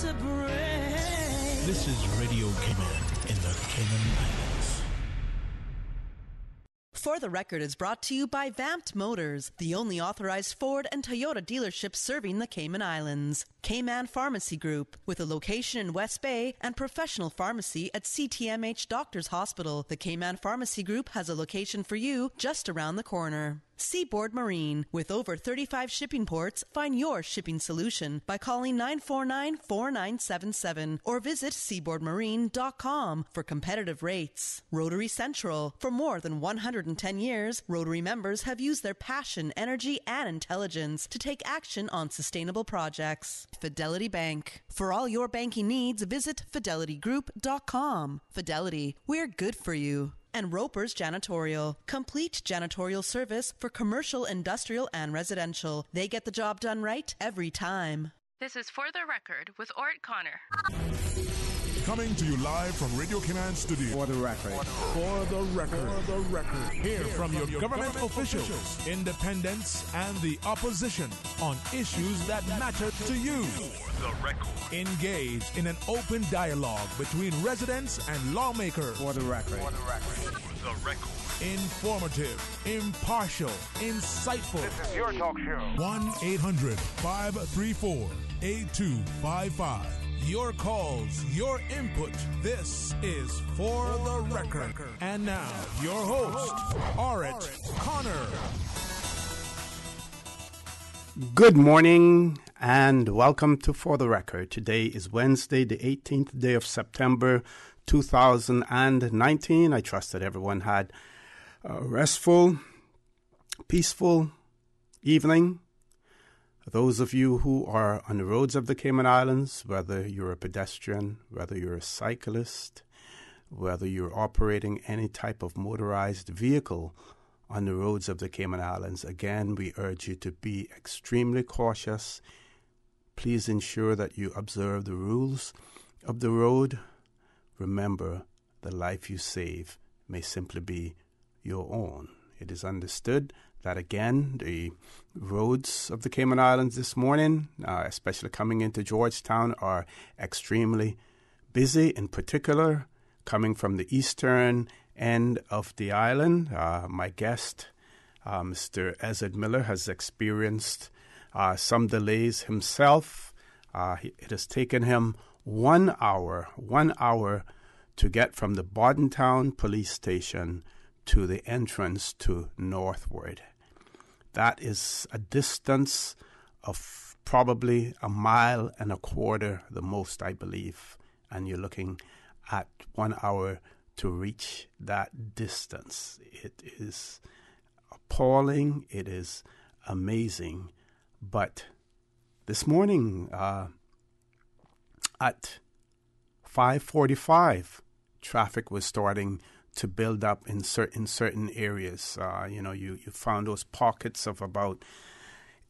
to bring. This is Radio Cayman in the Cayman Islands. For the Record is brought to you by Vamped Motors, the only authorized Ford and Toyota dealership serving the Cayman Islands. Cayman Pharmacy Group, with a location in West Bay and professional pharmacy at CTMH Doctors Hospital. The Cayman Pharmacy Group has a location for you just around the corner. Seaboard Marine, with over 35 shipping ports, find your shipping solution by calling 949-4977 or visit seaboardmarine.com for competitive rates. Rotary Central, for more than 110 years, Rotary members have used their passion, energy, and intelligence to take action on sustainable projects. Fidelity Bank, for all your banking needs, visit fidelitygroup.com. Fidelity, we're good for you. And Roper's Janitorial, complete janitorial service for commercial, industrial, and residential. They get the job done right every time. This is For the Record with Orrett Connor. Coming to you live from Radio Cayman Studio. For the Record. For the Record. For the Record. Hear from your government officials, independents, and the opposition on issues that matter to you. For the Record. Engage in an open dialogue between residents and lawmakers. For the Record. For the Record. For the Record. Informative, impartial, insightful. This is your talk show. 1-800-534-8255. Your calls, your input. This is For the Record. And now, your host, Orrett Connor. Good morning and welcome to For the Record. Today is Wednesday, the 18th day of September, 2019. I trust that everyone had a restful, peaceful evening. Those of you who are on the roads of the Cayman Islands, whether you're a pedestrian, whether you're a cyclist, whether you're operating any type of motorized vehicle on the roads of the Cayman Islands, again, we urge you to be extremely cautious. Please ensure that you observe the rules of the road. Remember, the life you save may simply be your own. It is understood that, again, the roads of the Cayman Islands this morning, especially coming into Georgetown, are extremely busy, in particular, coming from the eastern end of the island. My guest, Mr. Ezard Miller, has experienced some delays himself. It has taken him 1 hour to get from the Bordentown police station to the entrance to Northward. That is a distance of probably 1.25 miles, the most, I believe. And you're looking at 1 hour to reach that distance. It is appalling. It is amazing. But this morning at 5:45, traffic was starting to build up in certain areas. You found those pockets of about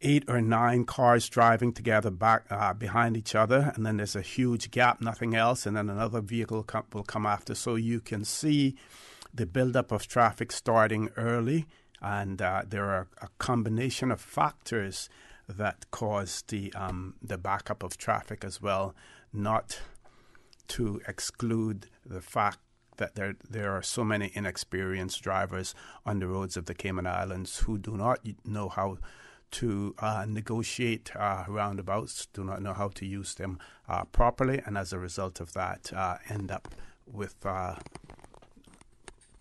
8 or 9 cars driving together back behind each other, and then there's a huge gap, nothing else, and then another vehicle will come after. So you can see the buildup of traffic starting early, and there are a combination of factors that cause the backup of traffic as well, not to exclude the fact that there are so many inexperienced drivers on the roads of the Cayman Islands who do not know how to negotiate roundabouts, do not know how to use them properly, and as a result of that, end up with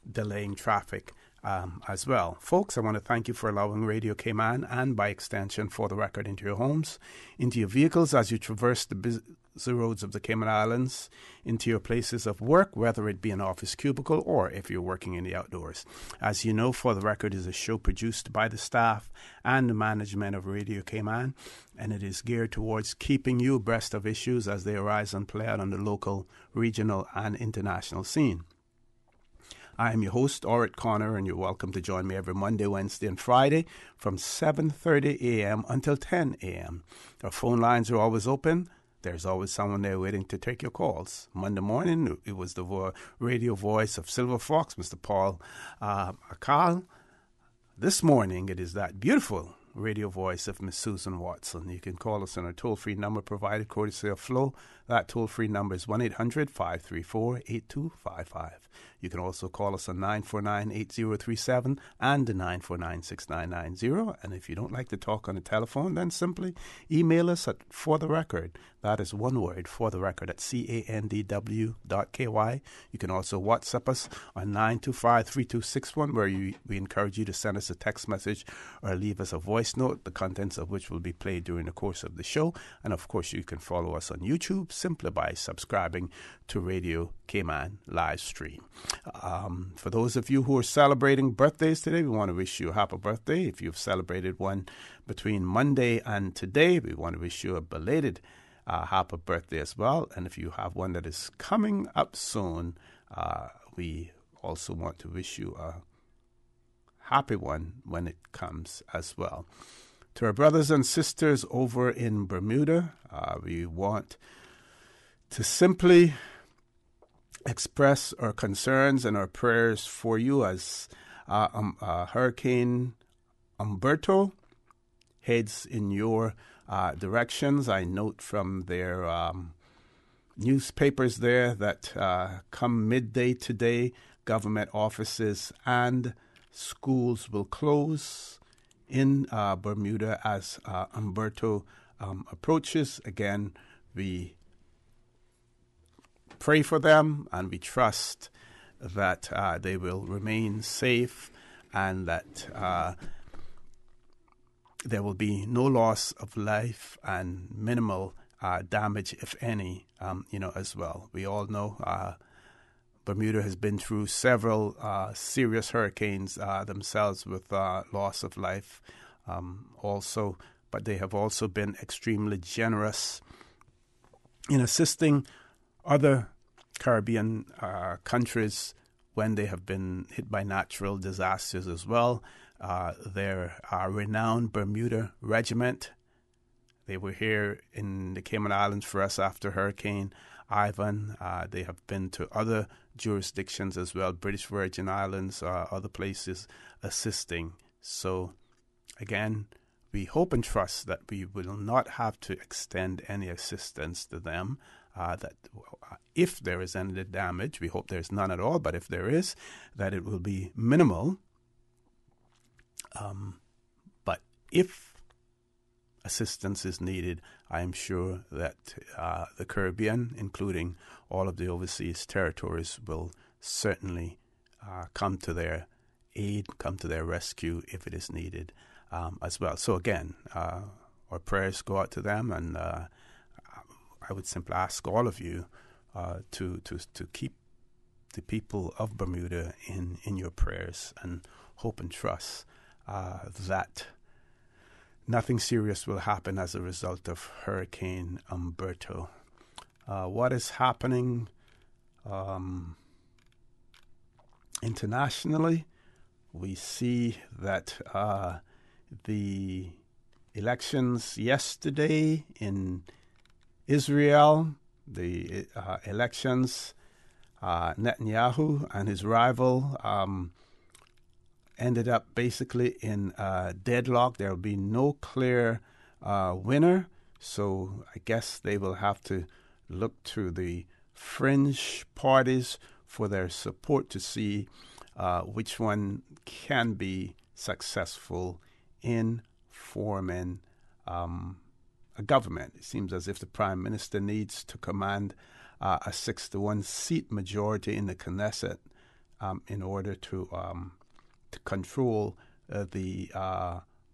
delaying traffic as well. Folks, I want to thank you for allowing Radio Cayman and, by extension, For the Record, into your homes, into your vehicles as you traverse the busy roads of the Cayman Islands, into your places of work, whether it be an office cubicle or if you're working in the outdoors. As you know, For the Record is a show produced by the staff and the management of Radio Cayman, and it is geared towards keeping you abreast of issues as they arise and play out on the local, regional, and international scene. I am your host, Orrett Connor, and you're welcome to join me every Monday, Wednesday, and Friday from 7:30 a.m. until 10 a.m. Our phone lines are always open. There's always someone there waiting to take your calls. Monday morning, it was the radio voice of Silver Fox, Mr. Paul Akal. This morning, it is that beautiful radio voice of Miss Susan Watson. You can call us on our toll-free number provided courtesy of Flo. That toll-free number is 1-800-534-8255. You can also call us on 949-8037 and 949-6990. And if you don't like to talk on the telephone, then simply email us at For The Record. That is one word, For The Record, at candw.ky. You can also WhatsApp us on 925-3261, where we encourage you to send us a text message or leave us a voice note, the contents of which will be played during the course of the show. And of course, you can follow us on YouTube simply by subscribing to Radio Cayman live stream. For those of you who are celebrating birthdays today, we want to wish you a happy birthday. If you've celebrated one between Monday and today, we want to wish you a belated happy birthday as well. And if you have one that is coming up soon, we also want to wish you a happy one when it comes as well. To our brothers and sisters over in Bermuda, we want to simply express our concerns and our prayers for you as Hurricane Umberto heads in your directions. I note from their newspapers there that come midday today, government offices and schools will close in Bermuda as Umberto approaches. Again, we pray for them and we trust that they will remain safe and that there will be no loss of life and minimal damage, if any, as well. We all know Bermuda has been through several serious hurricanes themselves with loss of life also, but they have also been extremely generous in assisting other Caribbean countries when they have been hit by natural disasters as well. Their renowned Bermuda Regiment, they were here in the Cayman Islands for us after Hurricane Ivan. They have been to other jurisdictions as well, British Virgin Islands, other places assisting. So again, we hope and trust that we will not have to extend any assistance to them. That if there is any damage, we hope there's none at all, but if there is, that it will be minimal. But if assistance is needed, I am sure that the Caribbean, including all of the overseas territories, will certainly come to their aid, come to their rescue if it is needed as well. So again, our prayers go out to them, and I would simply ask all of you to keep the people of Bermuda in your prayers, and hope and trust that nothing serious will happen as a result of Hurricane Umberto. What is happening internationally? We see that the elections yesterday in Israel, the elections, Netanyahu and his rival ended up basically in deadlock. There will be no clear winner, so I guess they will have to look to the fringe parties for their support to see which one can be successful in forming a government. It seems as if the Prime Minister needs to command a 6-1 seat majority in the Knesset in order to control the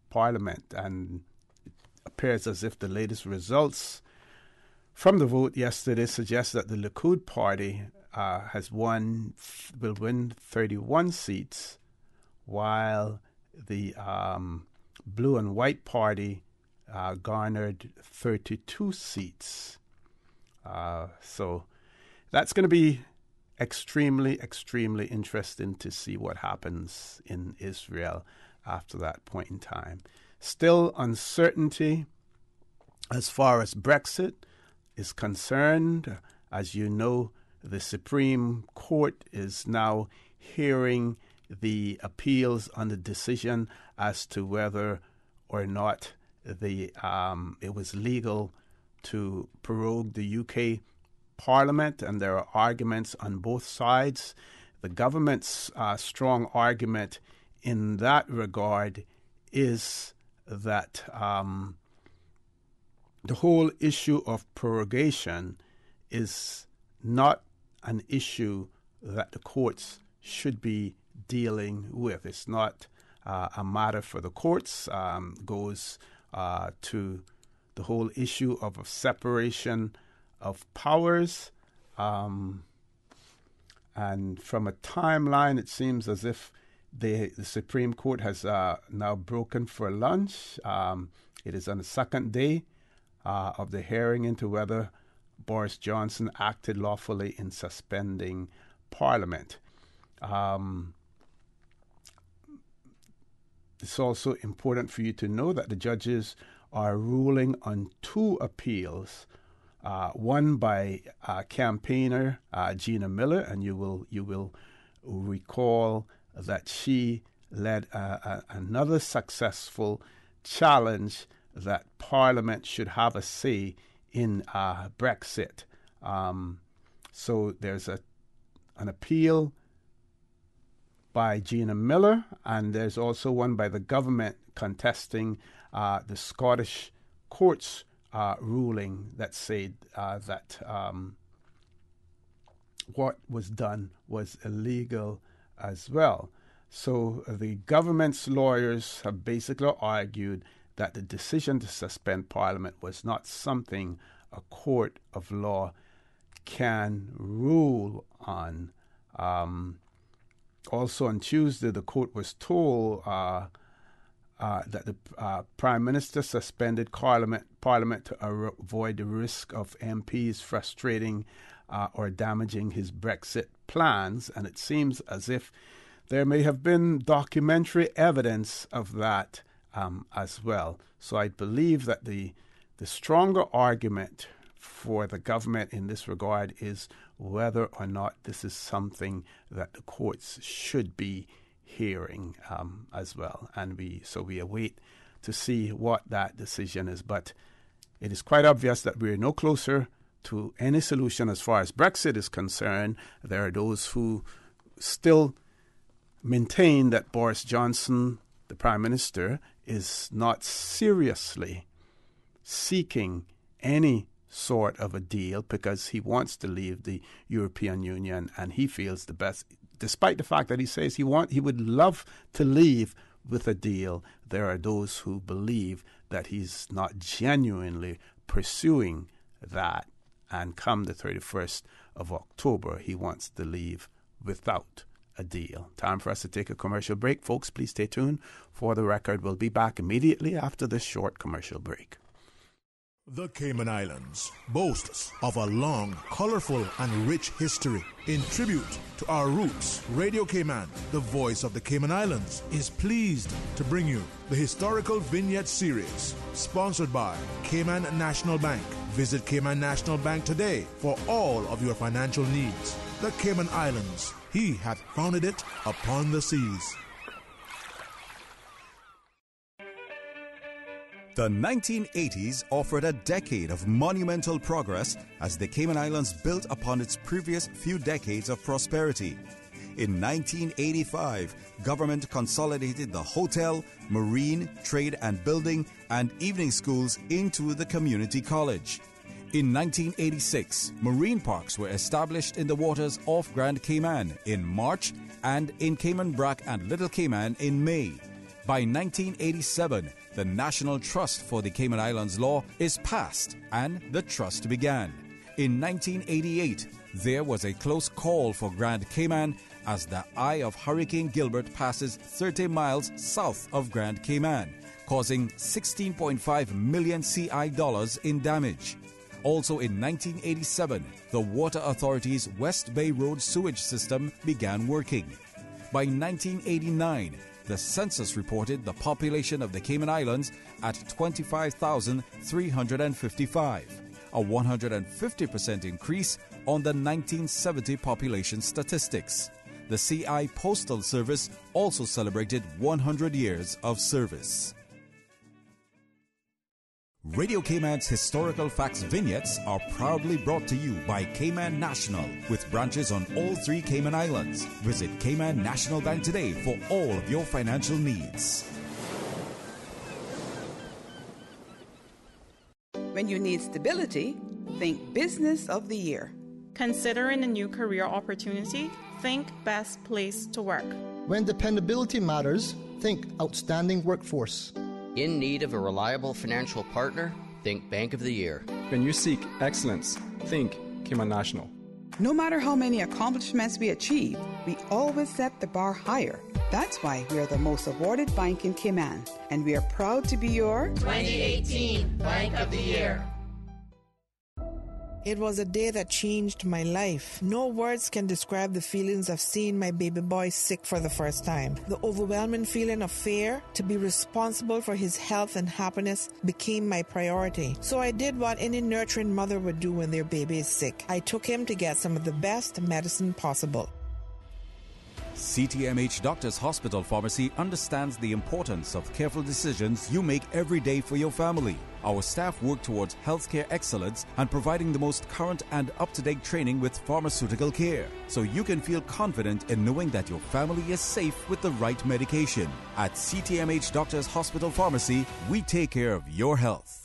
Parliament. And it appears as if the latest results from the vote yesterday suggest that the Likud Party will win 31 seats, while the Blue and White Party garnered 32 seats. So that's going to be extremely, extremely interesting to see what happens in Israel after that point in time. Still uncertainty as far as Brexit is concerned. As you know, the Supreme Court is now hearing the appeals on the decision as to whether or not it was legal to prorogue the UK Parliament, and there are arguments on both sides. The government's strong argument in that regard is that the whole issue of prorogation is not an issue that the courts should be dealing with. It's not a matter for the courts. Goes to the whole issue of a separation of powers. And from a timeline, it seems as if the Supreme Court has now broken for lunch. It is on the second day of the hearing into whether Boris Johnson acted lawfully in suspending Parliament. It's also important for you to know that the judges are ruling on two appeals, one by campaigner Gina Miller, and you will recall that she led another successful challenge that Parliament should have a say in Brexit. So there's an appeal by Gina Miller, and there's also one by the government contesting the Scottish court's ruling that said that what was done was illegal as well. So the government's lawyers have basically argued that the decision to suspend Parliament was not something a court of law can rule on. Also on Tuesday, the court was told that the Prime Minister suspended Parliament to avoid the risk of MPs frustrating or damaging his Brexit plans, and it seems as if there may have been documentary evidence of that as well. So I believe that the stronger argument for the government in this regard is whether or not this is something that the courts should be hearing as well. And we await to see what that decision is. But it is quite obvious that we're no closer to any solution as far as Brexit is concerned. There are those who still maintain that Boris Johnson, the Prime Minister, is not seriously seeking any sort of a deal because he wants to leave the European Union, and he feels the best, despite the fact that he says he would love to leave with a deal. There are those who believe that he's not genuinely pursuing that, and come the 31st of October, he wants to leave without a deal. Time for us to take a commercial break. Folks, please stay tuned. For the record, we'll be back immediately after this short commercial break. The Cayman Islands boasts of a long, colorful, and rich history. In tribute to our roots, Radio Cayman, the voice of the Cayman Islands, is pleased to bring you the historical vignette series, sponsored by Cayman National Bank. Visit Cayman National Bank today for all of your financial needs. The Cayman Islands, he hath founded it upon the seas. The 1980s offered a decade of monumental progress as the Cayman Islands built upon its previous few decades of prosperity. In 1985, government consolidated the hotel, marine, trade and building, and evening schools into the community college. In 1986, marine parks were established in the waters off Grand Cayman in March and in Cayman Brac and Little Cayman in May. By 1987, the National Trust for the Cayman Islands law is passed and the trust began. In 1988, there was a close call for Grand Cayman as the eye of Hurricane Gilbert passes 30 miles south of Grand Cayman, causing $16.5 million CI dollars in damage. Also in 1987, the Water Authority's West Bay Road sewage system began working. By 1989, the census reported the population of the Cayman Islands at 25,355, a 150% increase on the 1970 population statistics. The CI Postal Service also celebrated 100 years of service. Radio Cayman's historical facts vignettes are proudly brought to you by Cayman National, with branches on all 3 Cayman Islands. Visit Cayman National Bank today for all of your financial needs. When you need stability, think Business of the Year. Considering a new career opportunity, think Best Place to Work. When dependability matters, think Outstanding Workforce. In need of a reliable financial partner? Think Bank of the Year. When you seek excellence, think Cayman National. No matter how many accomplishments we achieve, we always set the bar higher. That's why we are the most awarded bank in Cayman, and we are proud to be your 2018 Bank of the Year. It was a day that changed my life. No words can describe the feelings of seeing my baby boy sick for the first time. The overwhelming feeling of fear to be responsible for his health and happiness became my priority. So I did what any nurturing mother would do when their baby is sick. I took him to get some of the best medicine possible. CTMH Doctors Hospital Pharmacy understands the importance of careful decisions you make every day for your family. Our staff work towards healthcare excellence and providing the most current and up-to-date training with pharmaceutical care, so you can feel confident in knowing that your family is safe with the right medication. At CTMH Doctors Hospital Pharmacy, we take care of your health.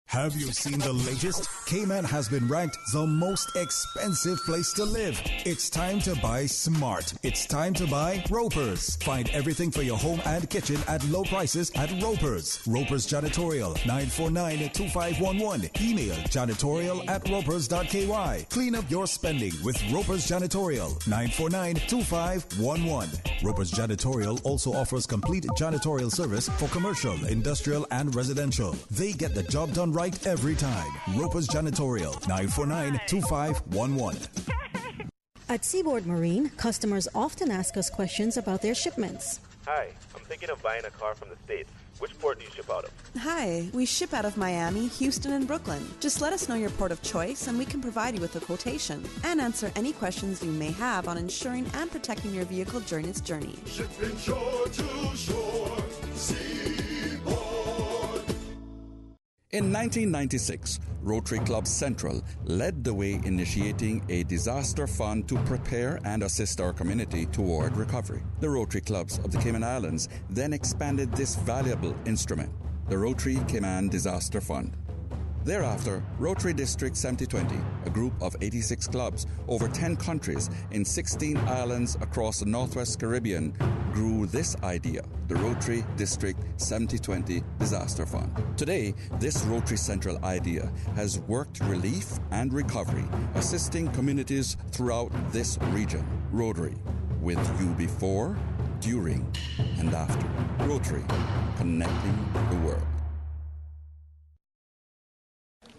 Have you seen the latest? Cayman has been ranked the most expensive place to live. It's time to buy smart. It's time to buy Ropers. Find everything for your home and kitchen at low prices at Ropers. Ropers Janitorial, 949-2511. Email janitorial@ropers.ky. Clean up your spending with Ropers Janitorial, 949-2511. Ropers Janitorial also offers complete janitorial service for commercial, industrial, and residential. They get the job done right every time. Ropers Janitorial, 949-2511. At Seaboard Marine, customers often ask us questions about their shipments. Hi, I'm thinking of buying a car from the States. Which port do you ship out of? Hi, we ship out of Miami, Houston, and Brooklyn. Just let us know your port of choice and we can provide you with a quotation and answer any questions you may have on insuring and protecting your vehicle during its journey. Shipping shore to shore, Seaboard. In 1996, Rotary Club Central led the way initiating a disaster fund to prepare and assist our community toward recovery. The Rotary Clubs of the Cayman Islands then expanded this valuable instrument, the Rotary Cayman Disaster Fund. Thereafter, Rotary District 7020, a group of 86 clubs over 10 countries in 16 islands across the Northwest Caribbean, grew this idea, the Rotary District 7020 Disaster Fund. Today, this Rotary Central idea has worked relief and recovery, assisting communities throughout this region. Rotary, with you before, during, and after. Rotary, connecting the world.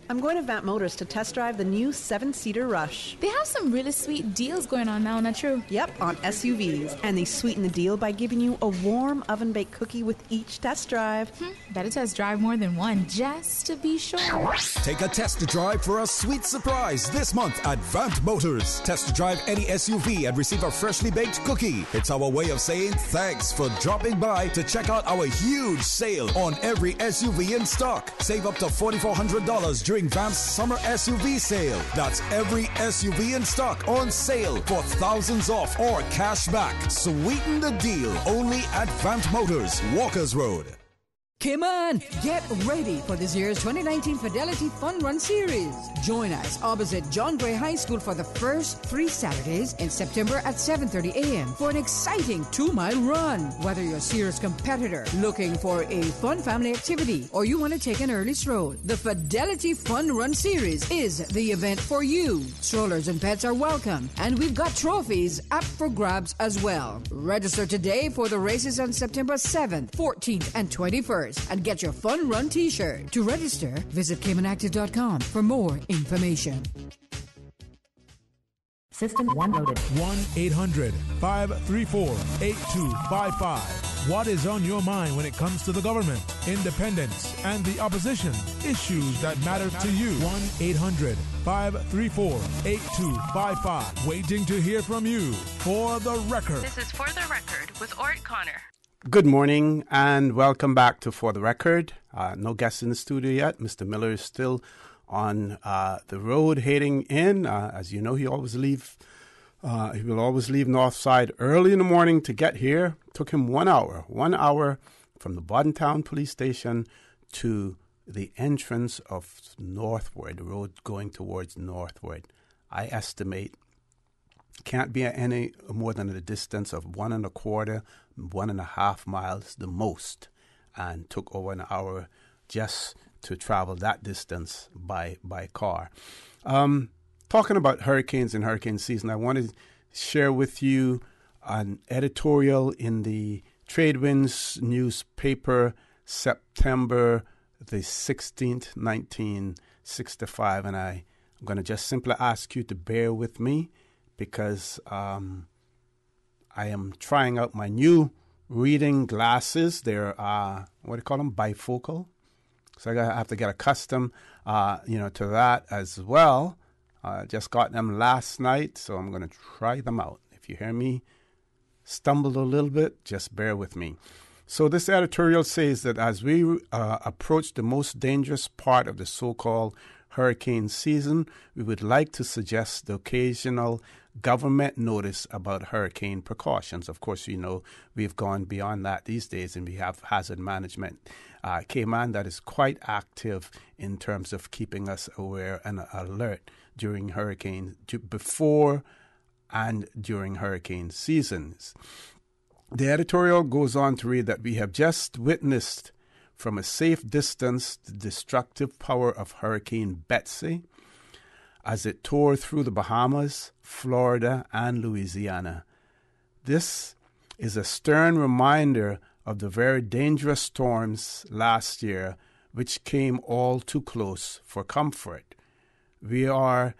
I'm going to Vamp Motors to test drive the new 7-seater Rush. They have some really sweet deals going on now, not true? Yep, on SUVs. And they sweeten the deal by giving you a warm oven-baked cookie with each test drive. Better test drive more than one, just to be sure. Take a test drive for a sweet surprise this month at Vamp Motors. Test drive any SUV and receive a freshly baked cookie. It's our way of saying thanks for dropping by to check out our huge sale on every SUV in stock. Save up to $4,400 during Vamp's summer SUV sale. That's every SUV in stock on sale for thousands off or cash back. Sweeten the deal only at Vamp Motors, Walkers Road. Cayman, get ready for this year's 2019 Fidelity Fun Run Series. Join us opposite John Gray High School for the first 3 Saturdays in September at 7:30 a.m. for an exciting 2-mile run. Whether you're a serious competitor looking for a fun family activity or you want to take an early stroll, the Fidelity Fun Run Series is the event for you. Strollers and pets are welcome, and we've got trophies up for grabs as well. Register today for the races on September 7th, 14th, and 21st. And get your Fun Run t-shirt. To register, visit CaymanActive.com for more information. System 1 loaded. 1-800-534-8255. What is on your mind when it comes to the government, independence, and the opposition? Issues that matter to you. 1-800-534-8255. Waiting to hear from you. For the record. This is For the Record with Orrett Connor. Good morning and welcome back to For the Record. No guests in the studio yet. Mr. Miller is still on the road heading in. As you know, he will always leave North Side early in the morning to get here. Took him 1 hour from the Boddentown police station to the entrance of Northward, the road going towards Northward. I estimate can't be any more than a distance of 1.25, 1.5 miles the most, and took over an hour just to travel that distance by car. Talking about hurricanes and hurricane season, I want to share with you an editorial in the Tradewinds newspaper, September the 16th, 1965, and I'm going to just simply ask you to bear with me because I am trying out my new reading glasses. They're, what do you call them, bifocal. So I have to get accustomed, to that as well. Just got them last night, so I'm going to try them out. If you hear me stumble a little bit, just bear with me. So this editorial says that as we approach the most dangerous part of the so-called hurricane season, we would like to suggest the occasional government notice about hurricane precautions. Of course, we've gone beyond that these days, and we have hazard management Cayman that is quite active in terms of keeping us aware and alert during hurricanes, before and during hurricane seasons. The editorial goes on to read that we have just witnessed from a safe distance the destructive power of Hurricane Betsy as it tore through the Bahamas, Florida, and Louisiana. This is a stern reminder of the very dangerous storms last year, which came all too close for comfort. We are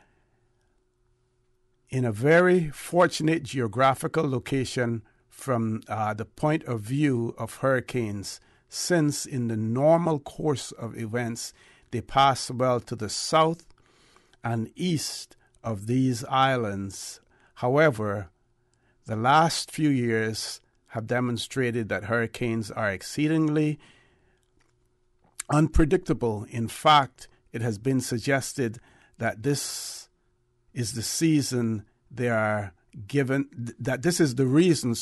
in a very fortunate geographical location from the point of view of hurricanes, since in the normal course of events, they pass well to the south and east of these islands. However, the last few years have demonstrated that hurricanes are exceedingly unpredictable. In fact, it has been suggested that this is the season they are given, that this is the reason,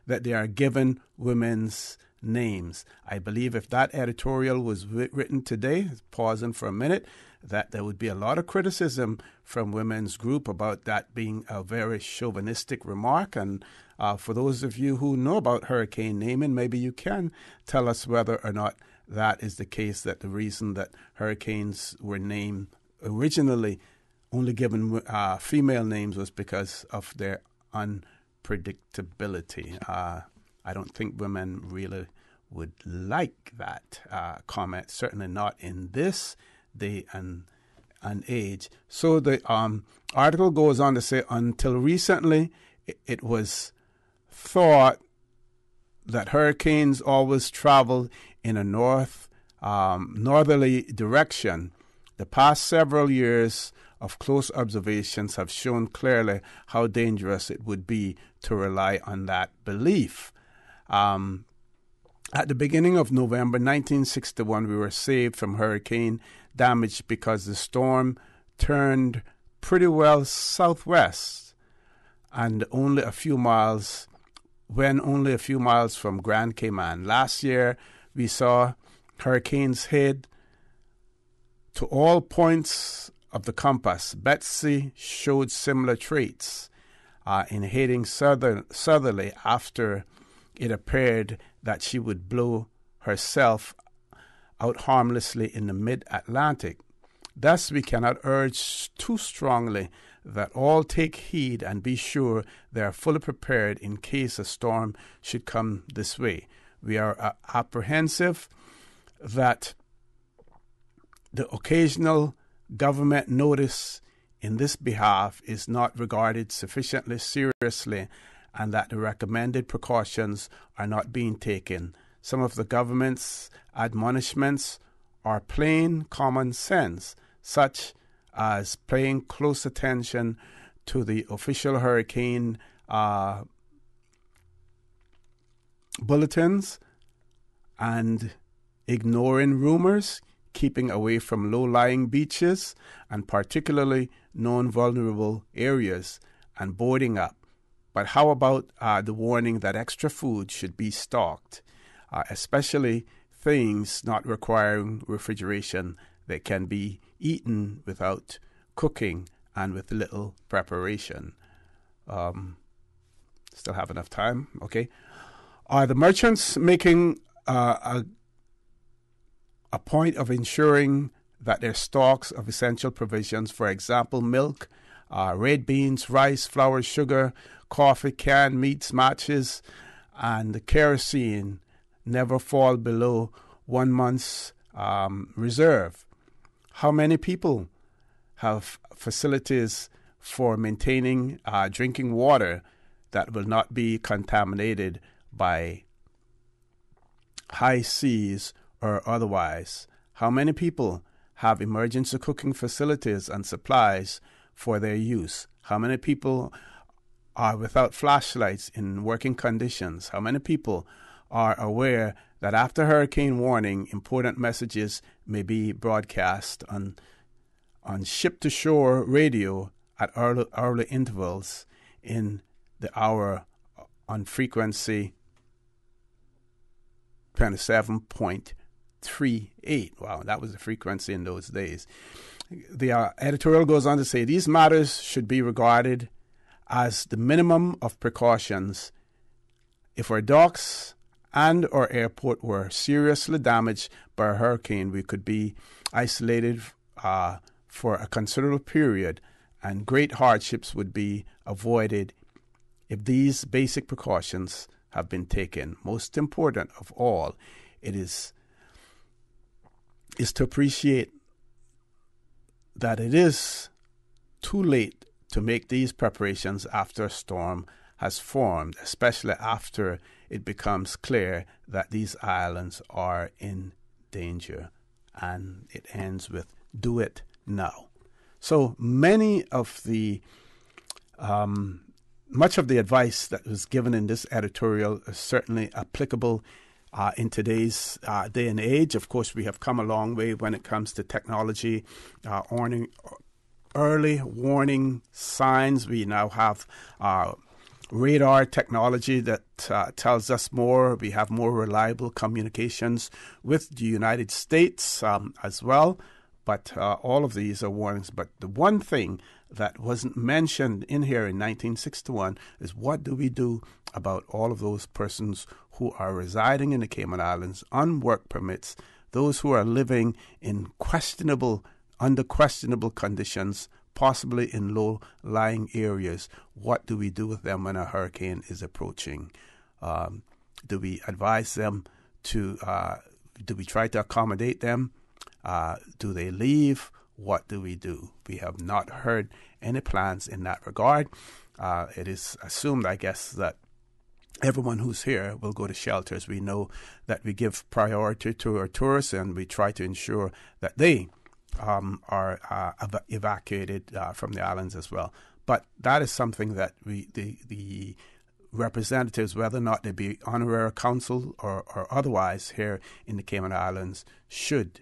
that they are given women's names. I believe if that editorial was written today, pausing for a minute, that there would be a lot of criticism from women's group about that being a very chauvinistic remark. And for those of you who know about hurricane naming, maybe you can tell us whether or not that is the case, that the reason that hurricanes were named originally, only given female names, was because of their unpredictability. I don't think women really would like that comment, certainly not in this day and age. So the article goes on to say, until recently, it was thought that hurricanes always travel in a northerly direction. The past several years of close observations have shown clearly how dangerous it would be to rely on that belief. At the beginning of November 1961, we were saved from hurricane damage because the storm turned pretty well southwest and only a few miles from Grand Cayman. Last year, we saw hurricanes head to all points of the compass. Betsy showed similar traits in heading southerly after it appeared that she would blow herself out harmlessly in the mid-Atlantic. Thus, we cannot urge too strongly that all take heed and be sure they are fully prepared in case a storm should come this way. We are apprehensive that the occasional government notice in this behalf is not regarded sufficiently seriously, and that the recommended precautions are not being taken. Some of the government's admonishments are plain common sense, such as paying close attention to the official hurricane bulletins and ignoring rumors, keeping away from low-lying beaches and particularly known vulnerable areas, and boarding up. But how about the warning that extra food should be stocked, especially things not requiring refrigeration that can be eaten without cooking and with little preparation? Still have enough time, okay? Are the merchants making a point of ensuring that their stocks of essential provisions, for example, milk, red beans, rice, flour, sugar, coffee, canned meats, matches, and kerosene never fall below 1 month's reserve? How many people have facilities for maintaining drinking water that will not be contaminated by high seas or otherwise? How many people have emergency cooking facilities and supplies for their use? How many people are without flashlights in working conditions? How many people are aware that after hurricane warning, important messages may be broadcast on ship-to-shore radio at early intervals in the hour on frequency 27.38. Wow, that was the frequency in those days. The editorial goes on to say, these matters should be regarded as the minimum of precautions. If our docks and our airport were seriously damaged by a hurricane, we could be isolated for a considerable period, and great hardships would be avoided if these basic precautions have been taken. Most important of all, it is to appreciate that it is too late to make these preparations after a storm has formed, especially after it becomes clear that these islands are in danger. And it ends with, do it now. So much of the advice that was given in this editorial is certainly applicable in today's day and age. Of course, we have come a long way when it comes to technology, early warning signs. We now have radar technology that tells us more. We have more reliable communications with the United States as well. But all of these are warnings. But the one thing that wasn't mentioned in here in 1961 is, what do we do about all of those persons who are residing in the Cayman Islands on work permits, those who are living in under questionable conditions, possibly in low-lying areas? What do we do with them when a hurricane is approaching? Do we advise them do we try to accommodate them? Do they leave? What do we do? We have not heard any plans in that regard. It is assumed, I guess, that everyone who's here will go to shelters. We know that we give priority to our tourists, and we try to ensure that they are evacuated from the islands as well. But that is something that the representatives, whether or not they be honorary council or otherwise here in the Cayman Islands, should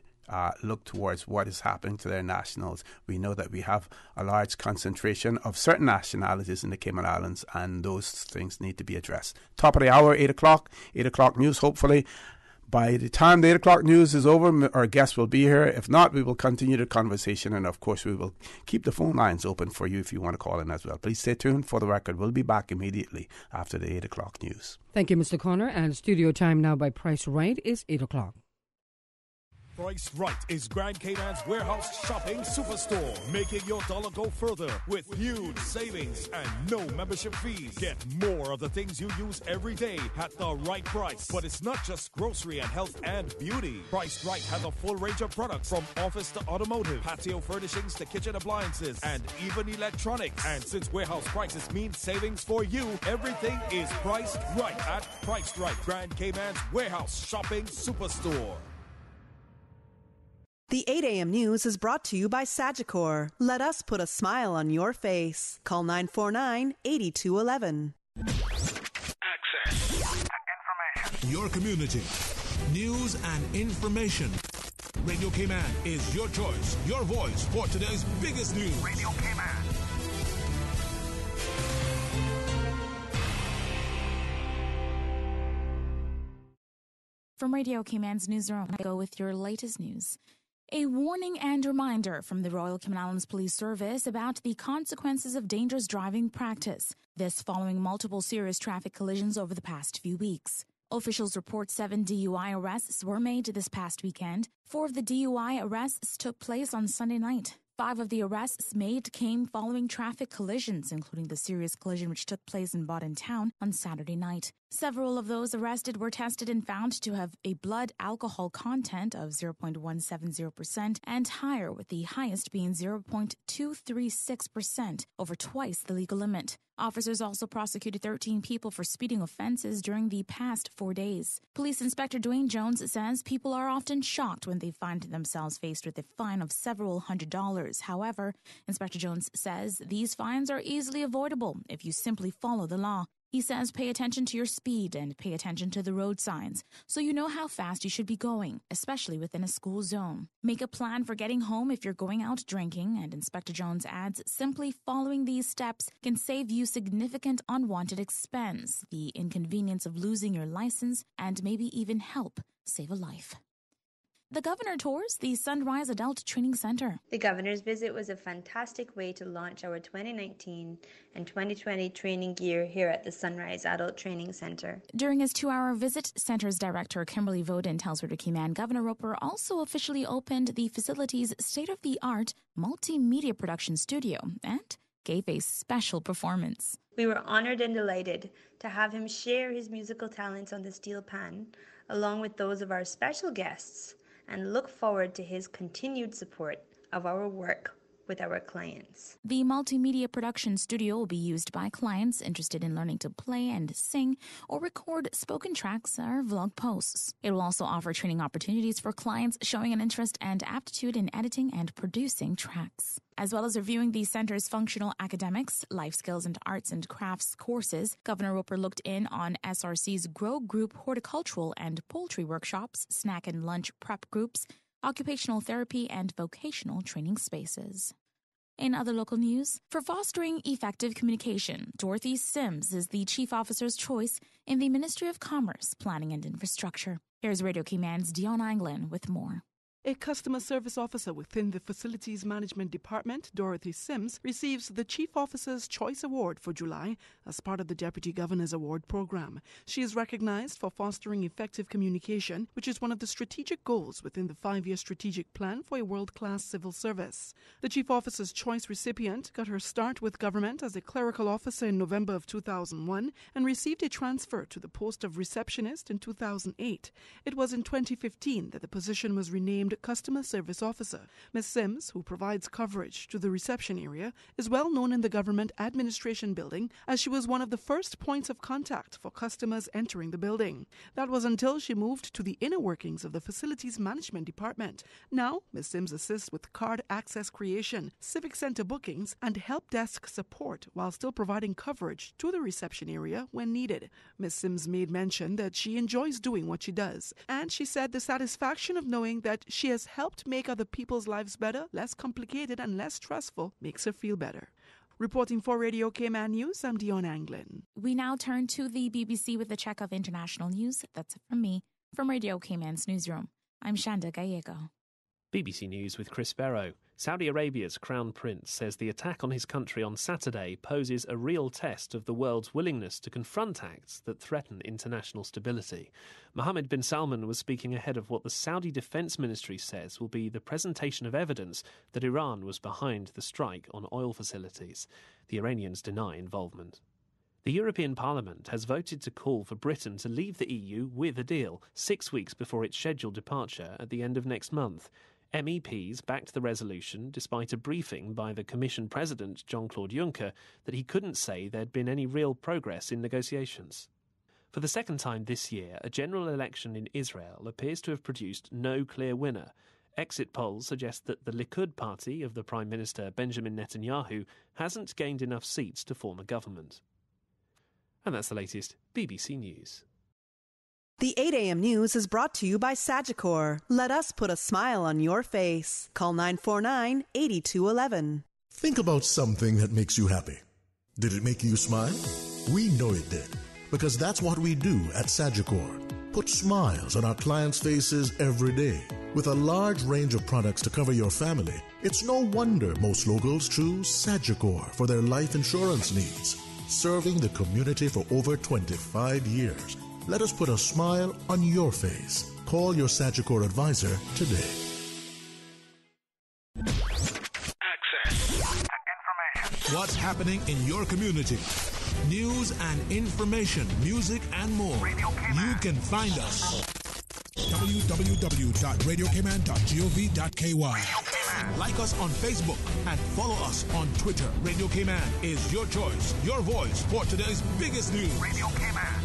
look towards what is happening to their nationals. We know that we have a large concentration of certain nationalities in the Cayman Islands, and those things need to be addressed. Top of the hour, 8 o'clock news, hopefully. By the time the 8 o'clock news is over, our guests will be here. If not, we will continue the conversation, and of course we will keep the phone lines open for you if you want to call in as well. Please stay tuned. For the record, we'll be back immediately after the 8 o'clock news. Thank you, Mr. Connor. And studio time now by Price Right is 8 o'clock. Price Right is Grand Cayman's warehouse shopping superstore, making your dollar go further with huge savings and no membership fees. Get more of the things you use every day at the right price. But it's not just grocery and health and beauty. Price Right has a full range of products, from office to automotive, patio furnishings to kitchen appliances, and even electronics. And since warehouse prices mean savings for you, everything is priced right at Price Right, Grand Cayman's warehouse shopping superstore. The 8 a.m. news is brought to you by Sagicor. Let us put a smile on your face. Call 949-8211. Access to information. your community. News and information. Radio Cayman is your choice, your voice for today's biggest news. Radio Cayman. From Radio Cayman's newsroom, I go with your latest news. A warning and reminder from the Royal Cayman Islands Police Service about the consequences of dangerous driving practice. This following multiple serious traffic collisions over the past few weeks. Officials report 7 DUI arrests were made this past weekend. 4 of the DUI arrests took place on Sunday night. 5 of the arrests made came following traffic collisions, including the serious collision which took place in Bodden Town on Saturday night. Several of those arrested were tested and found to have a blood alcohol content of 0.170% and higher, with the highest being 0.236%, over twice the legal limit. Officers also prosecuted 13 people for speeding offenses during the past 4 days. Police Inspector Dwayne Jones says people are often shocked when they find themselves faced with a fine of several $100s. However, Inspector Jones says these fines are easily avoidable if you simply follow the law. He says pay attention to your speed and pay attention to the road signs so you know how fast you should be going, especially within a school zone. Make a plan for getting home if you're going out drinking, and Inspector Jones adds simply following these steps can save you significant unwanted expense, the inconvenience of losing your license, and maybe even help save a life. The Governor tours the Sunrise Adult Training Center. The Governor's visit was a fantastic way to launch our 2019 and 2020 training year here at the Sunrise Adult Training Center. During his 2-hour visit, Center's Director Kimberly Voden tells Radio Cayman Governor Roper also officially opened the facility's state-of-the-art multimedia production studio and gave a special performance. We were honored and delighted to have him share his musical talents on the steel pan, along with those of our special guests, and look forward to his continued support of our work with our clients. The multimedia production studio will be used by clients interested in learning to play and sing or record spoken tracks or vlog posts. It will also offer training opportunities for clients showing an interest and aptitude in editing and producing tracks. As well as reviewing the center's functional academics, life skills, and arts and crafts courses, Governor Roper looked in on SRC's Grow Group horticultural and poultry workshops, snack and lunch prep groups, occupational therapy, and vocational training spaces. In other local news, for fostering effective communication, Dorothy Sims is the Chief Officer's choice in the Ministry of Commerce, Planning and Infrastructure. Here's Radio Cayman's Dion Anglin with more. A customer service officer within the Facilities Management Department, Dorothy Sims, receives the Chief Officer's Choice Award for July as part of the Deputy Governor's Award program. She is recognized for fostering effective communication, which is one of the strategic goals within the 5-year strategic plan for a world-class civil service. The Chief Officer's Choice recipient got her start with government as a clerical officer in November of 2001 and received a transfer to the post of receptionist in 2008. It was in 2015 that the position was renamed Customer Service Officer. Ms. Sims, who provides coverage to the reception area, is well known in the government administration building as she was one of the first points of contact for customers entering the building. That was until she moved to the inner workings of the Facilities Management Department. Now, Ms. Sims assists with card access creation, civic center bookings, and help desk support while still providing coverage to the reception area when needed. Ms. Sims made mention that she enjoys doing what she does, and she said the satisfaction of knowing that she has helped make other people's lives better, less complicated, and less stressful makes her feel better. Reporting for Radio Cayman News, I'm Dion Anglin. We now turn to the BBC with a check of international news. That's it from me. From Radio Cayman's newsroom, I'm Shanda Gallego. BBC News with Chris Barrow. Saudi Arabia's Crown Prince says the attack on his country on Saturday poses a real test of the world's willingness to confront acts that threaten international stability. Mohammed bin Salman was speaking ahead of what the Saudi Defense Ministry says will be the presentation of evidence that Iran was behind the strike on oil facilities. The Iranians deny involvement. The European Parliament has voted to call for Britain to leave the EU with a deal 6 weeks before its scheduled departure at the end of next month. MEPs backed the resolution despite a briefing by the Commission President Jean-Claude Juncker that he couldn't say there'd been any real progress in negotiations. For the second time this year, a general election in Israel appears to have produced no clear winner. Exit polls suggest that the Likud party of the Prime Minister Benjamin Netanyahu hasn't gained enough seats to form a government. And that's the latest BBC News. The 8 a.m. news is brought to you by Sagicor. Let us put a smile on your face. Call 949-8211. Think about something that makes you happy. Did it make you smile? We know it did, because that's what we do at Sagicor. Put smiles on our clients' faces every day. With a large range of products to cover your family, it's no wonder most locals choose Sagicor for their life insurance needs. Serving the community for over 25 years. Let us put a smile on your face. Call your Sagicor advisor today. Access. Information. What's happening in your community? News and information, music and more. You can find us. www.radiocayman.gov.ky. Like us on Facebook and follow us on Twitter. Radio Cayman is your choice, your voice for today's biggest news. Radio Cayman.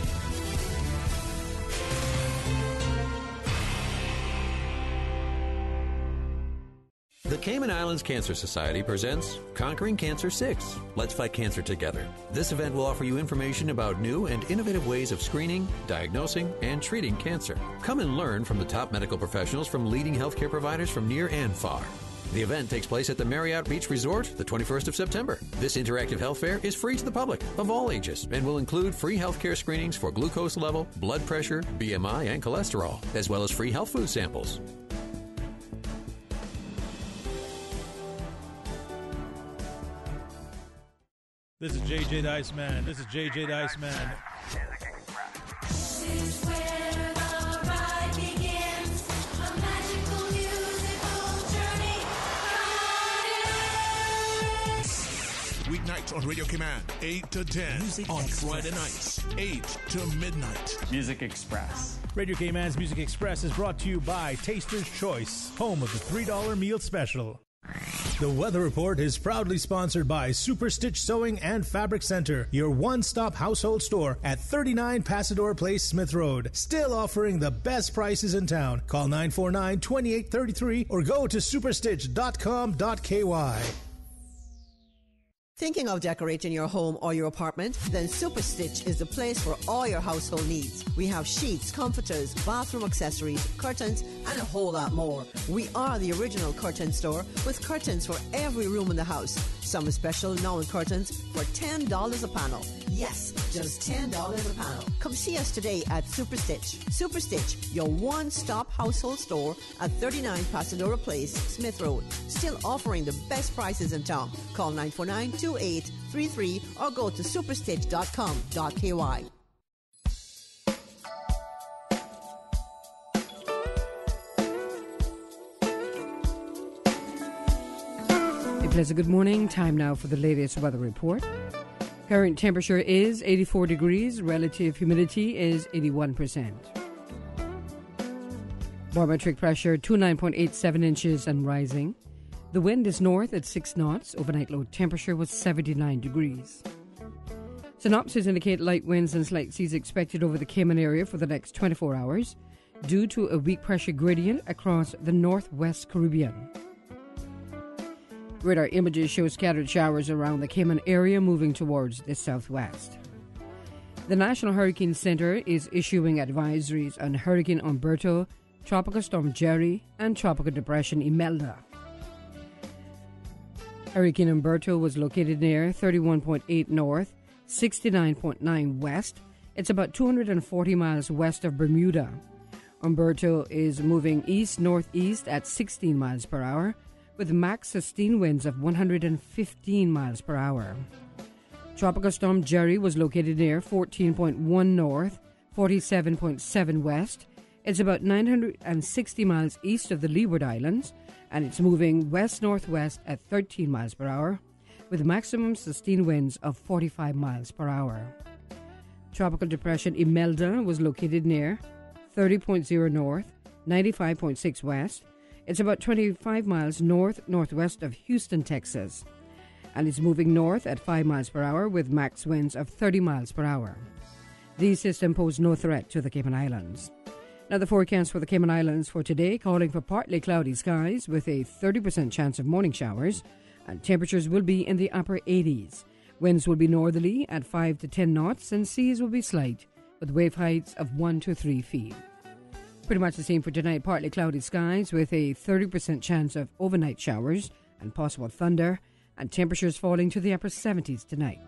The Cayman Islands Cancer Society presents Conquering Cancer 6. Let's fight cancer together. This event will offer you information about new and innovative ways of screening, diagnosing, and treating cancer. Come and learn from the top medical professionals from leading healthcare providers from near and far. The event takes place at the Marriott Beach Resort the 21st of September. This interactive health fair is free to the public of all ages and will include free healthcare screenings for glucose level, blood pressure, BMI, and cholesterol, as well as free health food samples. This is JJ the Iceman. This is JJ the Iceman. This is where the ride begins. A magical musical journey. Weeknights on Radio Cayman, 8 to 10. Music on Express. Friday nights, 8 to midnight. Music Express. Radio Cayman's Music Express is brought to you by Taster's Choice, home of the $3 meal special. The Weather Report is proudly sponsored by Super Stitch Sewing and Fabric Center, your one-stop household store at 39 Pasador Place, Smith Road. Still offering the best prices in town. Call 949-2833 or go to superstitch.com.ky. Thinking of decorating your home or your apartment? Then Super Stitch is the place for all your household needs. We have sheets, comforters, bathroom accessories, curtains, and a whole lot more. We are the original curtain store with curtains for every room in the house. Some special now in curtains for $10 a panel. Yes, just $10 a panel. Come see us today at Super Stitch. Super Stitch, your one-stop household store at 39 Pasadora Place, Smith Road. Still offering the best prices in town. Call 949-2833 or go to superstitch.com.ky. A pleasant good morning. Time now for the latest weather report. Current temperature is 84 degrees. Relative humidity is 81%. Barometric pressure 29.87 inches and rising. The wind is north at 6 knots. Overnight low temperature was 79 degrees. Synopsis indicate light winds and slight seas expected over the Cayman area for the next 24 hours due to a weak pressure gradient across the northwest Caribbean. Radar images show scattered showers around the Cayman area moving towards the southwest. The National Hurricane Center is issuing advisories on Hurricane Umberto, Tropical Storm Jerry, and Tropical Depression Imelda. Hurricane Umberto was located near 31.8 north, 69.9 west. It's about 240 miles west of Bermuda. Umberto is moving east-northeast at 16 miles per hour, with max sustained winds of 115 miles per hour. Tropical Storm Jerry was located near 14.1 north, 47.7 west. It's about 960 miles east of the Leeward Islands, and it's moving west-northwest at 13 miles per hour, with maximum sustained winds of 45 miles per hour. Tropical Depression Imelda was located near 30.0 north, 95.6 west. It's about 25 miles north-northwest of Houston, Texas, and it's moving north at 5 miles per hour with max winds of 30 miles per hour. These systems pose no threat to the Cayman Islands. Now the forecast for the Cayman Islands for today, calling for partly cloudy skies with a 30% chance of morning showers, and temperatures will be in the upper 80s. Winds will be northerly at 5 to 10 knots, and seas will be slight with wave heights of 1 to 3 feet. Pretty much the same for tonight. Partly cloudy skies with a 30% chance of overnight showers and possible thunder, and temperatures falling to the upper 70s tonight.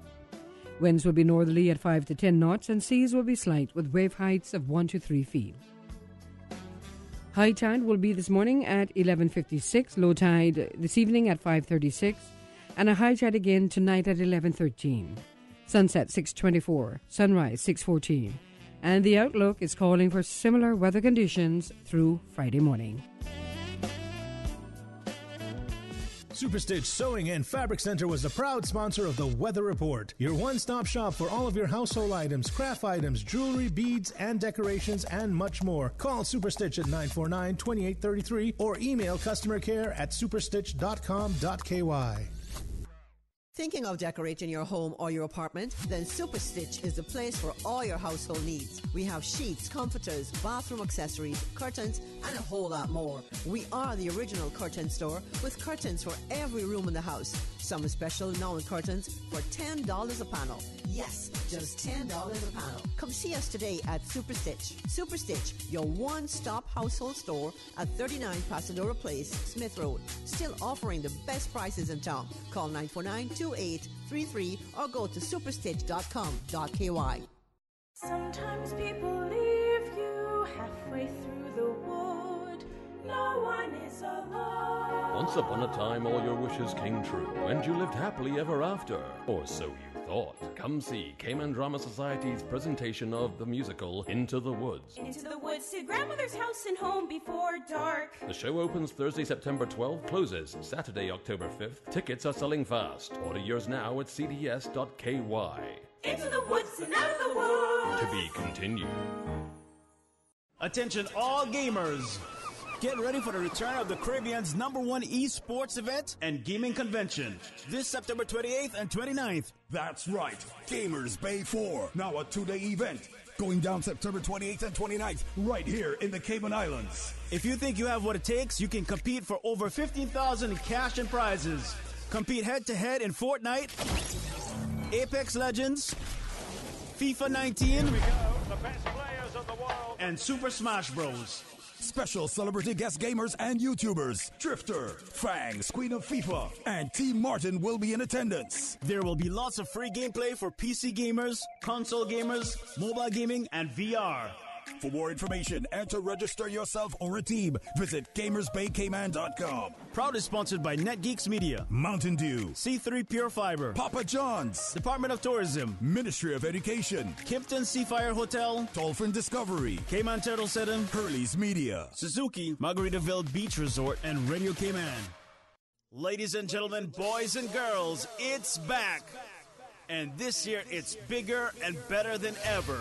Winds will be northerly at 5 to 10 knots, and seas will be slight with wave heights of 1 to 3 feet. High tide will be this morning at 11:56, low tide this evening at 5:36, and a high tide again tonight at 11:13. Sunset 6:24, sunrise 6:14, and the outlook is calling for similar weather conditions through Friday morning. Superstitch Sewing and Fabric Center was the proud sponsor of the Weather Report, your one-stop shop for all of your household items, craft items, jewelry, beads, and decorations, and much more. Call Superstitch at 949-2833 or email customer care at superstitch.com.ky. Thinking of decorating your home or your apartment? Then Superstitch is the place for all your household needs. We have sheets, comforters, bathroom accessories, curtains, and a whole lot more. We are the original curtain store with curtains for every room in the house. Some special Nolan curtains for $10 a panel. Yes, just $10 a panel. Come see us today at Superstitch. Superstitch, your one-stop household store at 39 Pasadena Place, Smith Road. Still offering the best prices in town. Call 949-2833 or go to superstitch.com.ky. Sometimes people leave you halfway through the wood. No one is alone. Once upon a time, all your wishes came true, and you lived happily ever after. Or so you thought. Come see Cayman Drama Society's presentation of the musical Into the Woods. Into the woods to grandmother's house and home before dark. The show opens Thursday, September 12th, closes Saturday, October 5th. Tickets are selling fast. Order yours now at cds.ky. Into the woods and out of the woods. To be continued. Attention all gamers. Get ready for the return of the Caribbean's #1 esports event and gaming convention this September 28th and 29th. That's right. Gamers Bay 4. Now a 2-day event. Going down September 28th and 29th right here in the Cayman Islands. If you think you have what it takes, you can compete for over $15,000 in cash and prizes. Compete head-to-head in Fortnite, Apex Legends, FIFA 19, the best players of the world, and Super Smash Bros. Special celebrity guest gamers and YouTubers. Drifter, Fangs, Queen of FIFA, and Team Martin will be in attendance. There will be lots of free gameplay for PC gamers, console gamers, mobile gaming, and VR. For more information and to register yourself or a team, visit gamersbaycayman.com. Proudly sponsored by NetGeeks Media, Mountain Dew, C3 Pure Fiber, Papa John's, Department of Tourism, Ministry of Education, Kimpton Seafire Hotel, Dolphin Discovery, Cayman Turtle Setting, Hurley's Media, Suzuki, Margaritaville Beach Resort, and Radio Cayman. Ladies and gentlemen, boys and girls, it's back. And this year it's bigger and better than ever.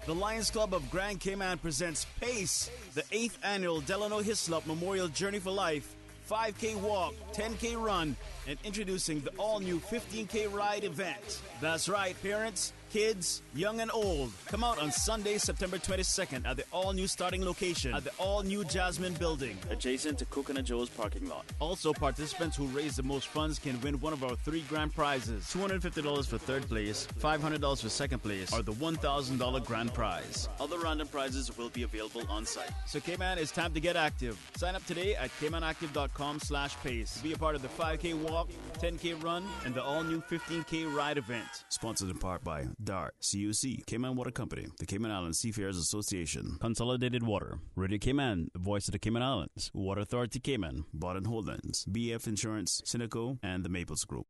The Lions Club of Grand Cayman presents PACE, the 8th annual Delano Hislop Memorial Journey for Life, 5K walk, 10K run, and introducing the all-new 15K ride event. That's right, parents, kids, young and old. Come out on Sunday, September 22nd at the all-new starting location at the all-new Jasmine Building, adjacent to Coconut Joe's parking lot. Also, participants who raise the most funds can win one of our 3 grand prizes, $250 for third place, $500 for second place, or the $1,000 grand prize. Other random prizes will be available on site. So Cayman, it's time to get active. Sign up today at caymanactive.com/pace. Be a part of the 5K walk, 10K run, and the all-new 15K ride event. Sponsored in part by DART, CUC, Cayman Water Company, the Cayman Islands Seafarers Association, Consolidated Water, Radio Cayman, the voice of the Cayman Islands, Water Authority Cayman, Borden Holdings, BF Insurance, Cineco, and the Maples Group.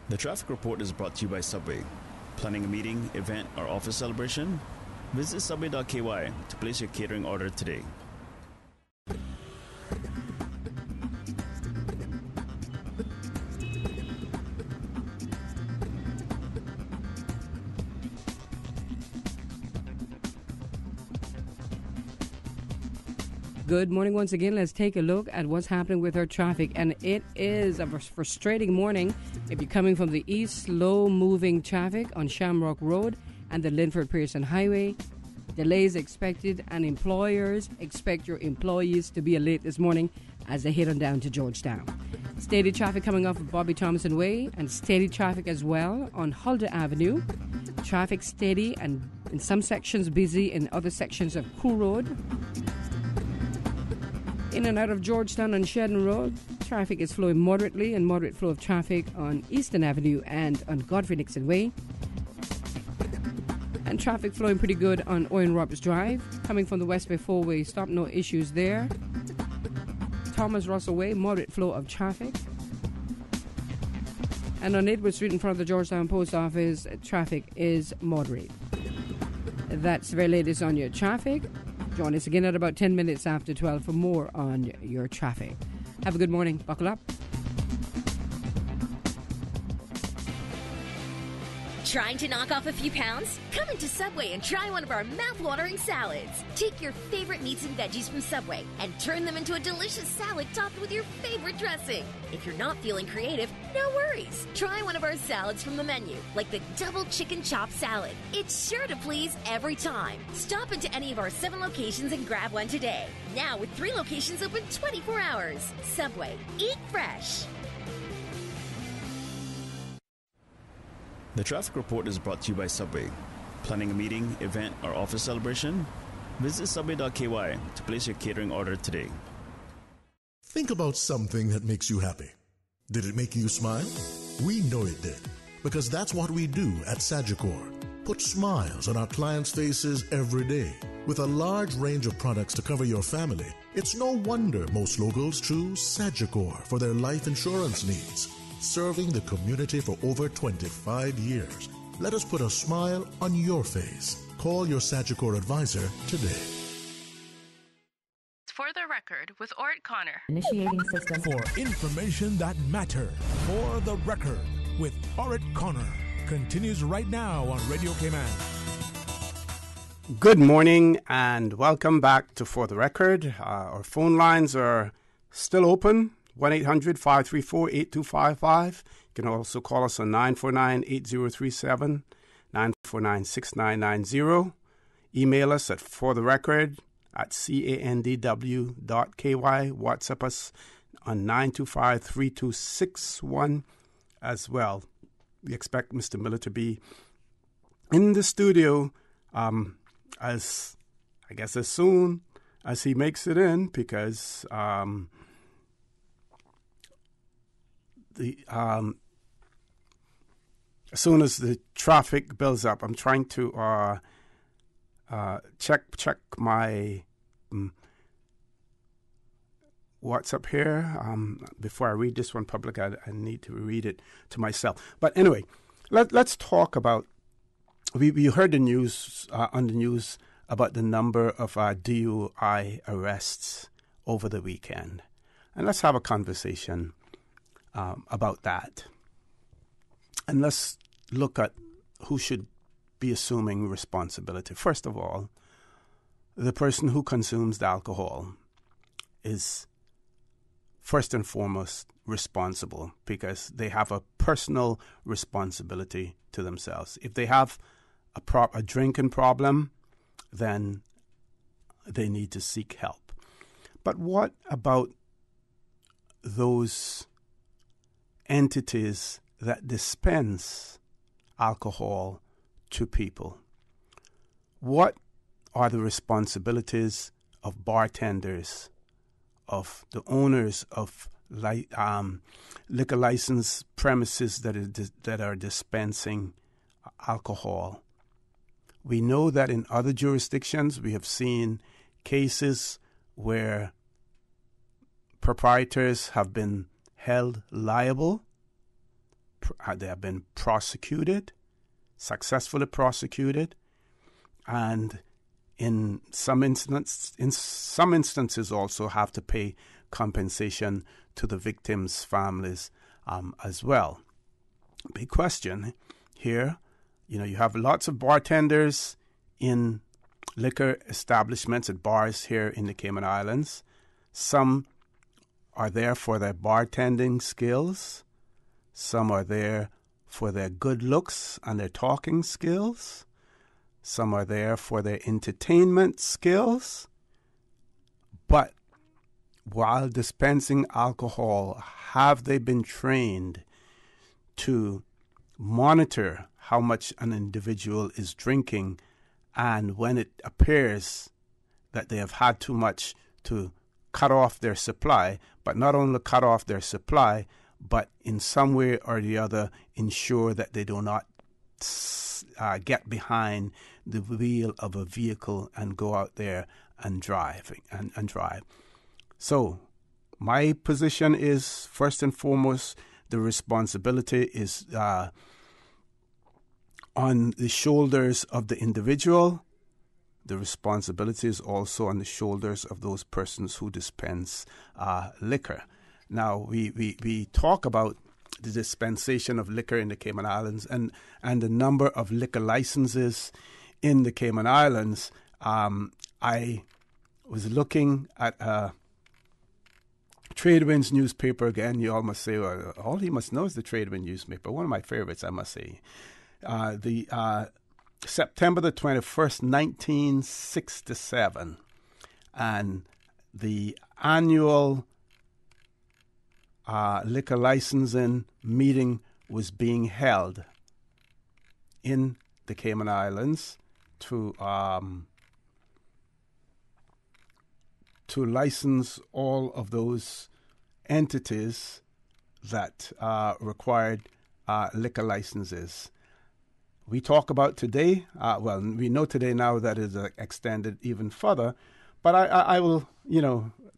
The traffic report is brought to you by Subway. Planning a meeting, event, or office celebration? Visit subway.ky to place your catering order today. Good morning once again. Let's take a look at what's happening with our traffic. And it is a frustrating morning if you're coming from the east. Slow-moving traffic on Shamrock Road and the Linford-Pearson Highway. Delays expected, and employers expect your employees to be late this morning as they head on down to Georgetown. Steady traffic coming off of Bobby Thompson Way, and steady traffic as well on Huldah Avenue. Traffic steady and in some sections busy, in other sections of Crew Road. In and out of Georgetown on Shedden Road, traffic is flowing moderately, and moderate flow of traffic on Eastern Avenue and on Godfrey Nixon Way. And traffic flowing pretty good on Owen Roberts Drive. Coming from the West Bay 4-way stop, no issues there. Thomas Russell Way, moderate flow of traffic. And on Edward Street in front of the Georgetown Post Office, traffic is moderate. That's the very latest on your traffic. Join us again at about 10 minutes after 12 for more on your traffic. Have a good morning. Buckle up. Trying to knock off a few pounds? Come into Subway and try one of our mouth-watering salads. Take your favorite meats and veggies from Subway and turn them into a delicious salad topped with your favorite dressing. If you're not feeling creative, no worries. Try one of our salads from the menu, like the double chicken chop salad. It's sure to please every time. Stop into any of our 7 locations and grab one today. Now with 3 locations open 24 hours. Subway. Eat fresh. The traffic report is brought to you by Subway. Planning a meeting, event, or office celebration? Visit subway.ky to place your catering order today. Think about something that makes you happy. Did it make you smile? We know it did, because that's what we do at Sagicor. Put smiles on our clients' faces every day. With a large range of products to cover your family, it's no wonder most locals choose Sagicor for their life insurance needs. Serving the community for over 25 years. Let us put a smile on your face. Call your Sagicor advisor today. For the record, with Orrett Connor. Initiating system. For information that matters. For the record, with Orrett Connor. Continues right now on Radio Cayman. Good morning and welcome back to For the Record. Our phone lines are still open. 1-800-534-8255. You can also call us on 949-8037, 949-6990. Email us at fortherecord@candw.ky. WhatsApp us on 925-3261 as well. We expect Mr. Miller to be in the studio as soon as he makes it in, because as soon as the traffic builds up, I'm trying to check my WhatsApp here. Before I read this one public, I need to read it to myself. But anyway, let's talk about. We heard the news on the news about the number of DUI arrests over the weekend, and let's have a conversation about that. And let's look at who should be assuming responsibility. First of all, the person who consumes the alcohol is first and foremost responsible, because they have a personal responsibility to themselves. If they have a drinking problem, then they need to seek help. But what about those entities that dispense alcohol to people? What are the responsibilities of bartenders, of the owners of liquor license premises that are dispensing alcohol? We know that in other jurisdictions we have seen cases where proprietors have been held liable. They have been prosecuted, successfully prosecuted, and in some instances also have to pay compensation to the victims' families as well. Big question here. You have lots of bartenders in liquor establishments at bars here in the Cayman Islands. Some are there for their bartending skills. Some are there for their good looks and their talking skills. Some are there for their entertainment skills. But while dispensing alcohol, have they been trained to monitor how much an individual is drinking, and when it appears that they have had too much, to cut off their supply, but not only cut off their supply, but in some way or the other ensure that they do not get behind the wheel of a vehicle and go out there and drive. So my position is, first and foremost, the responsibility is on the shoulders of the individual. The responsibility is also on the shoulders of those persons who dispense liquor. Now, we talk about the dispensation of liquor in the Cayman Islands and the number of liquor licenses in the Cayman Islands. I was looking at Tradewinds newspaper again. You all must say, well, all he must know is the Tradewinds newspaper. One of my favorites, I must say. The September the 21st, 1967, and the annual liquor licensing meeting was being held in the Cayman Islands to license all of those entities that required liquor licenses. We talk about today, we know today now that it is extended even further, but I will,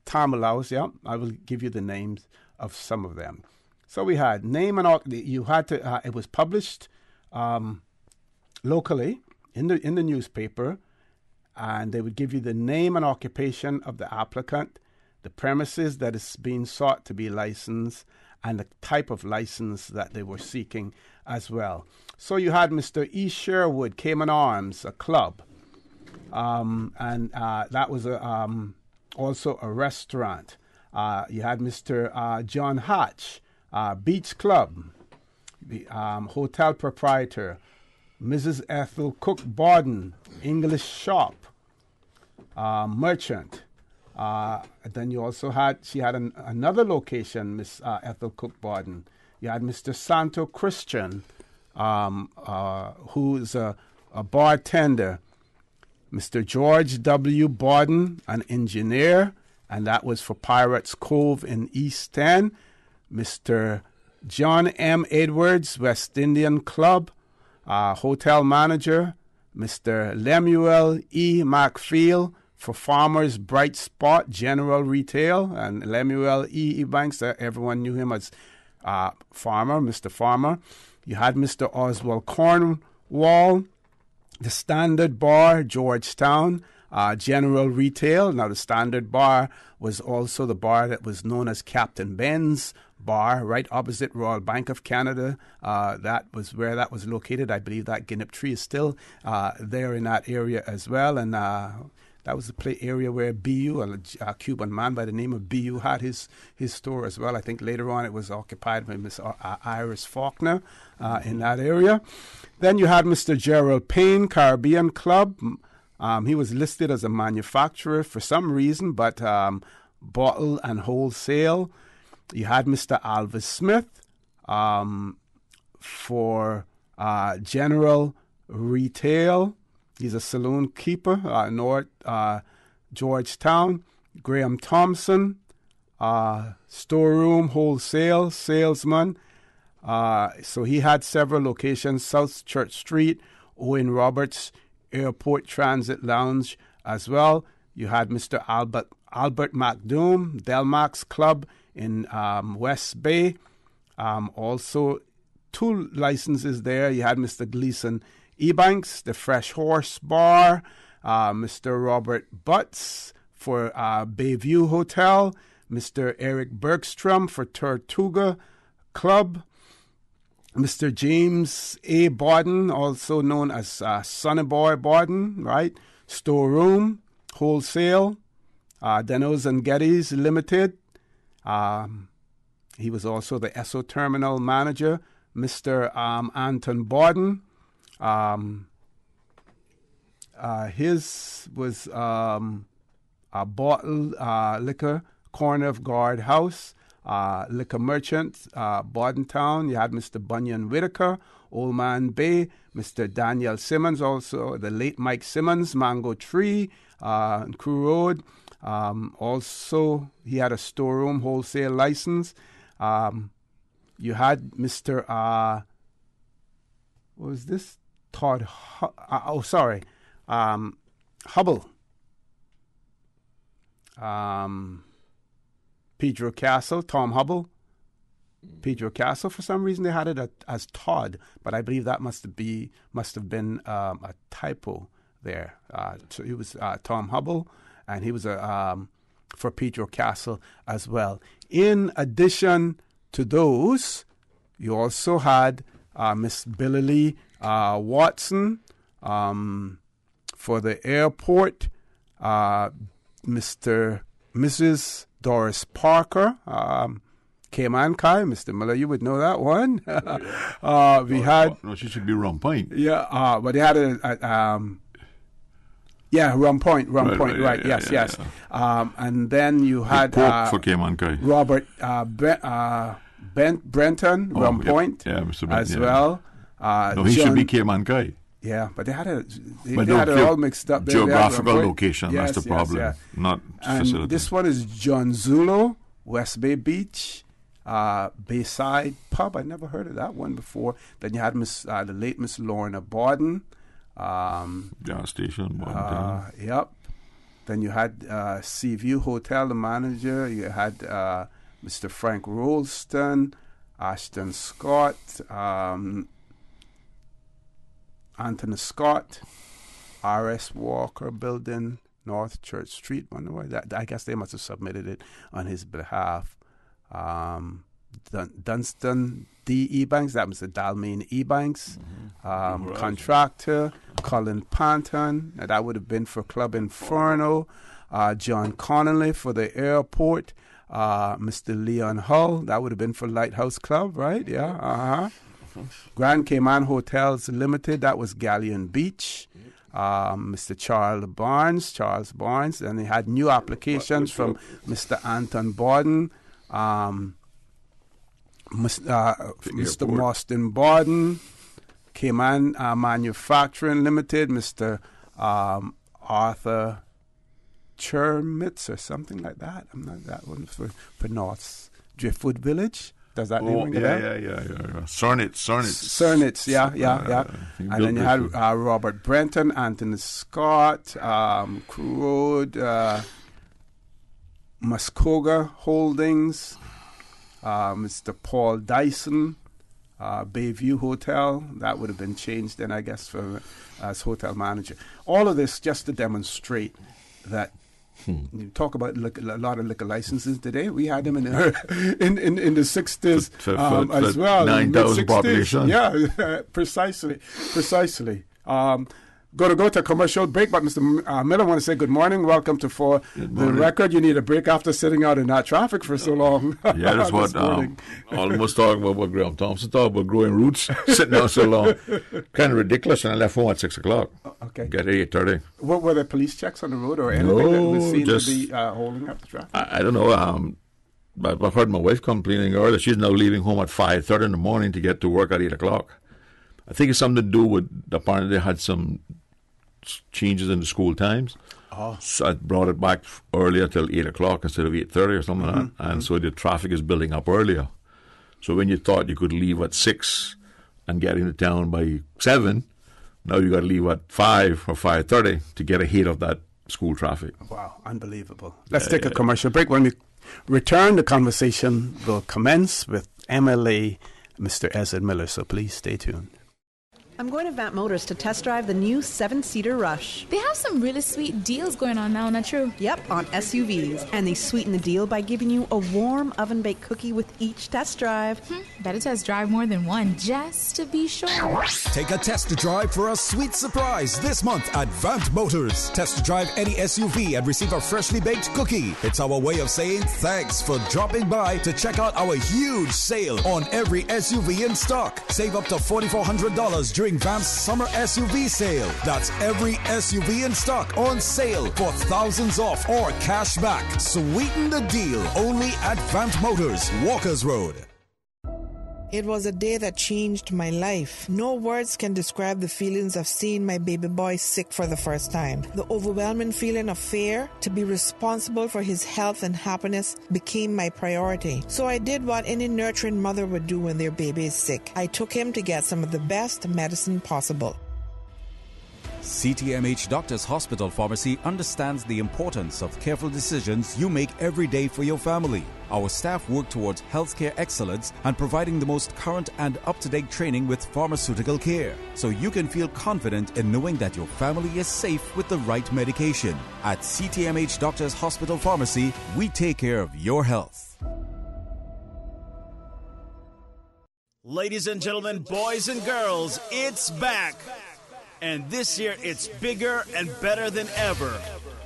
time allows, I will give you the names of some of them. So we had name and you had to. It was published locally in the newspaper, and they would give you the name and occupation of the applicant, the premises that is being sought to be licensed, and the type of license that they were seeking as well. So you had Mr. E. Sherwood, Cayman Arms, a club, and that was also a restaurant. You had Mr. John Hatch, Beach Club, the hotel proprietor, Mrs. Ethel Cook Borden, English shop, merchant. Then you also had, she had another location, Miss Ethel Cook Borden. You had Mr. Santo Christian, who's a bartender. Mr. George W. Borden, an engineer, and that was for Pirates Cove in East End. Mr. John M. Edwards, West Indian Club, hotel manager. Mr. Lemuel E. McField, for Farmers Bright Spot General Retail, and Lemuel E. Banks, everyone knew him as Farmer, Mr. Farmer. You had Mr. Oswald Cornwall, the Standard Bar, Georgetown, General Retail. Now, the Standard Bar was also the bar that was known as Captain Ben's Bar, right opposite Royal Bank of Canada. That was where that was located. I believe that Guinnep Tree is still there in that area as well. And that was the play area where B.U., a Cuban man by the name of B.U., had his store as well. I think later on it was occupied by Miss Iris Faulkner in that area. Then you had Mr. Gerald Payne, Caribbean Club. He was listed as a manufacturer for some reason, but bottle and wholesale. You had Mr. Alvis Smith for general retail. He's a saloon keeper, North Georgetown. Graham Thompson, storeroom, wholesale, salesman. So he had several locations, South Church Street, Owen Roberts, Airport Transit Lounge as well. You had Mr. Albert McDoom, Delmax Club in West Bay. Also, 2 licenses there. You had Mr. Gleason Ebanks, the Fresh Horse Bar, Mr. Robert Butts for Bayview Hotel, Mr. Eric Bergstrom for Tortuga Club, Mr. James A. Borden, also known as Sonny Boy Borden, right? Storeroom, wholesale, Denos and Geddes Limited. He was also the Esso Terminal manager, Mr. Anton Borden. His was a bottled liquor, Corner of Guard House, liquor merchant, Bordentown. You had Mr. Bunyan Whitaker, Old Man Bay, Mr. Daniel Simmons, also the late Mike Simmons, Mango Tree, Crew Road. Also, he had a storeroom wholesale license. You had Mr. What was this? Hubble. Pedro Castle, Tom Hubble. Pedro Castle. For some reason, they had it as Todd, but I believe that must have been a typo there. So it was Tom Hubble, and he was for Pedro Castle as well. In addition to those, you also had Miss Billy Lee Watson for the airport. Mrs. Doris Parker, Cayman Kai, Mr. Miller, you would know that one. We had... No, she should be Rum Point. Yeah, but they had Rum Point, right, yes. And then you had... for Cayman Kai. Robert Brenton, Rum Point, Mr. as well. No, he should be Cayman Kai. Yeah, but they had it all mixed up. Geographical location, that's the problem. Yes. Not and facility. This one is John Zulo, West Bay Beach, Bayside Pub. I never heard of that one before. Then you had the late Miss Lorna Borden. Gas station. Yep. Then you had Seaview Hotel, the manager. You had Mr. Frank Rolston, Ashton Scott, Anthony Scott, R.S. Walker Building, North Church Street. Wonder why that? I guess they must have submitted it on his behalf. Dunstan D. Ebanks, that was the Dalmain Ebanks. Contractor, Colin Panton, that would have been for Club Inferno. John Connolly for the airport. Mr. Leon Hull, that would have been for Lighthouse Club, right? Yeah, Grand Cayman Hotels Limited, that was Galleon Beach. Mr. Charles Barnes, and they had new applications from Mr. Anton Borden, Mr. Marston Borden, Cayman Manufacturing Limited, Mr. Arthur Chermitz or something like that. I'm not that one for North Driftwood Village. Does that name ring a bell? Yeah. Cernitz, yeah. And then you had Robert Brenton, Anthony Scott, Crew Road, Muskogee Holdings, Mr. Paul Dyson, Bayview Hotel. That would have been changed then, I guess, as hotel manager. All of this just to demonstrate that you talk about a lot of liquor licenses today. We had them in the 60s as well. 9,000 population. Yeah, precisely. Going to go to a commercial break, but Mr. Miller, I want to say good morning. Welcome to For the Record. You need a break after sitting out in that traffic for so long. Yeah, that's what almost talking about what Graham Thompson talked about, growing roots, sitting out so long. Kind of ridiculous, and I left home at 6 o'clock. Okay. Get 8:30. What were there police checks on the road or anything that was seen to be holding up the traffic? I don't know. I've heard my wife complaining earlier. She's now leaving home at 5:30 in the morning to get to work at 8 o'clock. I think it's something to do with, apparently they had some changes in the school times. So I brought it back earlier till 8 o'clock instead of 8:30 or something like that. And so the traffic is building up earlier. So when you thought you could leave at 6 and get into town by 7, now you got to leave at 5 or 5:30 to get ahead of that school traffic. Wow, unbelievable. Let's take a commercial break. When we return, the conversation will commence with MLA Mr. Ezra Miller, so please stay tuned. I'm going to Vamp Motors to test drive the new 7-seater Rush. They have some really sweet deals going on now, not true? Yep, on SUVs. And they sweeten the deal by giving you a warm oven-baked cookie with each test drive. Better test drive more than one, just to be sure. Take a test drive for a sweet surprise this month at Vamp Motors. Test drive any SUV and receive a freshly baked cookie. It's our way of saying thanks for dropping by to check out our huge sale on every SUV in stock. Save up to $4,400 during during Vamp's summer SUV sale. That's every SUV in stock on sale for thousands off or cash back. Sweeten the deal only at Vamp Motors, Walkers Road. It was a day that changed my life. No words can describe the feelings of seeing my baby boy sick for the first time. The overwhelming feeling of fear to be responsible for his health and happiness became my priority. So I did what any nurturing mother would do when their baby is sick. I took him to get some of the best medicine possible. CTMH Doctors Hospital Pharmacy understands the importance of careful decisions you make every day for your family. Our staff work towards healthcare excellence and providing the most current and up-to-date training with pharmaceutical care, so you can feel confident in knowing that your family is safe with the right medication. At CTMH Doctors Hospital Pharmacy, we take care of your health. Ladies and gentlemen, boys and girls, it's back. And this year, it's bigger and better than ever.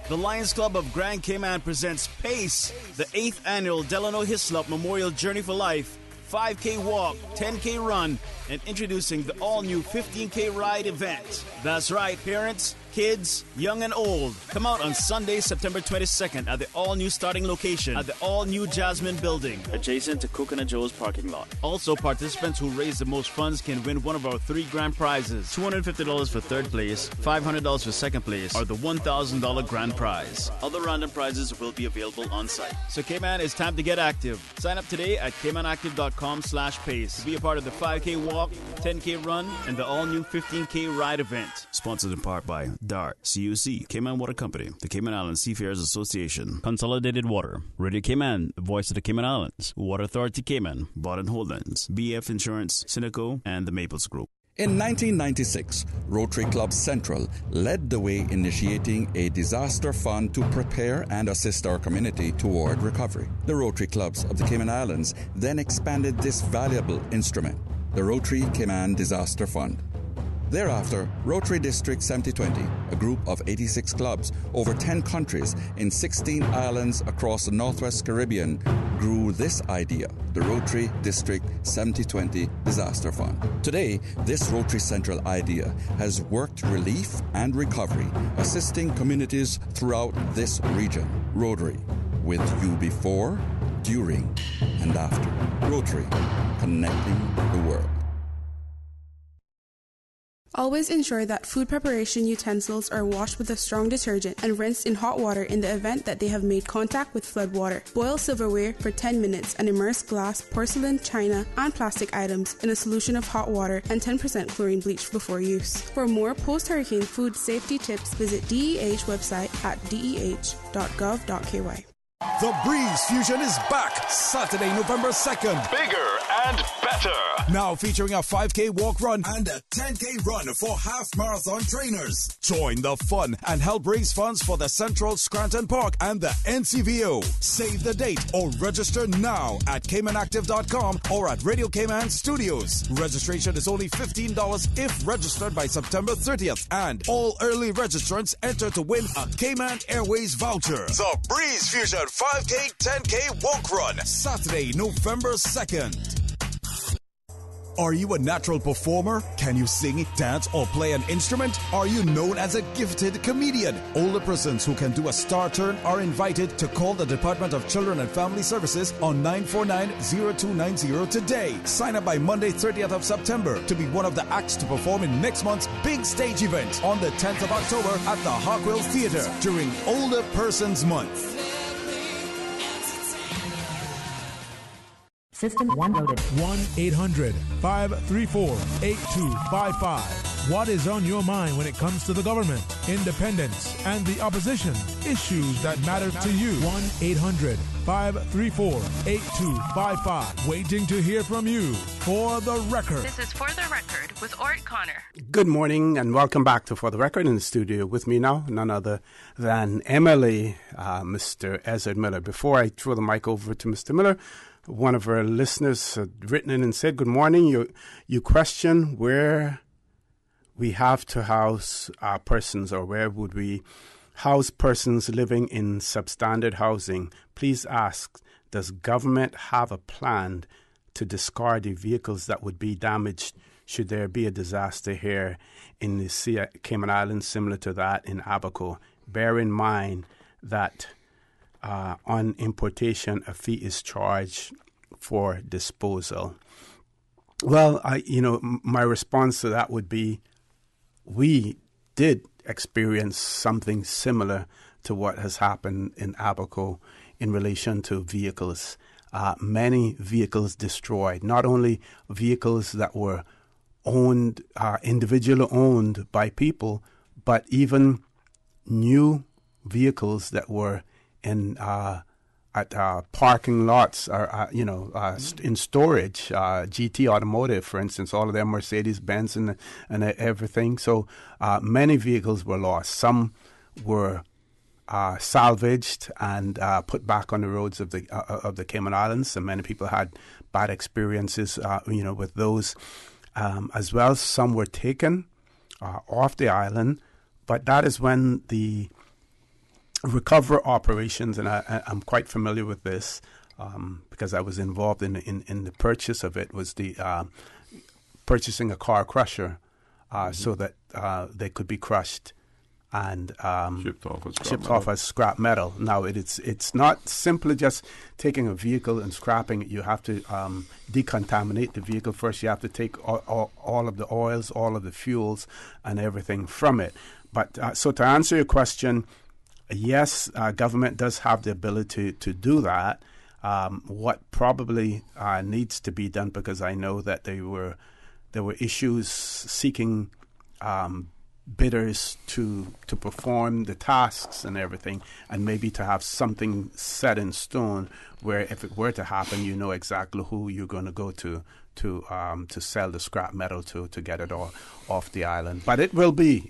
The Lions Club of Grand Cayman presents PACE, the 8th annual Delano Hislop Memorial Journey for Life, 5K walk, 10K run, and introducing the all-new 15K ride event. That's right, parents, kids, young and old. Come out on Sunday, September 22nd at the all-new starting location at the all-new Jasmine Building, adjacent to Coconut Joe's parking lot. Also, participants who raise the most funds can win one of our 3 grand prizes: $250 for third place, $500 for second place, or the $1,000 grand prize. Other random prizes will be available on site. So Cayman, it's time to get active. Sign up today at caymanactive.com/pace to be a part of the 5K walk, 10K run, and the all-new 15K ride event. Sponsored in part by DART, CUC, Cayman Water Company, the Cayman Islands Seafarers Association, Consolidated Water, Radio Cayman, the voice of the Cayman Islands, Water Authority Cayman, Borden Holdings, BF Insurance, Cineco, and the Maples Group. In 1996, Rotary Club Central led the way, initiating a disaster fund to prepare and assist our community toward recovery. The Rotary Clubs of the Cayman Islands then expanded this valuable instrument, the Rotary Cayman Disaster Fund. Thereafter, Rotary District 7020, a group of 86 clubs over 10 countries in 16 islands across the Northwest Caribbean, grew this idea, the Rotary District 7020 Disaster Fund. Today, this Rotary Central idea has worked relief and recovery, assisting communities throughout this region. Rotary, with you before, during, and after. Rotary, connecting the world. Always ensure that food preparation utensils are washed with a strong detergent and rinsed in hot water in the event that they have made contact with flood water. Boil silverware for 10 minutes and immerse glass, porcelain, china, and plastic items in a solution of hot water and 10% chlorine bleach before use. For more post-hurricane food safety tips, visit DEH website at deh.gov.ky. The Breeze Fusion is back Saturday, November 2nd. Bigger and better. Now featuring a 5K walk run and a 10K run for half marathon trainers. Join the fun and help raise funds for the Central Scranton Park and the NCVO. Save the date or register now at caymanactive.com or at Radio Cayman Studios. Registration is only $15 if registered by September 30th. And all early registrants enter to win a Cayman Airways voucher. The Breeze Fusion 5K, 10K walk run. Saturday, November 2nd. Are you a natural performer? Can you sing, dance, or play an instrument? Are you known as a gifted comedian? Older persons who can do a star turn are invited to call the Department of Children and Family Services on 949-0290 today. Sign up by Monday, 30th of September to be one of the acts to perform in next month's big stage event on the 10th of October at the Hartwell Theatre during Older Persons Month. System 1 loaded. 1-800-534-8255. What is on your mind when it comes to the government, independence, and the opposition? Issues that matter to you. 1-800-534-8255. Waiting to hear from you. For the Record. This is For the Record with Orrett Connor. Good morning and welcome back to For the Record. In the studio with me now, none other than Emily, Mr. Ezra Miller. Before I throw the mic over to Mr. Miller, one of our listeners had written in and said, good morning. You question where we have to house our persons, or where would we house persons living in substandard housing. Please ask, does government have a plan to discard the vehicles that would be damaged should there be a disaster here in the Cayman Islands similar to that in Abaco, bear in mind that on importation, a fee is charged for disposal. Well, my response to that would be, we did experience something similar to what has happened in Abaco in relation to vehicles. Many vehicles destroyed, not only vehicles that were owned, individually owned by people, but even new vehicles that were in at parking lots or in storage. GT Automotive, for instance, all of them Mercedes-Benz and everything. So many vehicles were lost. Some were salvaged and put back on the roads of the Cayman Islands. And many people had bad experiences, with those as well. Some were taken off the island, but that is when the recovery operations, and I'm quite familiar with this because I was involved in the purchase of it, was the purchasing a car crusher so that they could be crushed and shipped off as scrap metal. Now it's not simply just taking a vehicle and scrapping it. You have to decontaminate the vehicle first. You have to take all of the oils, all of the fuels, and everything from it. But so to answer your question, yes, government does have the ability to do that. What probably needs to be done, because I know that there were issues seeking bidders to perform the tasks and everything, and maybe to have something set in stone where if it were to happen, you know exactly who you're going to go to sell the scrap metal to get it all off the island. But it will be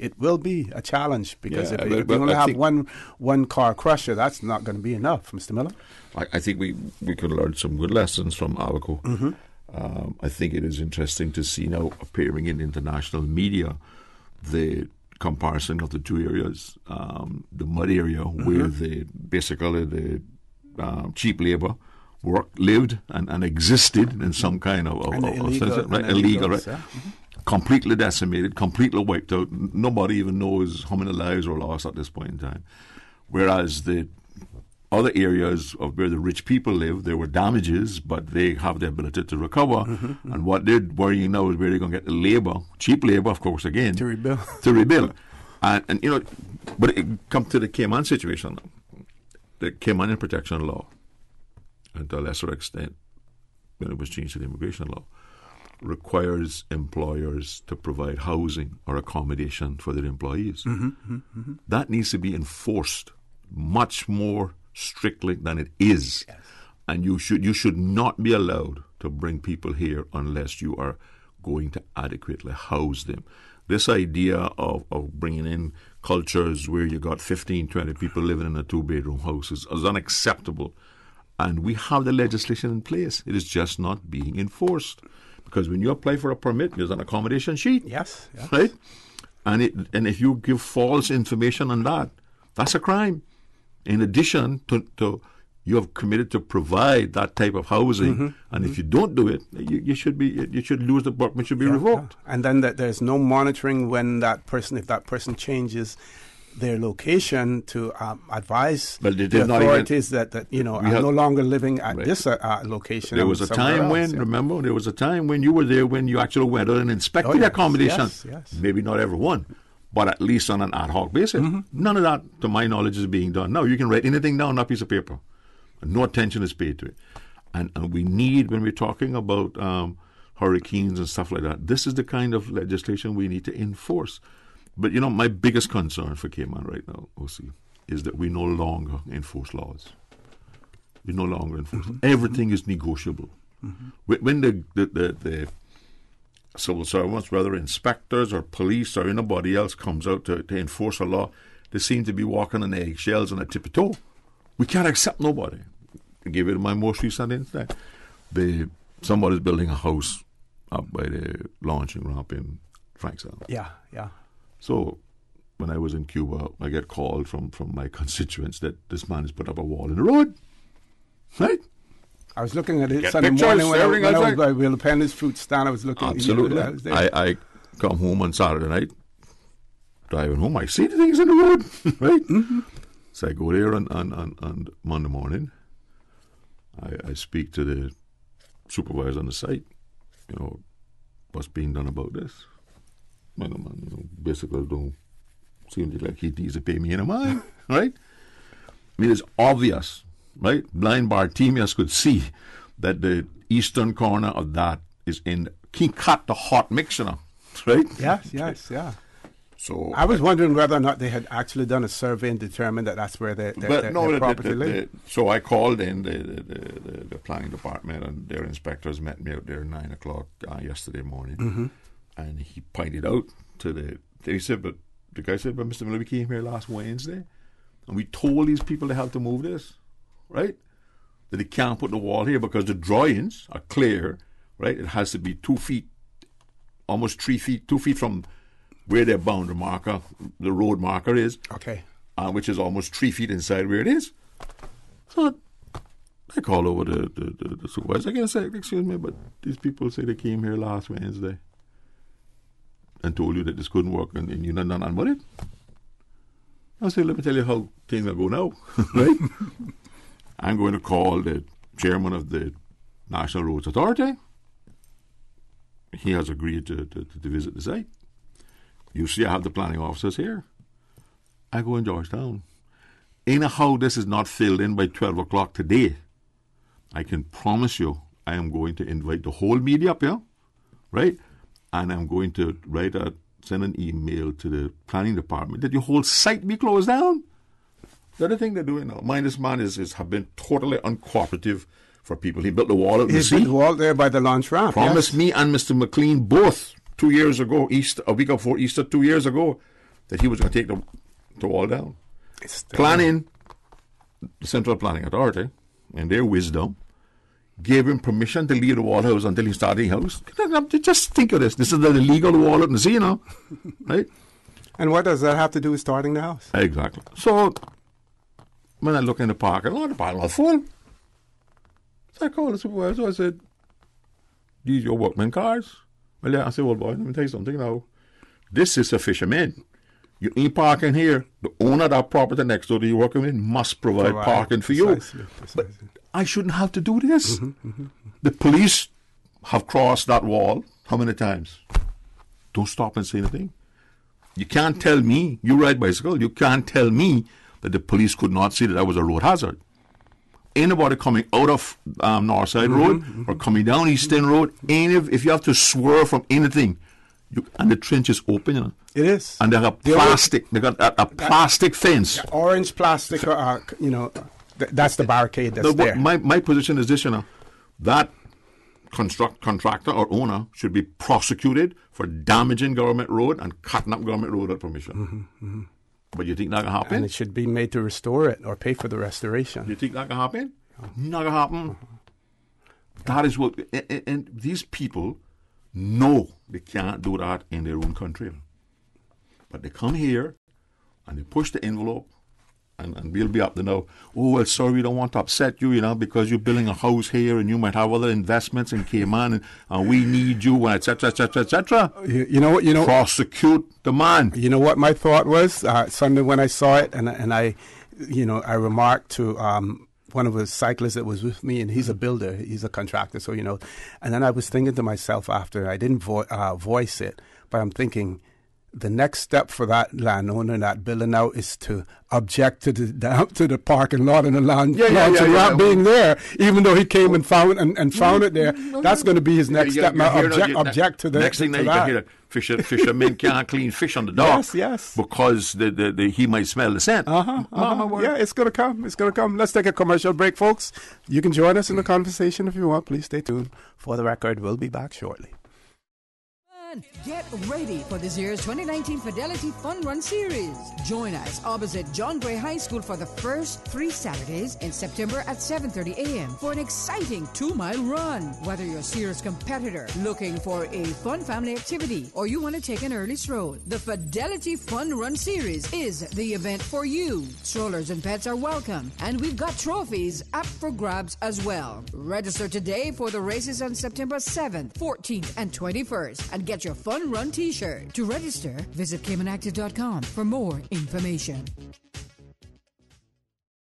a challenge, because if we only have one car crusher, that's not going to be enough, Mr. Miller. I think we could learn some good lessons from Abaco. Mm-hmm. I think it is interesting to see now appearing in international media the comparison of the two areas. The mud area, where basically the cheap labor lived and existed in some kind of illegal, right? Yeah. Completely decimated, completely wiped out. Nobody even knows how many lives were lost at this point in time. Whereas the other areas of where the rich people live, there were damages, but they have the ability to recover. And what they're worrying now is where they're going to get the labor, cheap labor, of course, again, to rebuild. And but it comes to the Cayman situation now. The Cayman Protection Law, and to a lesser extent, when it was changed to the immigration law, requires employers to provide housing or accommodation for their employees. That needs to be enforced much more strictly than it is. Yes. And you should not be allowed to bring people here unless you are going to adequately house them. This idea of bringing in cultures where you got 15, 20 people living in a 2-bedroom house is unacceptable. And we have the legislation in place. It is just not being enforced. Because when you apply for a permit, there's an accommodation sheet. Yes. Right? And if you give false information on that, that's a crime. In addition to you have committed to provide that type of housing, and if you don't do it, you should lose the permit, should be revoked. Yeah. And then there's no monitoring when if that person changes their location, to advise the authorities that are no longer living at this location. There was a time remember, there was a time when you were there when you actually went out and inspected the accommodation. Yes. Maybe not everyone, but at least on an ad hoc basis. None of that, to my knowledge, is being done. Now, you can write anything down on a piece of paper. No attention is paid to it. And we need, when we're talking about hurricanes and stuff like that, this is the kind of legislation we need to enforce. But, my biggest concern for Cayman right now, OC, is that we no longer enforce laws. We no longer enforce them. Everything is negotiable. When the civil servants, whether inspectors or police or anybody else, comes out to enforce a law, they seem to be walking on eggshells and a tippy toe. We can't accept nobody. I give it my most recent incident. Somebody's building a house up by the launching ramp in Frankstown. Yeah. So when I was in Cuba, I get called from my constituents that this man has put up a wall in the road. Right? I was looking at it Get Sunday pictures, morning when I everything was outside. by Will Penny's fruit stand. I was looking. Absolutely. I was there. I come home on Saturday night, driving home. I see the things in the road, right? Mm-hmm. So I go there on Monday morning. I speak to the supervisor on the site. You know, what's being done about this? Man, you know, basically, don't seem like he needs to pay me any mind, right? I mean, it's obvious, right? Blind Bartimaeus could see that the eastern corner of that is in. He cut the hot mixture, right? Yes. So I was wondering whether or not they had actually done a survey and determined that that's where their property lay. So I called in the planning department, and their inspectors met me out there at 9 o'clock yesterday morning, Mm-hmm. and he pointed out to the guy said, but Mr. Miller, we came here last Wednesday, and we told these people they have to move this, right? That they can't put the wall here because the drawings are clear, right? It has to be 2 feet, almost 3 feet, 2 feet from where their boundary marker, the road marker is. Okay. Which is almost 3 feet inside where it is. So I called over the supervisor. I said, excuse me, but these people say they came here last Wednesday and told you that this couldn't work and you're not done about it. I said, let me tell you how things are going now, right? I'm going to call the chairman of the National Roads Authority. He has agreed to visit the site. You see, I have the planning officers here. I go in Georgetown. Anyhow, this is not filled in by 12 o'clock today. I can promise you I am going to invite the whole media up here, right? And I'm going to send an email to the planning department that your whole site be closed down. The other thing they're doing now, this man have been totally uncooperative for people. He built the wall out in the sea. He built the wall there by the launch ramp. Promised me and Mr. McLean both 2 years ago, a week before Easter, 2 years ago, that he was going to take the wall down. Planning, the Central Planning Authority, in their wisdom, gave him permission to leave the wall house until he started the house. Just think of this. This is the illegal wall out in the sea now, right? And what does that have to do with starting the house? Exactly. So when I look in the parking lot, the parking lot's full. So I called the supervisor. I said, these your workman cars? Well, yeah. I said, well, boy, let me tell you something now. This is a fisherman. You ain't parking here. The owner of that property next door that you're working with must provide parking for precisely. you. But I shouldn't have to do this. The police have crossed that wall how many times? Don't stop and say anything. You can't tell me, you ride bicycle, you can't tell me that the police could not see that was a road hazard. Anybody coming out of Northside Road or coming down Eastern Road, if you have to swerve from anything, and the trench is open, you know. It is. And they got plastic. They got a plastic fence. Orange plastic, that's the barricade that's there. My position is this, that contractor or owner should be prosecuted for damaging government road and cutting up government road without permission. But you think that can happen? And it should be made to restore it or pay for the restoration. You think that can happen? Not gonna happen. That is what, and these people know they can't do that in their own country. But they come here and they push the envelope, and we'll be up to know, oh, well, sorry, we don't want to upset you, because you're building a house here and you might have other investments in Cayman and we need you, etc., etc., etc. You know what? Prosecute the man. You know what my thought was? Sunday when I saw it, and I remarked to one of the cyclists that was with me, and he's a builder, he's a contractor, so, and then I was thinking to myself after, I didn't voice it, but I'm thinking, the next step for that landowner, that builder now, is to object to the parking lot and the launch ramp being there, even though he came and found it there. That's going to be his next step. Now object to the next thing. You can hear that fishermen can't clean fish on the dock. Yes. Because he might smell the scent. Yeah, it's going to come. It's going to come. Let's take a commercial break, folks. You can join us in the conversation if you want. Please stay tuned. For the record, we'll be back shortly. Get ready for this year's 2019 Fidelity Fun Run Series. Join us opposite John Gray High School for the first 3 Saturdays in September at 7:30 a.m. for an exciting 2-mile run. Whether you're a serious competitor looking for a fun family activity or you want to take an early stroll, the Fidelity Fun Run Series is the event for you. Strollers and pets are welcome, and we've got trophies up for grabs as well. Register today for the races on September 7th, 14th, and 21st, and get your Fun Run t-shirt. To register, visit CaymanActive.com for more information.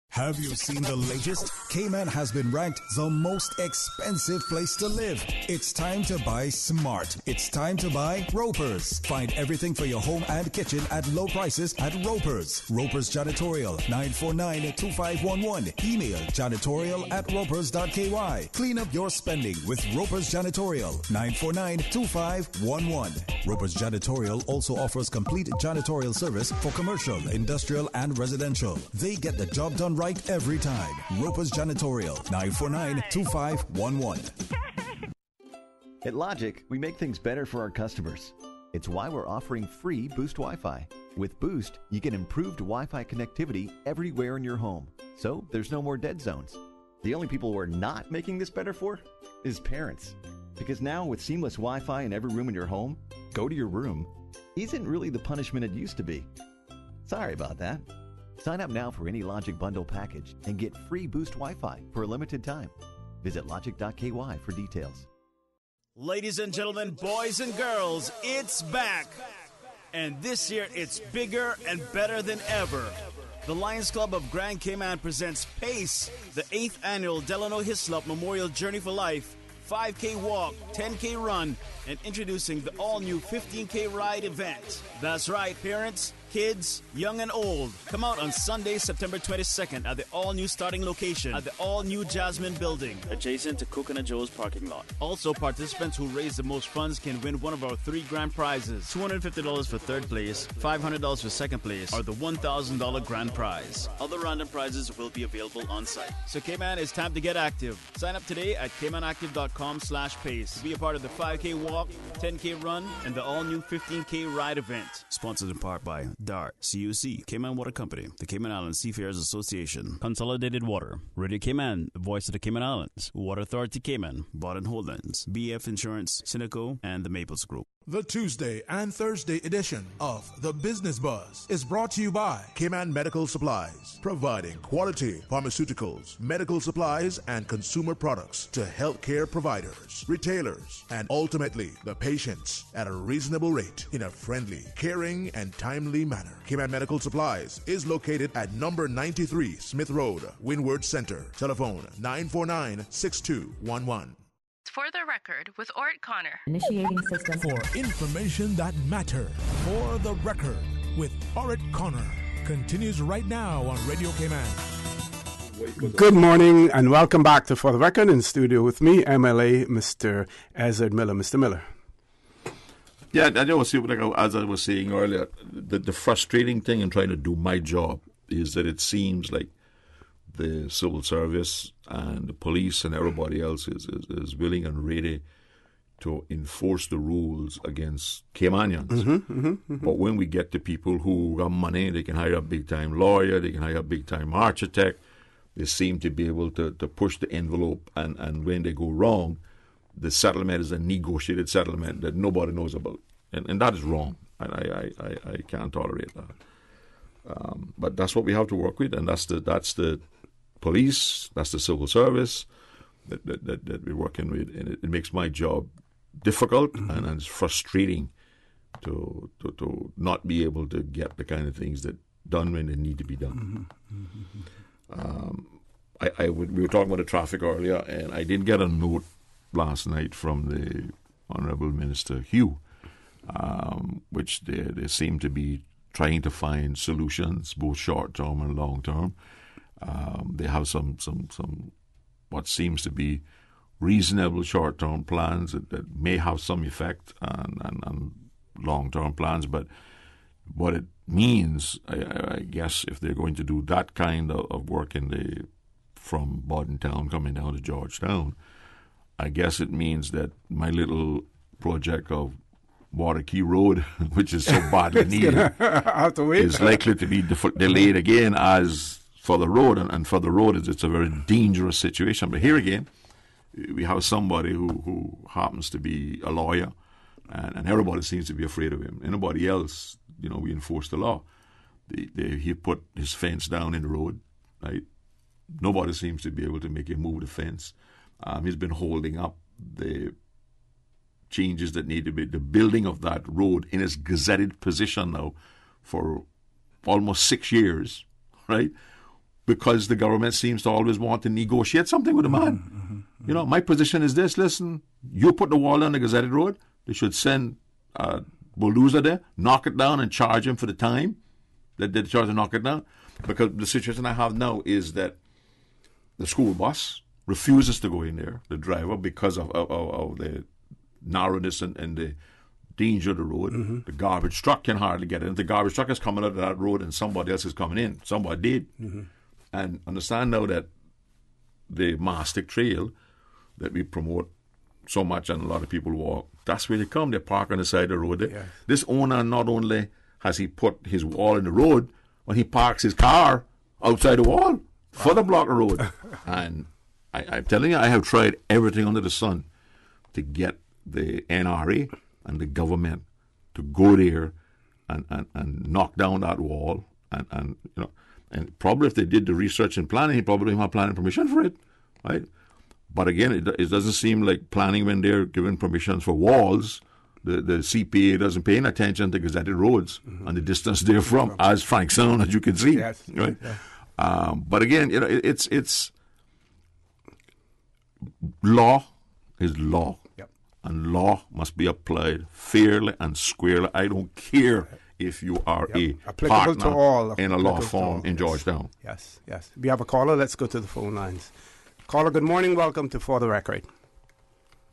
Have you seen the latest? Cayman has been ranked the most expensive place to live. It's time to buy smart. It's time to buy Ropers. Find everything for your home and kitchen at low prices at Ropers. Ropers Janitorial, 949-2511. Email janitorial@ropers.ky. Clean up your spending with Ropers Janitorial, 949-2511. Ropers Janitorial also offers complete janitorial service for commercial, industrial, and residential. They get the job done right every time. Ropers Janitorial, 949-2511. At Logic, we make things better for our customers. It's why we're offering free Boost Wi-Fi. With Boost, you get improved Wi-Fi connectivity everywhere in your home, so there's no more dead zones. The only people we're not making this better for is parents. Because now, with seamless Wi-Fi in every room in your home, go to your room isn't really the punishment it used to be. Sorry about that. Sign up now for any Logic Bundle package and get free Boost Wi-Fi for a limited time. Visit logic.ky for details. Ladies and gentlemen, boys and girls, it's back. And this year, it's bigger and better than ever. The Lions Club of Grand Cayman presents PACE, the 8th annual Delano Hislop Memorial Journey for Life, 5K walk, 10K run, and introducing the all-new 15K ride event. That's right, parents, kids, young and old. Come out on Sunday, September 22nd at the all-new starting location at the all-new Jasmine Building, adjacent to Coconut Joe's parking lot. Also, participants who raise the most funds can win one of our 3 grand prizes: $250 for third place, $500 for second place, or the $1,000 grand prize. Other random prizes will be available on site. So, Cayman, it's time to get active. Sign up today at CaymanActive.com/pace. Be a part of the 5K walk, 10K run, and the all-new 15K ride event. Sponsored in part by DART, CUC, Cayman Water Company, the Cayman Islands Seafarers Association, Consolidated Water, Radio Cayman, the voice of the Cayman Islands, Water Authority Cayman, Borden Holdings, BF Insurance, Cineco, and the Maples Group. The Tuesday and Thursday edition of The Business Buzz is brought to you by Cayman Medical Supplies, providing quality pharmaceuticals, medical supplies, and consumer products to healthcare providers, retailers, and ultimately the patients at a reasonable rate in a friendly, caring, and timely manner. Cayman Medical Supplies is located at number 93 Smith Road, Windward Center. Telephone 949-6211. For the record, with Orrett Connor. Initiating system. For information that matters. For the record, with Orrett Connor. Continues right now on Radio Cayman. Good morning and welcome back to For the Record. In studio with me, MLA, Mr. Ezard Miller. Mr. Miller. Yeah, I know, as I was saying earlier, the frustrating thing in trying to do my job is that it seems like the civil service and the police and everybody else is willing and ready to enforce the rules against Caymanians. But when we get to people who got money, they can hire a big-time lawyer, they can hire a big-time architect, they seem to be able to push the envelope, and when they go wrong, the settlement is a negotiated settlement that nobody knows about. And that is wrong. I can't tolerate that. But that's what we have to work with, and that's the police, that's the civil service that we're working with, and it makes my job difficult and it's frustrating to not be able to get the kind of things that done when they need to be done. We were talking about the traffic earlier, and I did get a note last night from the Honourable Minister Hugh, which they seem to be trying to find solutions, both short-term and long-term. They have some what seems to be reasonable short-term plans that may have some effect on long-term plans, but what it means, I guess, if they're going to do that kind of work from Bordentown coming down to Georgetown, I guess it means that my little project of Waterkey Road, which is so badly needed, is likely to be delayed again as for the road. And for the road, it's a very dangerous situation. But here again, we have somebody who happens to be a lawyer, and everybody seems to be afraid of him. Anybody else, we enforce the law. He put his fence down in the road, right? Nobody seems to be able to make him move the fence. He's been holding up the changes that need to be, the building of that road in its gazetted position now for almost 6 years, right? Because the government seems to always want to negotiate something with the man. My position is this: listen, you put the wall on the gazetted road, they should send a bulldozer there, knock it down, and charge him for the time that they charge to knock it down. Because the situation I have now is that the school bus refuses to go in there, the driver, because of the narrowness and the danger of the road. The garbage truck can hardly get in. If the garbage truck is coming out of that road and somebody else is coming in, somebody did. And understand now that the Mastic Trail that we promote so much and a lot of people walk, that's where they come. They park on the side of the road. Yeah. This owner, not only has he put his wall in the road, when he parks his car outside the wall for the block of road. And I'm telling you, I have tried everything under the sun to get the NRA and the government to go there and knock down that wall. And probably if they did the research and planning, he probably didn't have planning permission for it, right? But again, it doesn't seem like planning when they're giving permissions for walls. The CPA doesn't pay any attention to gazetted roads and the distance they're from, as Frank Sound, as you can see. Yes. Right? Yeah. But again, it's law is law. Yep. And law must be applied fairly and squarely. I don't care if you are a partner to all, in a law firm in Georgetown. Yes. We have a caller. Let's go to the phone lines. Caller, good morning. Welcome to For the Record.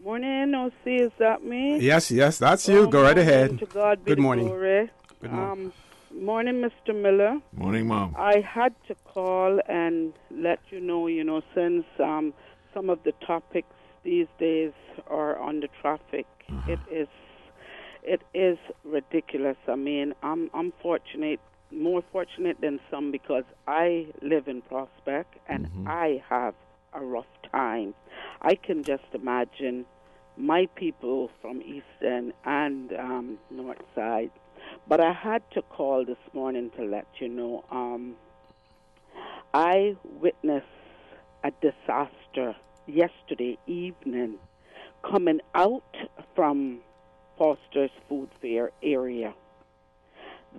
Morning, OC, is that me? Yes, that's you. Go right ahead. To God be Good the morning. Glory. Good morning. Morning, Mr. Miller. Morning, Mom. I had to call and let you know, since some of the topics these days are on the traffic, it is ridiculous. I mean, I'm fortunate, more fortunate than some, because I live in Prospect and I have a rough time. I can just imagine my people from Eastern and North Side. But I had to call this morning to let you know I witnessed a disaster yesterday evening coming out from Foster's Food Fair area.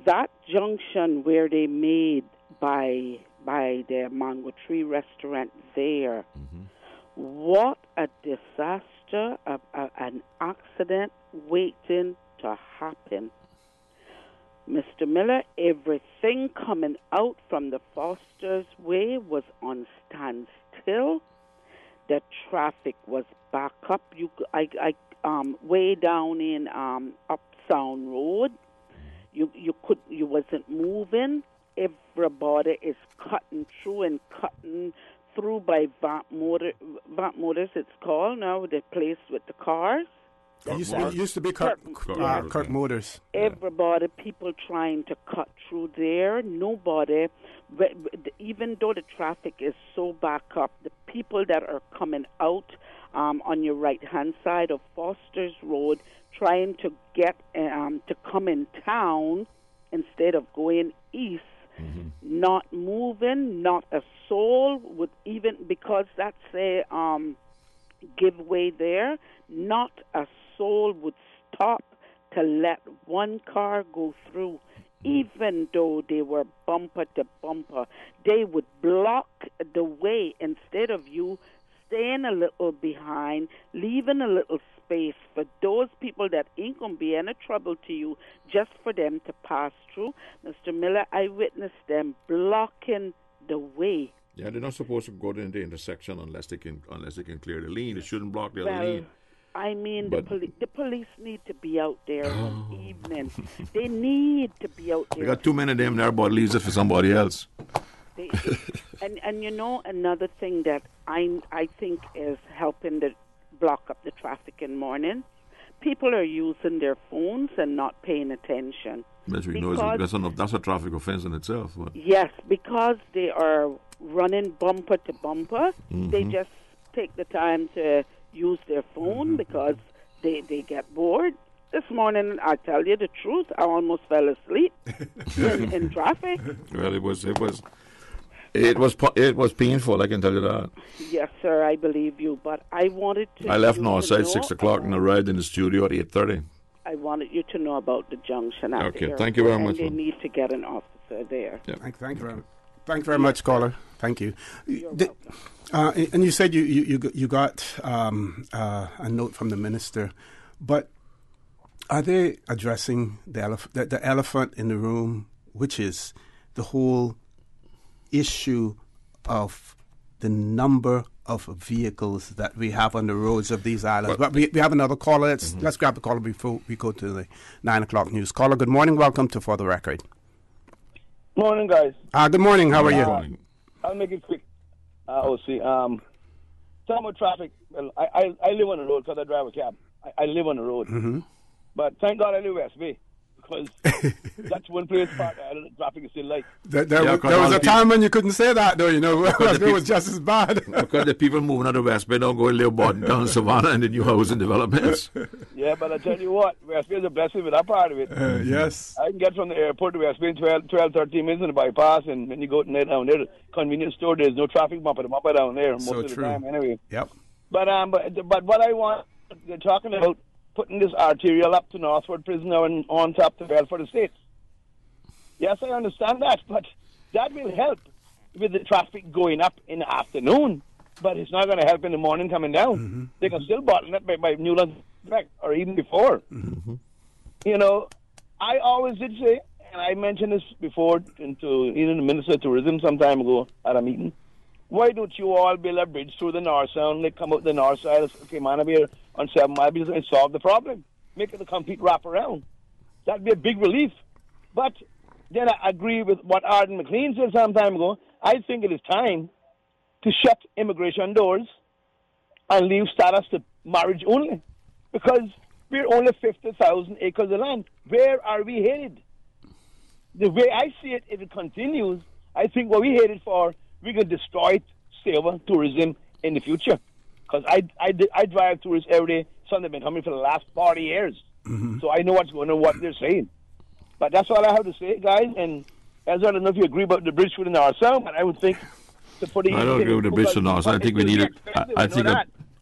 That junction where they made by the Mango Tree restaurant there, what a disaster, an accident waiting to happen. Mr. Miller, everything coming out from the Foster's Way was on standstill. The traffic was back up. Way down in Up Sound Road, you wasn't moving. Everybody is cutting through by Vamp Motors, it's called now, the place with the cars. It used to be Kirk Motors. Everybody, people trying to cut through there. Nobody, even though the traffic is so back up, the people that are coming out on your right-hand side of Foster's Road trying to get to come in town instead of going east, not moving, not a soul would even, because that's a giveaway there, not a soul would stop to let one car go through. Even though they were bumper to bumper, they would block the way instead of you staying a little behind, leaving a little space for those people that ain't going to be any trouble to you, just for them to pass through. Mr. Miller, I witnessed them blocking the way. Yeah, they're not supposed to go to the intersection unless they can clear the lane. They shouldn't block the other lane. I mean, the police need to be out there this evening. They need to be out there. We got too many of them, and everybody leaves it for somebody else. And you know, another thing that I think is helping to block up the traffic in morning, people are using their phones and not paying attention. That's a traffic offense in itself. But. Yes, because they are running bumper to bumper, they just take the time to use their phone because they get bored. This morning, I tell you the truth, I almost fell asleep in traffic. Well, it was painful, I can tell you that. Yes, sir, I believe you. But I wanted to... I left Northside 6 o'clock and arrived in the studio at 8:30. I wanted you to know about the junction at Okay, the thank you very much. They need to get an officer there. Yeah. Thank you very much, caller. Thank you. And you said you got a note from the minister, but are they addressing the elephant in the room, which is the whole issue of the number of vehicles that we have on the roads of these islands? But we have another caller. Let's grab the caller before we go to the 9 o'clock news. Caller, good morning. Welcome to For the Record. Morning, guys. Good morning. How are you? I'll make it quick. Talking about traffic, well, I live on the road because I drive a cab. I live on the road. Mm-hmm. But thank God I live West Bay, because that's one place traffic is still like. There was a time when you couldn't say that, though, West Bay was just as bad. Because the people moving out of West Bay don't go and live down Savannah and the new housing developments. Yeah, but I tell you what, West Bay is a blessing with that part of it. Yes. I can get from the airport to West Bay in 12, 13 minutes on the bypass, and when you go down there, the convenience store, there's no traffic bumper down there most of the time anyway. Yep. But what I want, they're talking about putting this arterial up to Northwood Prison and on top to Belford Estates. Yes, I understand that, but that will help with the traffic going up in the afternoon, but it's not going to help in the morning coming down. Mm-hmm. They can still bottle it by Newlands or even before. Mm-hmm. I always did say, and I mentioned this before to even the Minister of Tourism some time ago at a meeting, why don't you all build a bridge through the North Sound, come out the north side of Caymanabir on 7 Mile and solve the problem? Make it a complete wraparound. That'd be a big relief. But then I agree with what Arden McLean said some time ago. I think it is time to shut immigration doors and leave status to marriage only. Because we're only 50,000 acres of land. Where are we headed? The way I see it, if it continues, I think what we headed for, we can destroy silver tourism in the future. Because I drive tourists every day. Some have been coming for the last 40 years. Mm-hmm. So I know what's going on, what they're saying. But that's all I have to say, guys. And as I don't know if you agree about the bridge through the North Sound, but I would think to put it. I don't agree with the bridge to the North Sound. I think we need it.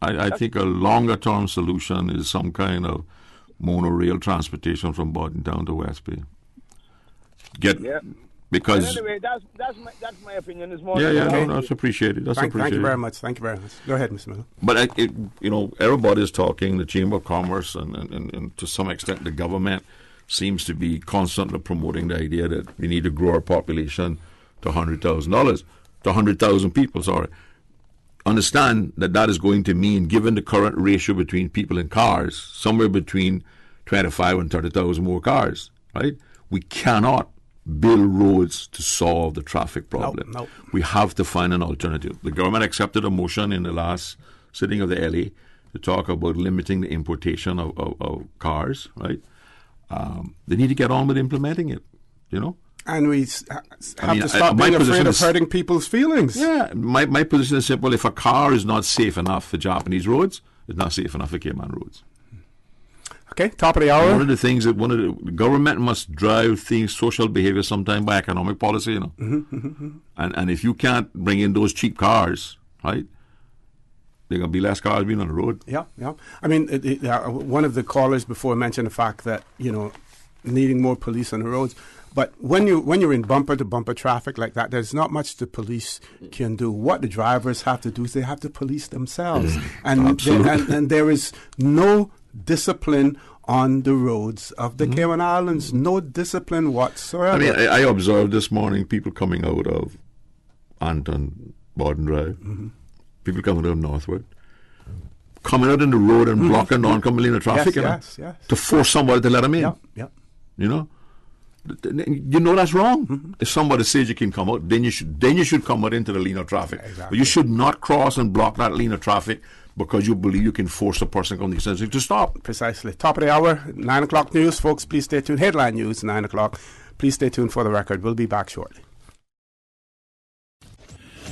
I think a longer term solution is some kind of monorail transportation from Bordentown to West Bay. Because anyway, that's my opinion this morning. No, that's appreciated. Thank you very much. Thank you very much. Go ahead, Mr. Miller. But everybody's talking. The Chamber of Commerce and to some extent the government seems to be constantly promoting the idea that we need to grow our population to $100,000 people. Sorry, understand that is going to mean, given the current ratio between people and cars, somewhere between 25 and 30,000 more cars. Right? We cannot build roads to solve the traffic problem. No. We have to find an alternative. The government accepted a motion in the last sitting of the LA to talk about limiting the importation of cars, right? They need to get on with implementing it, And we have to stop being afraid of hurting people's feelings. Yeah, my position is simple. If a car is not safe enough for Japanese roads, it's not safe enough for Cayman roads. Okay, top of the hour. One of the things that the government must drive social behavior sometime by economic policy, Mm-hmm. And if you can't bring in those cheap cars, right, there are going to be less cars being on the road. Yeah. I mean, one of the callers before mentioned the fact that, needing more police on the roads. But when you're in bumper-to-bumper traffic like that, there's not much the police can do. What the drivers have to do is they have to police themselves. And there is no discipline on the roads of the Cayman Islands. No discipline whatsoever. I mean, I observed this morning people coming out of Anton Borden Drive, people coming out of Northwood, coming out in the road and blocking non-coming lane of traffic, yes. to force somebody to let them in. Yep. That's wrong. If somebody says you can come out, then you should come out into the lane of traffic. Exactly. But you should not cross and block that lane of traffic because you believe you can force a person to stop. Precisely. Top of the hour, 9 o'clock news. Folks, please stay tuned. Headline news, 9 o'clock. Please stay tuned for the record. We'll be back shortly.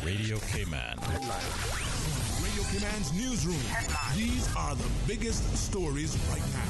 Radio K-Man. Radio K-Man's newsroom. These are the biggest stories right now.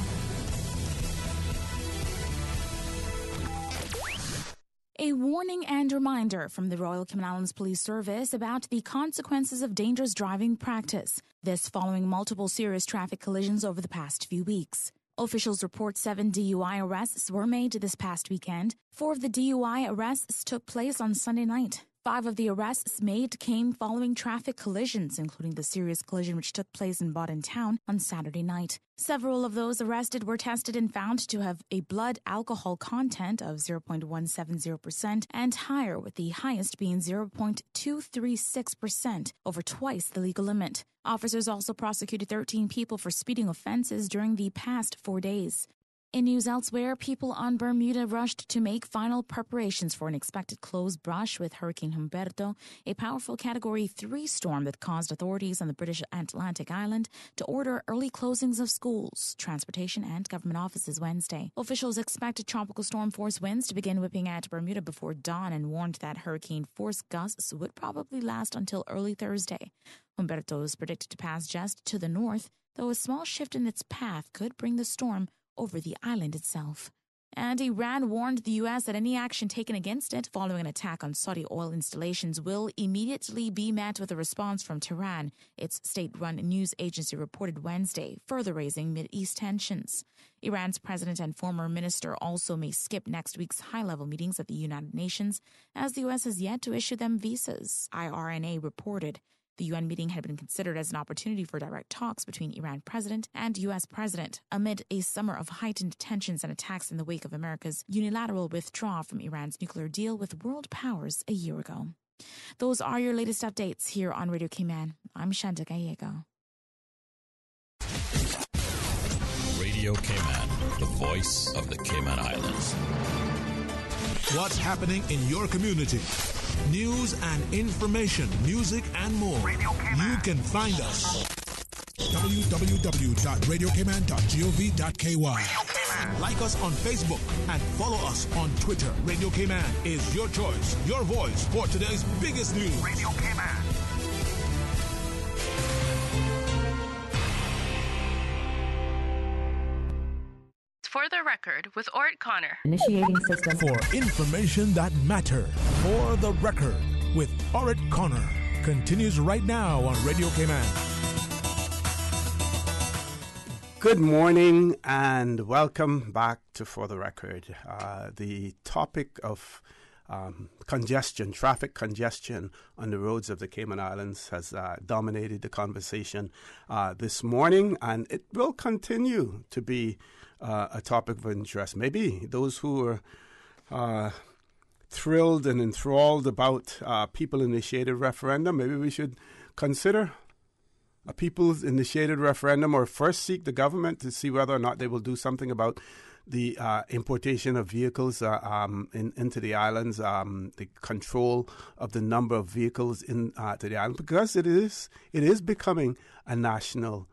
A warning and reminder from the Royal Cayman Islands Police Service about the consequences of dangerous driving practice. This following multiple serious traffic collisions over the past few weeks. Officials report 7 DUI arrests were made this past weekend. 4 of the DUI arrests took place on Sunday night. 5 of the arrests made came following traffic collisions, including the serious collision which took place in Bodden Town on Saturday night. Several of those arrested were tested and found to have a blood alcohol content of 0.170% and higher, with the highest being 0.236%, over twice the legal limit. Officers also prosecuted 13 people for speeding offenses during the past 4 days. In news elsewhere, people on Bermuda rushed to make final preparations for an expected close brush with Hurricane Humberto, a powerful Category 3 storm that caused authorities on the British Atlantic island to order early closings of schools, transportation, and government offices Wednesday. Officials expected tropical storm force winds to begin whipping at Bermuda before dawn and warned that hurricane force gusts would probably last until early Thursday. Humberto is predicted to pass just to the north, though a small shift in its path could bring the storm over the island itself. And Iran warned the U.S. that any action taken against it following an attack on Saudi oil installations will immediately be met with a response from Tehran, its state-run news agency reported Wednesday, further raising Mideast tensions. Iran's president and former minister also may skip next week's high-level meetings at the United Nations, as the U.S. has yet to issue them visas, IRNA reported. The UN meeting had been considered as an opportunity for direct talks between Iran president and U.S. president amid a summer of heightened tensions and attacks in the wake of America's unilateral withdrawal from Iran's nuclear deal with world powers a year ago. Those are your latest updates here on Radio Cayman. I'm Shanta Gallego. Radio Cayman, the voice of the Cayman Islands. What's happening in your community? News and information, music and more. You can find us. www.radiocayman.gov.ky. Like us on Facebook and follow us on Twitter. Radio Cayman is your choice, your voice for today's biggest news. Radio Cayman. For the record, with Orrett Connor. Initiating system. For information that matters. For the record, with Orrett Connor. Continues right now on Radio Cayman. Good morning and welcome back to For the Record. The topic of congestion, traffic congestion on the roads of the Cayman Islands has dominated the conversation this morning, and it will continue to be a topic of interest. Maybe those who are thrilled and enthralled about people-initiated referendum, maybe we should consider a people-initiated referendum, or first seek the government to see whether or not they will do something about the importation of vehicles into the islands, the control of the number of vehicles to the island, because it is becoming a national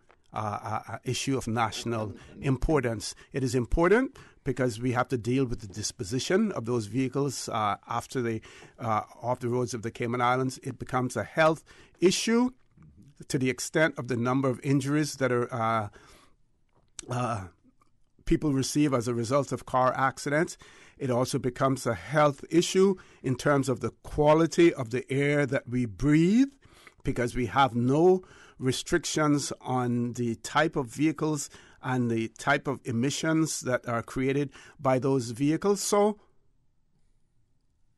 issue of national importance. It is important because we have to deal with the disposition of those vehicles after they off the roads of the Cayman Islands. It becomes a health issue to the extent of the number of injuries that are people receive as a result of car accidents. It also becomes a health issue in terms of the quality of the air that we breathe, because we have no restrictions on the type of vehicles and the type of emissions that are created by those vehicles. So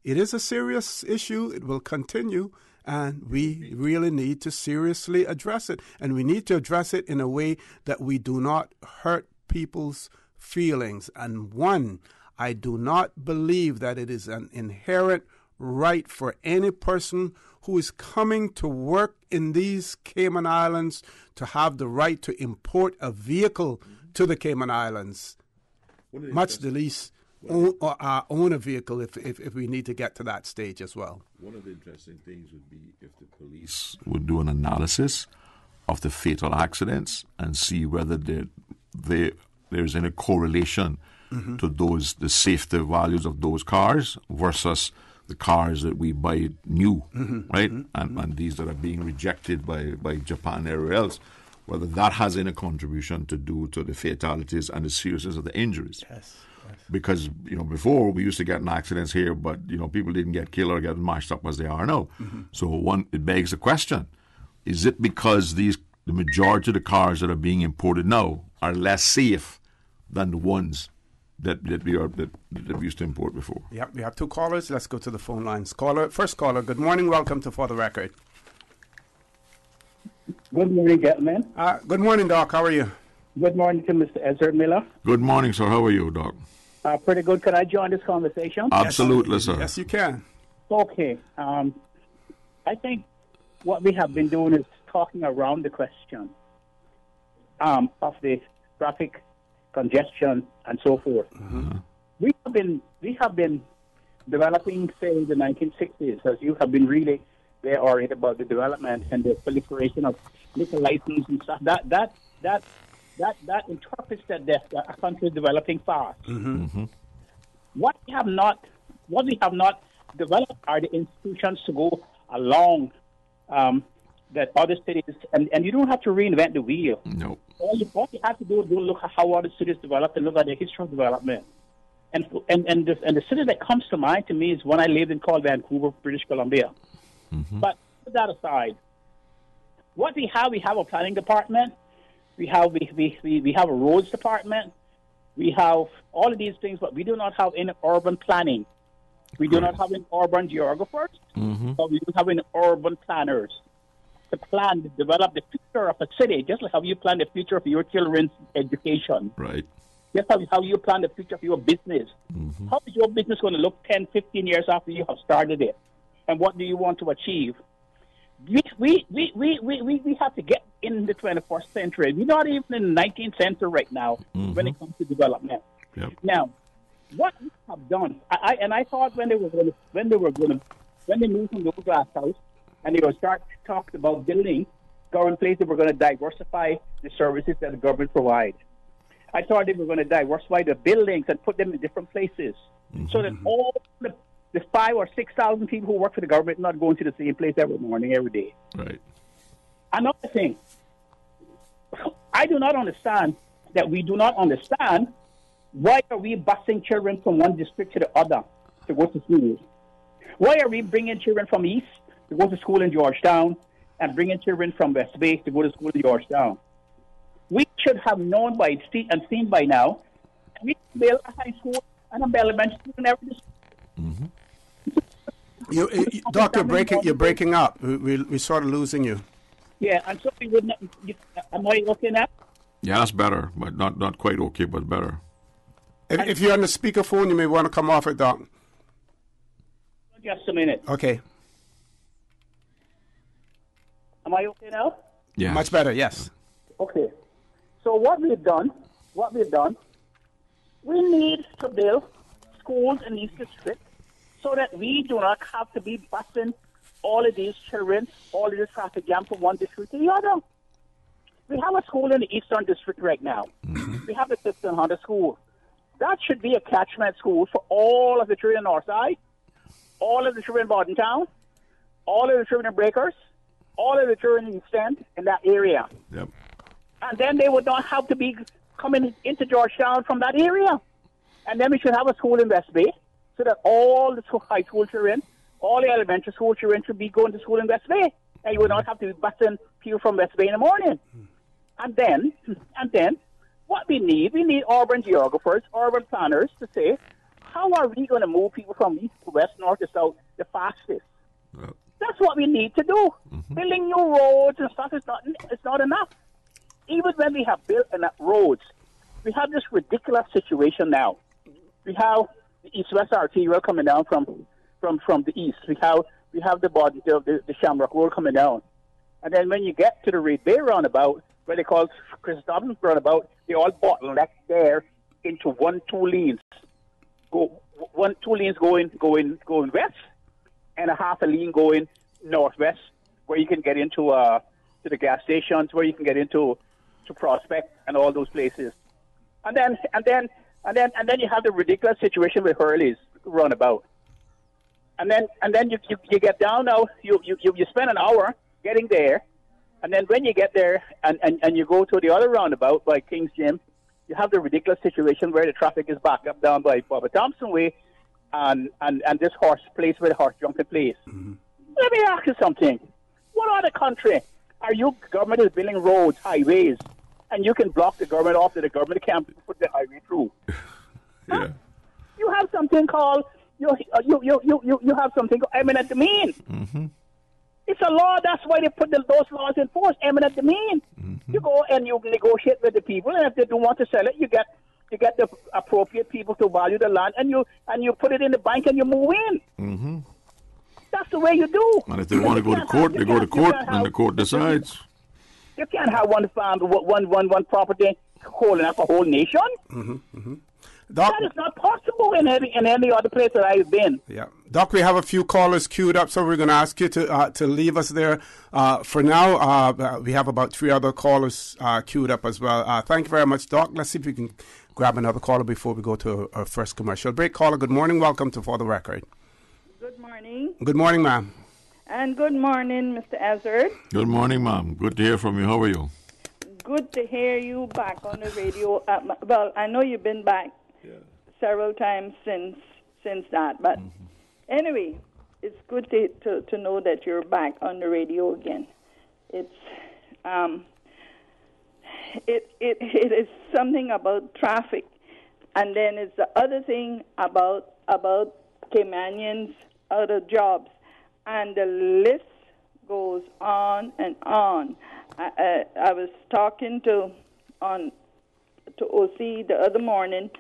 it is a serious issue. It will continue, and we really need to seriously address it. And we need to address it in a way that we do not hurt people's feelings. And one, I do not believe that it is an inherent right for any person who is coming to work in these Cayman Islands to have the right to import a vehicle to the Cayman Islands, much the least own a vehicle if we need to get to that stage as well. One of the interesting things would be if the police would do an analysis of the fatal accidents and see whether there's any correlation to the safety values of those cars versus the cars that we buy new, right? And these that are being rejected by Japan and everywhere else, whether that has any contribution to do to the fatalities and the seriousness of the injuries. Yes. Because, before we used to get in accidents here, but, people didn't get killed or get mashed up as they are now. So it begs the question, is it because the majority of the cars that are being imported now are less safe than the ones that we used to import before? Yep, we have 2 callers. Let's go to the phone lines. First caller, good morning. Welcome to For the Record. Good morning, gentlemen. Good morning, Doc. How are you? Good morning to Mr. Ezra Miller. Good morning, sir. How are you, Doc? Pretty good. Can I join this conversation? Absolutely, sir. Yes, you can. Okay. I think what we have been doing is talking around the question of the traffic congestion and so forth. We have been developing, say, in the 1960s, as you have been really very oriented about the development and the proliferation of liquor license and stuff. That interprets that a country is developing fast. What we have not developed are the institutions to go along that other cities, and you don't have to reinvent the wheel. No. All you have to do is look at how other cities developed and look at the history of development. And the city that comes to mind to me is one I lived in called Vancouver, British Columbia. But put that aside, what we have a planning department. We have a roads department. We have all of these things, but we do not have any urban planning. We do not have any urban geographers, but we do have any urban planners to plan, to develop the future of a city, just like how you plan the future of your children's education. Right. Just how you plan the future of your business. How is your business going to look 10, 15 years after you have started it? And what do you want to achieve? We have to get in the 21st century. We're not even in the 19th century right now when it comes to development. Yep. Now, what we have done, I thought when they moved from the glass house and they would start talking about building government places, they were going to diversify the services that the government provides. I thought they were going to diversify the buildings and put them in different places so that all the 5,000 or 6,000 people who work for the government are not going to the same place every morning, every day. Right. Another thing, I do not understand that we do not understand why are we busing children from one district to the other to go to school? Why are we bringing children from East to go to school in Georgetown and bringing children from West Bay to go to school in Georgetown? We should have known and seen by now we build a high school and an elementary school in every district. Doc, you're breaking up. We're sort of losing you. Yeah, and so we wouldn't. Am I okay now? Yeah, that's better, but not quite okay, but better. If you're on the speakerphone, you may want to come off it, Doc. Just a minute. Okay. Am I okay now? Yeah. Much better, yes. Okay. So what we've done, we need to build schools in these districts so that we do not have to be busing all of these children, all of this traffic jam from one district to the other. We have a school in the Eastern District right now. We have the 1600 school. That should be a catchment school for all of the children in Northside, all of the children in Bordentown, all of the children in Breakers, all of the children in East End, in that area. Yep. And then they would not have to be coming into Georgetown from that area. And then we should have a school in West Bay so that all the high school children, all the elementary school children should be going to school in West Bay. And you would not have to be busing people from West Bay in the morning. And then, what we need urban geographers, urban planners to say, how are we going to move people from east to west, north to south the fastest? That's what we need to do. Building new roads and stuff is not enough. Even when we have built enough roads, we have this ridiculous situation now. We have the east-west arterial coming down from the east. We have the Shamrock Road coming down. And then when you get to the Reed Bay roundabout, where they call Chris Dobbins roundabout, they all bottleneck there into 1-2 lanes. Two lanes going west, and a half a lane going northwest, where you can get into to the gas stations where you can get into to Prospect and all those places. And then you have the ridiculous situation with Hurley's roundabout. And then you get down now, you spend an hour getting there, and then when you get there and you go to the other roundabout by King's Gym, you have the ridiculous situation where the traffic is backed up down by Bobby Thompson Way and this horse place where the horse jumping place. Mm-hmm. Let me ask you something. What other country are you government is building roads, highways, and you can block the government off that the government can't put the highway through? Yeah. Huh? You have something called you have something called eminent domain. Mm-hmm. It's a law. That's why they put those laws in force. Eminent domain. Mm-hmm. You go and you negotiate with the people, and if they don't want to sell it, you get the appropriate people to value the land, and you put it in the bank and you move in. Mm-hmm. That's the way you do. And if they want to go to court, they go to court, and the court decides. You can't have one farm, one property holding up a whole nation. Mm-hmm. Mm-hmm. Doc, that is not possible in any other place that I've been. Yeah, Doc, we have a few callers queued up, so we're going to ask you to leave us there. For now, we have about 3 other callers queued up as well. Thank you very much, Doc. Let's see if we can grab another caller before we go to our first commercial break. Caller, good morning. Welcome to For the Record. Good morning. Good morning, ma'am. And good morning, Mr. Azard. Good morning, ma'am. Good to hear from you. How are you? Good to hear you back on the radio. Well, I know you've been back several times since that, but anyway, it's good to know that you're back on the radio again. It's it is something about traffic, and then it's the other thing about Caymanians out of jobs, and the list goes on and on. I was talking to OC the other morning,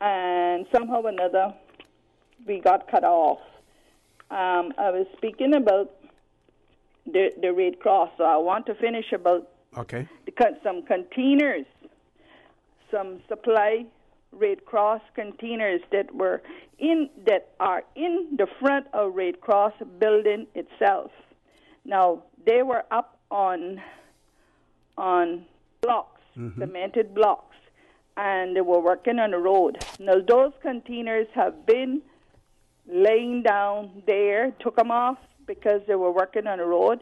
and somehow or another we got cut off. I was speaking about the Red Cross, so I want to finish about some containers, some supply Red Cross containers that are in the front of Red Cross building itself. Now they were up on blocks, cemented blocks, and they were working on the road. Now those containers have been laying down there, took them off because they were working on the road,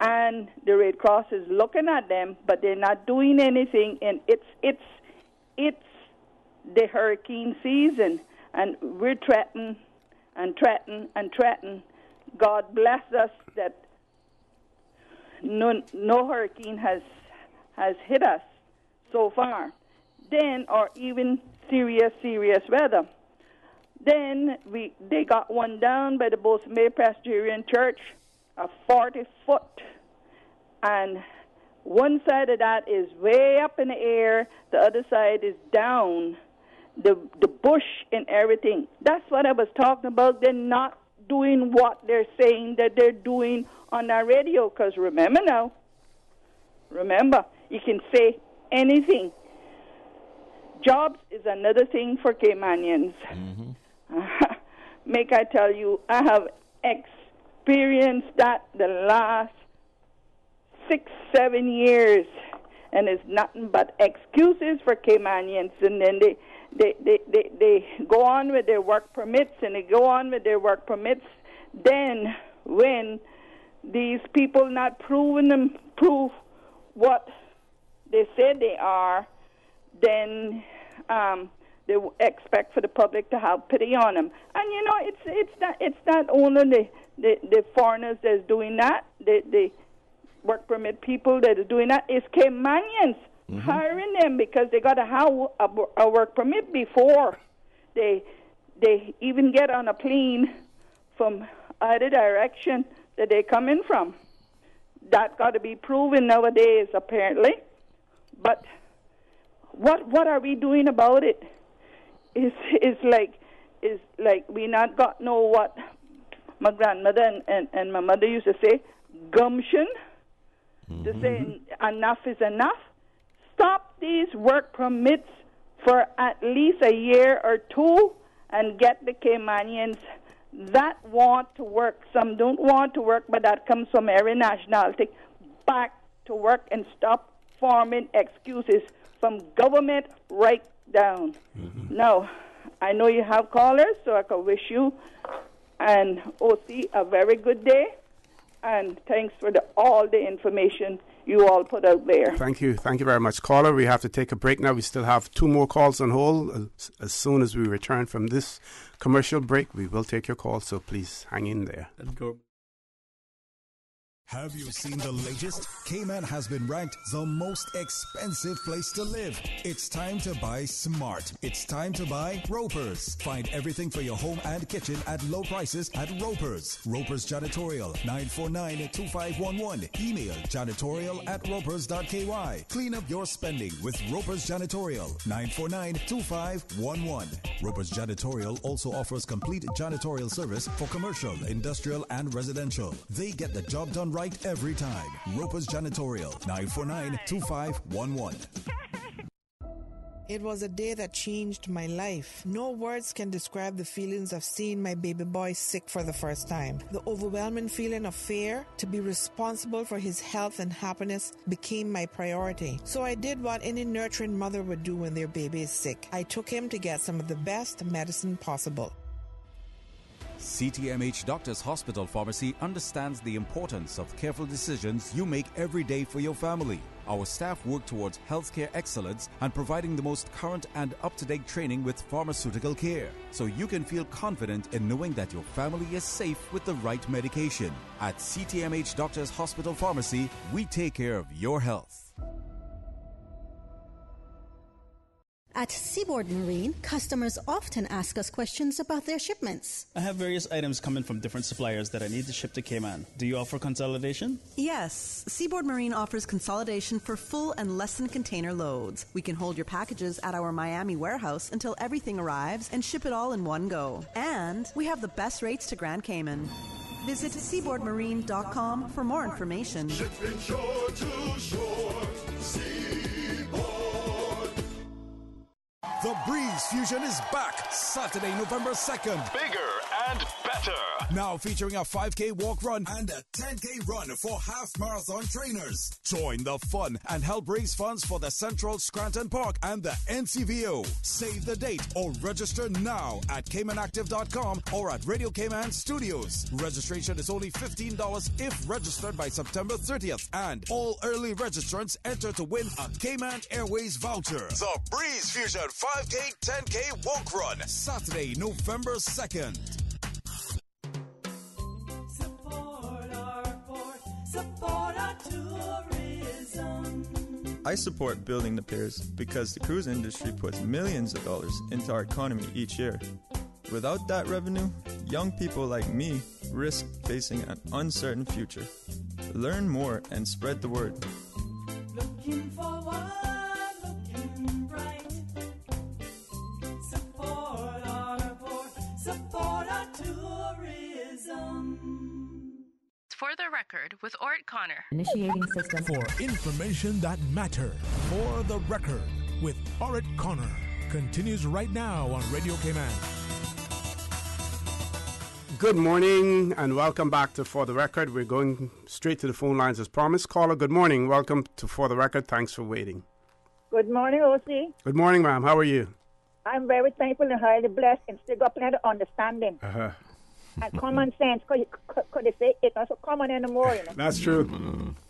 and the Red Cross is looking at them, but they're not doing anything. And it's the hurricane season, and we're threatening. God bless us that no hurricane has hit us so far. Then, or even serious weather. Then they got one down by the Bosun Bay Presbyterian Church, a 40-foot, and one side of that is way up in the air, the other side is down, the bush and everything. That's what I was talking about. They're not doing what they're saying that they're doing on our radio, because remember, you can say anything. Jobs is another thing for Caymanians. Mm-hmm. Make I tell you, I have experienced that the last 6-7 years, and it's nothing but excuses for Caymanians. And then they go on with their work permits, Then when these people not prove what they said they are, then they expect for the public to have pity on them. And you know, it's not only the foreigners that's doing that, the work permit people that are doing that. It's Caymanians hiring them because they got to have a work permit before they even get on a plane from either direction that they come in from. That got to be proven nowadays, apparently. But what are we doing about it? It's like we not got know what my grandmother and my mother used to say, gumption, to say enough is enough. Stop these work permits for at least a year or two and get the Caymanians that want to work. Some don't want to work, but that comes from every nationality, back to work and stop forming excuses from government right down. Now, I know you have callers, so I can wish you and OC a very good day. And thanks for all the information you all put out there. Thank you. Thank you very much, caller. We have to take a break now. We still have 2 more calls on hold. As soon as we return from this commercial break, we will take your call, so please hang in there. Have you seen the latest? Cayman has been ranked the most expensive place to live. It's time to buy smart. It's time to buy Ropers. Find everything for your home and kitchen at low prices at Ropers. Ropers Janitorial, 949-2511. Email janitorial@ropers.ky. Clean up your spending with Ropers Janitorial, 949-2511. Ropers Janitorial also offers complete janitorial service for commercial, industrial, and residential. They get the job done right every time. Ropers Janitorial, 949-2511. It was a day that changed my life. No words can describe the feelings of seeing my baby boy sick for the first time. The overwhelming feeling of fear to be responsible for his health and happiness became my priority. So I did what any nurturing mother would do when their baby is sick. I took him to get some of the best medicine possible. CTMH Doctors Hospital Pharmacy understands the importance of careful decisions you make every day for your family. Our staff work towards healthcare excellence and providing the most current and up-to-date training with pharmaceutical care, so you can feel confident in knowing that your family is safe with the right medication. At CTMH Doctors Hospital Pharmacy, we take care of your health. At Seaboard Marine, customers often ask us questions about their shipments. I have various items coming from different suppliers that I need to ship to Cayman. Do you offer consolidation? Yes. Seaboard Marine offers consolidation for full and less than container loads. We can hold your packages at our Miami warehouse until everything arrives and ship it all in one go. And we have the best rates to Grand Cayman. Visit seaboardmarine.com for more information. Shipping shore to shore. The Breeze Fusion is back Saturday, November 2nd. Bigger and better. Now featuring a 5K walk run and a 10K run for half marathon trainers. Join the fun and help raise funds for the Central Scranton Park and the NCVO. Save the date or register now at CaymanActive.com or at Radio Cayman Studios. Registration is only $15 if registered by September 30th. And all early registrants enter to win a Cayman Airways voucher. The Breeze Fusion 5K, 10K walk run. Saturday, November 2nd. Support our port, support our tourism. I support building the piers because the cruise industry puts millions of dollars into our economy each year. Without that revenue, young people like me risk facing an uncertain future. Learn more and spread the word. Looking forward, looking bright. Support our port, support our tourism. For the record, with Orrett Connor. Initiating system. For information that matters. For the record, with Orrett Connor. Continues right now on Radio Cayman. Good morning and welcome back to For the Record. We're going straight to the phone lines as promised. Caller, good morning. Welcome to For the Record. Thanks for waiting. Good morning, O.C. Good morning, ma'am. How are you? I'm very thankful and highly blessed and still got plenty of understanding. Uh-huh. And common sense, could they say it's not so common anymore, you know. That's true.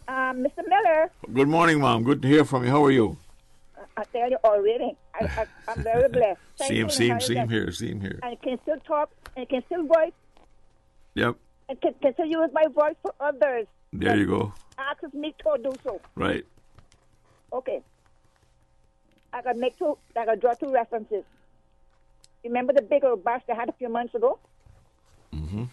Mr. Miller. Good morning, Mom. Good to hear from you. How are you? I tell you already, I'm very blessed. Same here. And I can still talk, and I can still voice. Yep. And can still use my voice for others. There you go. Asks me to do so. Right. Okay. I got draw 2 references. Remember the big old bash they had a few months ago? Mm-hmm.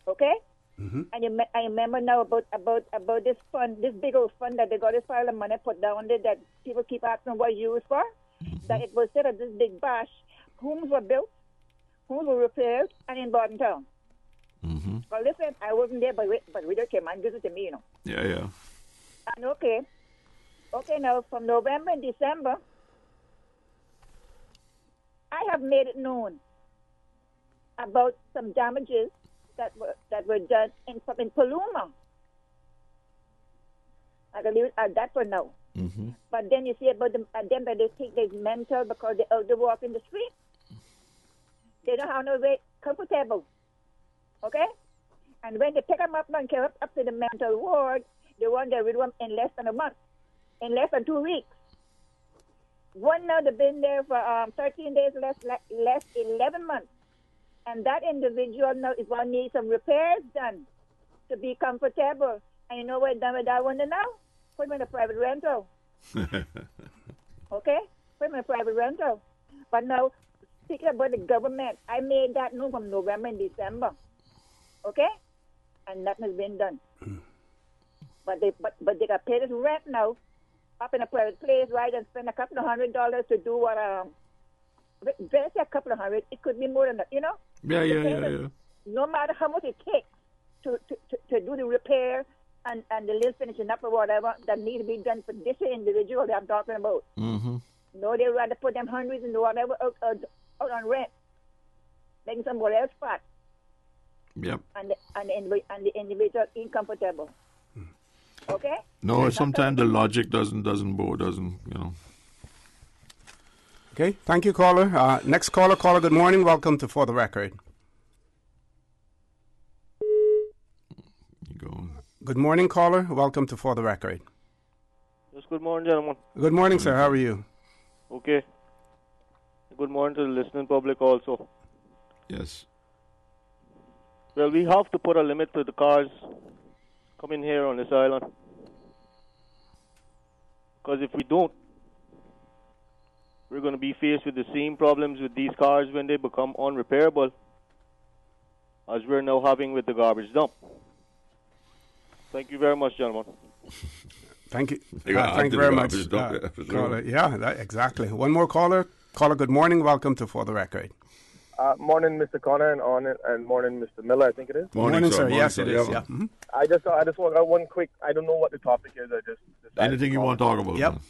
Okay? Mm-hmm. And I remember now about this fund, this big old fund that they got this pile of money put down there that people keep asking what used for. Mm-hmm. That it was said of this big bash, homes were built, homes were repaired, and in Barton Town. Mm-hmm. Well, listen, I wasn't there, but Radio Cayman gives it to me, you know. Yeah. And okay, now from November and December, I have made it known about some damages that were done in Paloma. I can leave it at that for now. Mm-hmm. But then you see about them that they think they're mental because they're out to walk in the street. They don't have no way comfortable. Okay? And when they pick them up and carry up to the mental ward, they want to get rid of them in less than a month, in less than 2 weeks. One now they've been there for 13 days, less 11 months. And that individual now is going to need some repairs done to be comfortable. And you know what done with that one now? Put him in a private rental. Okay? Put him in a private rental. But now, speaking about the government, I made that known from November and December. Okay? And nothing has been done. But they got paid this rent now up in a private place, right, and spend a couple of $100 to do what, let's say a couple of $100, it could be more than that, you know? Yeah. No matter how much it takes to do the repair and the little finishing up or whatever that need to be done for this individual that I'm talking about. Mm-hmm. No, they rather put them hundreds and whatever out on rent, making somebody else fat. Yep. And the individual incomfortable. Okay? No, sometimes the logic doesn't you know. Okay, thank you, caller. Next caller, good morning. Welcome to For the Record. Good morning, caller. Welcome to For the Record. Yes, good morning, gentlemen. Good morning, sir. How are you? Okay. Good morning to the listening public also. Yes. Well, we have to put a limit to the cars coming here on this island. Because if we don't, we're going to be faced with the same problems with these cars when they become unrepairable as we're now having with the garbage dump. Thank you very much, gentlemen. Thank you. Thank you very much. Exactly. One more caller. Caller, good morning. Welcome to For the Record. Morning, Mr. Connor, and morning, Mr. Miller, I think it is. Morning, sir. Yes, it is. Yeah. Mm-hmm. I just want one quick. I don't know what the topic is. I just anything you want to talk about. Yep.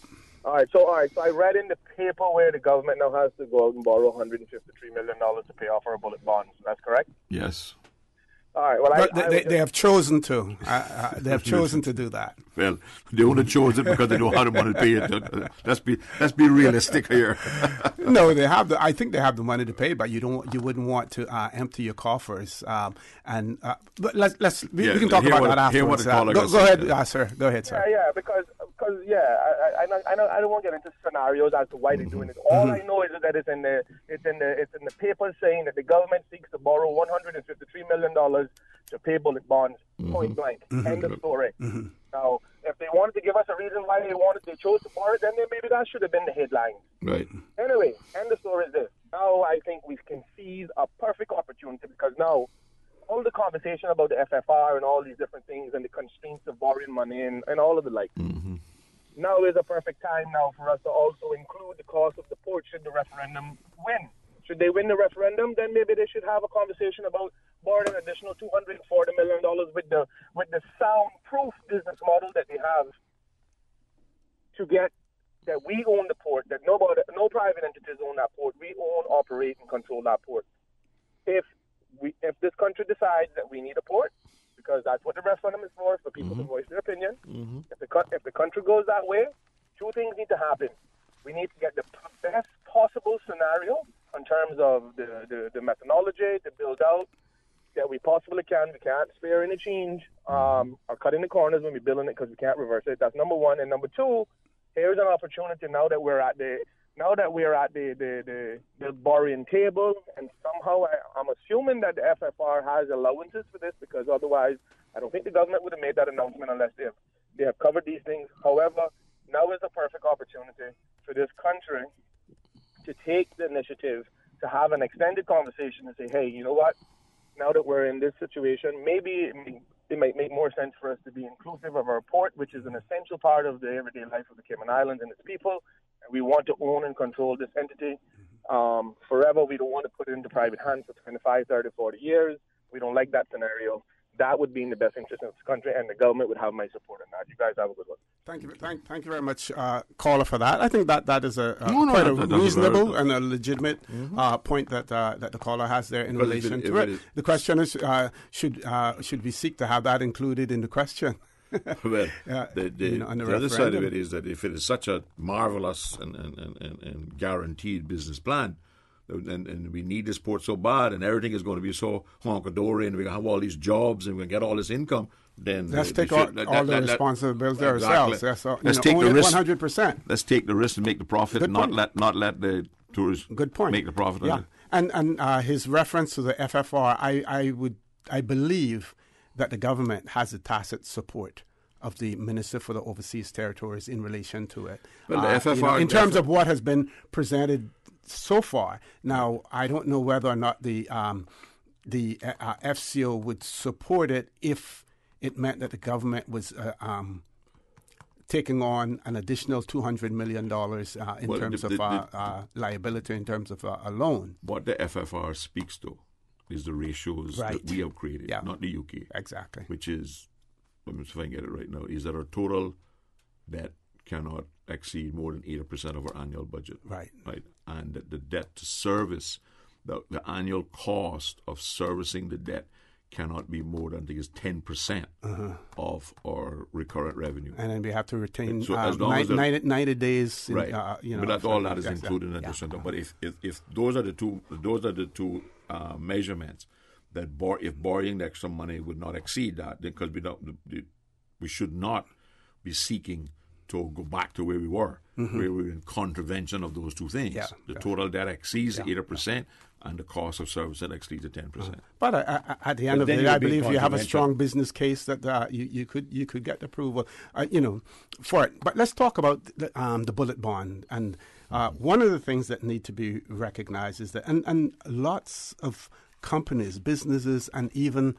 All right. So I read in the paper where the government now has to go out and borrow $153 million to pay off our bullet bonds. That's correct. Yes. All right. Well, they have chosen to. They have chosen to do that. Well, they only chose it because they don't have the money to pay it. Let's be realistic here. No, they have I think they have the money to pay, but you wouldn't want to empty your coffers. But we can talk about that afterwards. Go ahead, sir. Go ahead, sir. Yeah, because I don't want to get into scenarios as to why they're doing it. All I know is that it's in the paper saying that the government seeks to borrow $153 million to pay bullet bonds, point blank. End of story. Now, if they wanted to give us a reason why they chose to borrow it, then maybe that should have been the headline. Right. Anyway, end of story is this. Now I think we can seize a perfect opportunity because now all the conversation about the FFR and all these different things and the constraints of borrowing money and all of the like. Now is a perfect time now for us to also include the cost of the port should the referendum win. Should they win the referendum, then maybe they should have a conversation about borrowing an additional $240 million with the soundproof business model that they have to get that we own the port, that no private entities own that port. We own, operate, and control that port. If this country decides that we need a port, because that's what the referendum is for people to voice their opinion. If the country goes that way, two things need to happen. We need to get the best possible scenario in terms of the methodology to build out that we possibly can. We can't spare any change or cut in the corners when we're building it because we can't reverse it. That's number one. And number two, here's an opportunity now that we're at the borrowing table, and somehow I'm assuming that the FFR has allowances for this because otherwise I don't think the government would have made that announcement unless they have covered these things. However, now is the perfect opportunity for this country to take the initiative to have an extended conversation and say, hey, you know what? Now that we're in this situation, maybe it might make more sense for us to be inclusive of our port, which is an essential part of the everyday life of the Cayman Islands and its people. And we want to own and control this entity forever. We don't want to put it into private hands for 25, 30, 40 years. We don't like that scenario. That would be in the best interest of this country, and the government would have my support on that. You guys have a good one. Thank you very much, caller, for that. I think that is quite a reasonable and a legitimate point that the caller has there in relation to it. The question is, should we seek to have that included in the question? Well, on the other side of it is that if it is such a marvelous and guaranteed business plan, and we need this port so bad, and everything is going to be so honky-dory, and we're going to have all these jobs, and we're going to get all this income, then let's take all the responsibility ourselves. Let's take the risk. 100%. Let's take the risk and make the profit, and not let the tourists make the profit. Yeah, and his reference to the FFR, I believe that the government has a tacit support of the Minister for the Overseas Territories in relation to it. Well, the FFR, in terms of what has been presented so far. Now, I don't know whether or not the FCO would support it if it meant that the government was taking on an additional $200 million in terms of liability, in terms of a loan. What the FFR speaks to is the ratios that we have created, not the UK. Exactly. Which is, let me see if I can get it right now, is that our total debt cannot exceed more than 80% of our annual budget. Right. And that the debt to service, the annual cost of servicing the debt cannot be more than, I think, is 10% of our recurrent revenue. And then we have to retain so as long as 90 days. Right. But all that is included in the But if those are the two measurements, that if borrowing the extra money would not exceed that, because we should not be seeking to go back to where we were, where we were in contravention of those two things. Yeah. The total debt exceeds 80%, and the cost of service that exceeds the 10%. But at the end of the day, I believe you have a strong business case that you could get approval, for it. But let's talk about the bullet bond. And one of the things that need to be recognized is that, and lots of companies, businesses, and even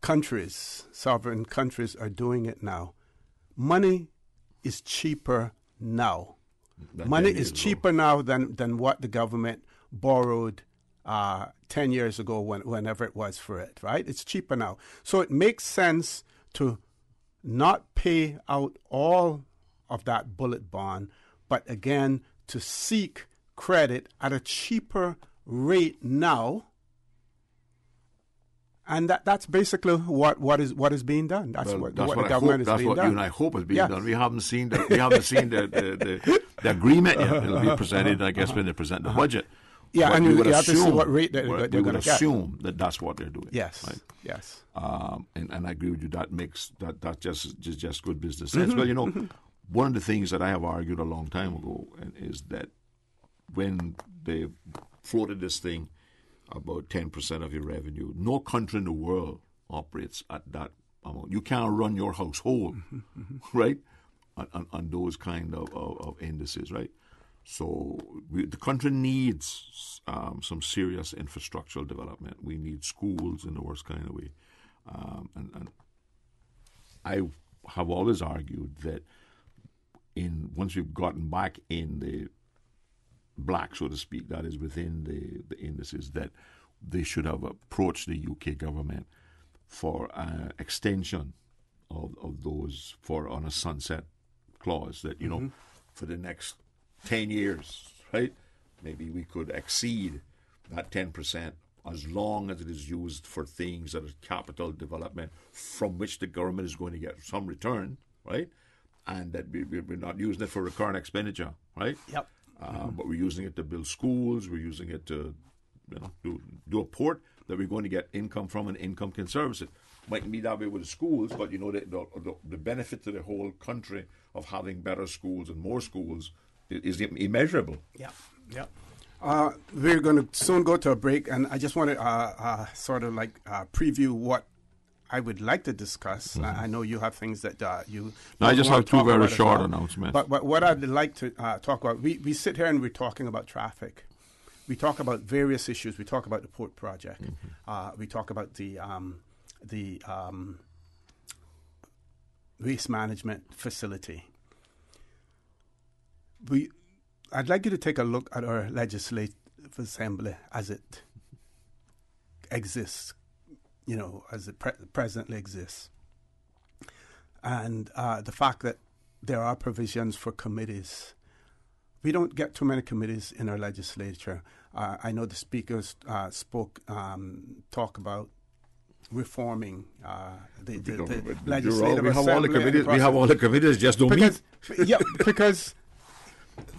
countries, sovereign countries, are doing it now. Money is cheaper now. Money is cheaper now than what the government borrowed 10 years ago, whenever it was for it, right? It's cheaper now. So it makes sense to not pay out all of that bullet bond, but again, to seek credit at a cheaper rate now. And that's basically what is being done. That's what the government is being done. That's what you and I hope is being done. We haven't seen the agreement yet. It'll be presented, I guess, when they present the budget. Yeah, but and you have to see what rate they're going to get. We would assume that that's what they're doing. Yes, right? Yes. And I agree with you. That just good business sense. Well, one of the things that I have argued a long time ago is that when they floated this thing about 10% of your revenue, no country in the world operates at that amount. You can't run your household, right, on those kind of indices, right? So the country needs some serious infrastructural development. We need schools in the worst kind of way. And I have always argued that once we've gotten back in the black, so to speak, that is within the indices, that they should have approached the UK government for an extension of those on a sunset clause, that, for the next 10 years, right, maybe we could exceed that 10% as long as it is used for things that are capital development from which the government is going to get some return, right, and that we're not using it for recurrent expenditure, right? Yep. But we're using it to build schools. We're using it to, do a port that we're going to get income from, and income can service it. Mightn't be that way with the schools, but the benefit to the whole country of having better schools and more schools is immeasurable. Yeah, yeah. We're going to soon go to a break, and I just want to sort of preview what I would like to discuss. I know you have things that you... No, I just have two very short announcements. But what I'd like to talk about, we sit here and we're talking about traffic. We talk about various issues. We talk about the port project. We talk about the waste management facility. I'd like you to take a look at our legislative assembly as it exists, as it presently exists. And the fact that there are provisions for committees. We don't get too many committees in our legislature. I know the speakers talk about reforming the We legislative have all the assembly. committees. We have all the committees, just don't meet. Because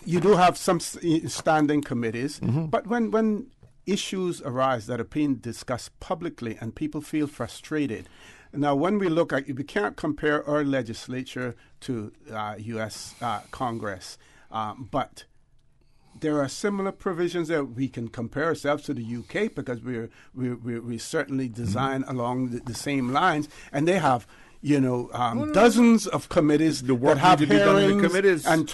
you do have some standing committees, but when issues arise that are being discussed publicly and people feel frustrated. Now, when we look at, we can't compare our legislature to U.S. Congress, but there are similar provisions that we can compare ourselves to the UK because we certainly design along the same lines, and they have dozens of committees that have hearings and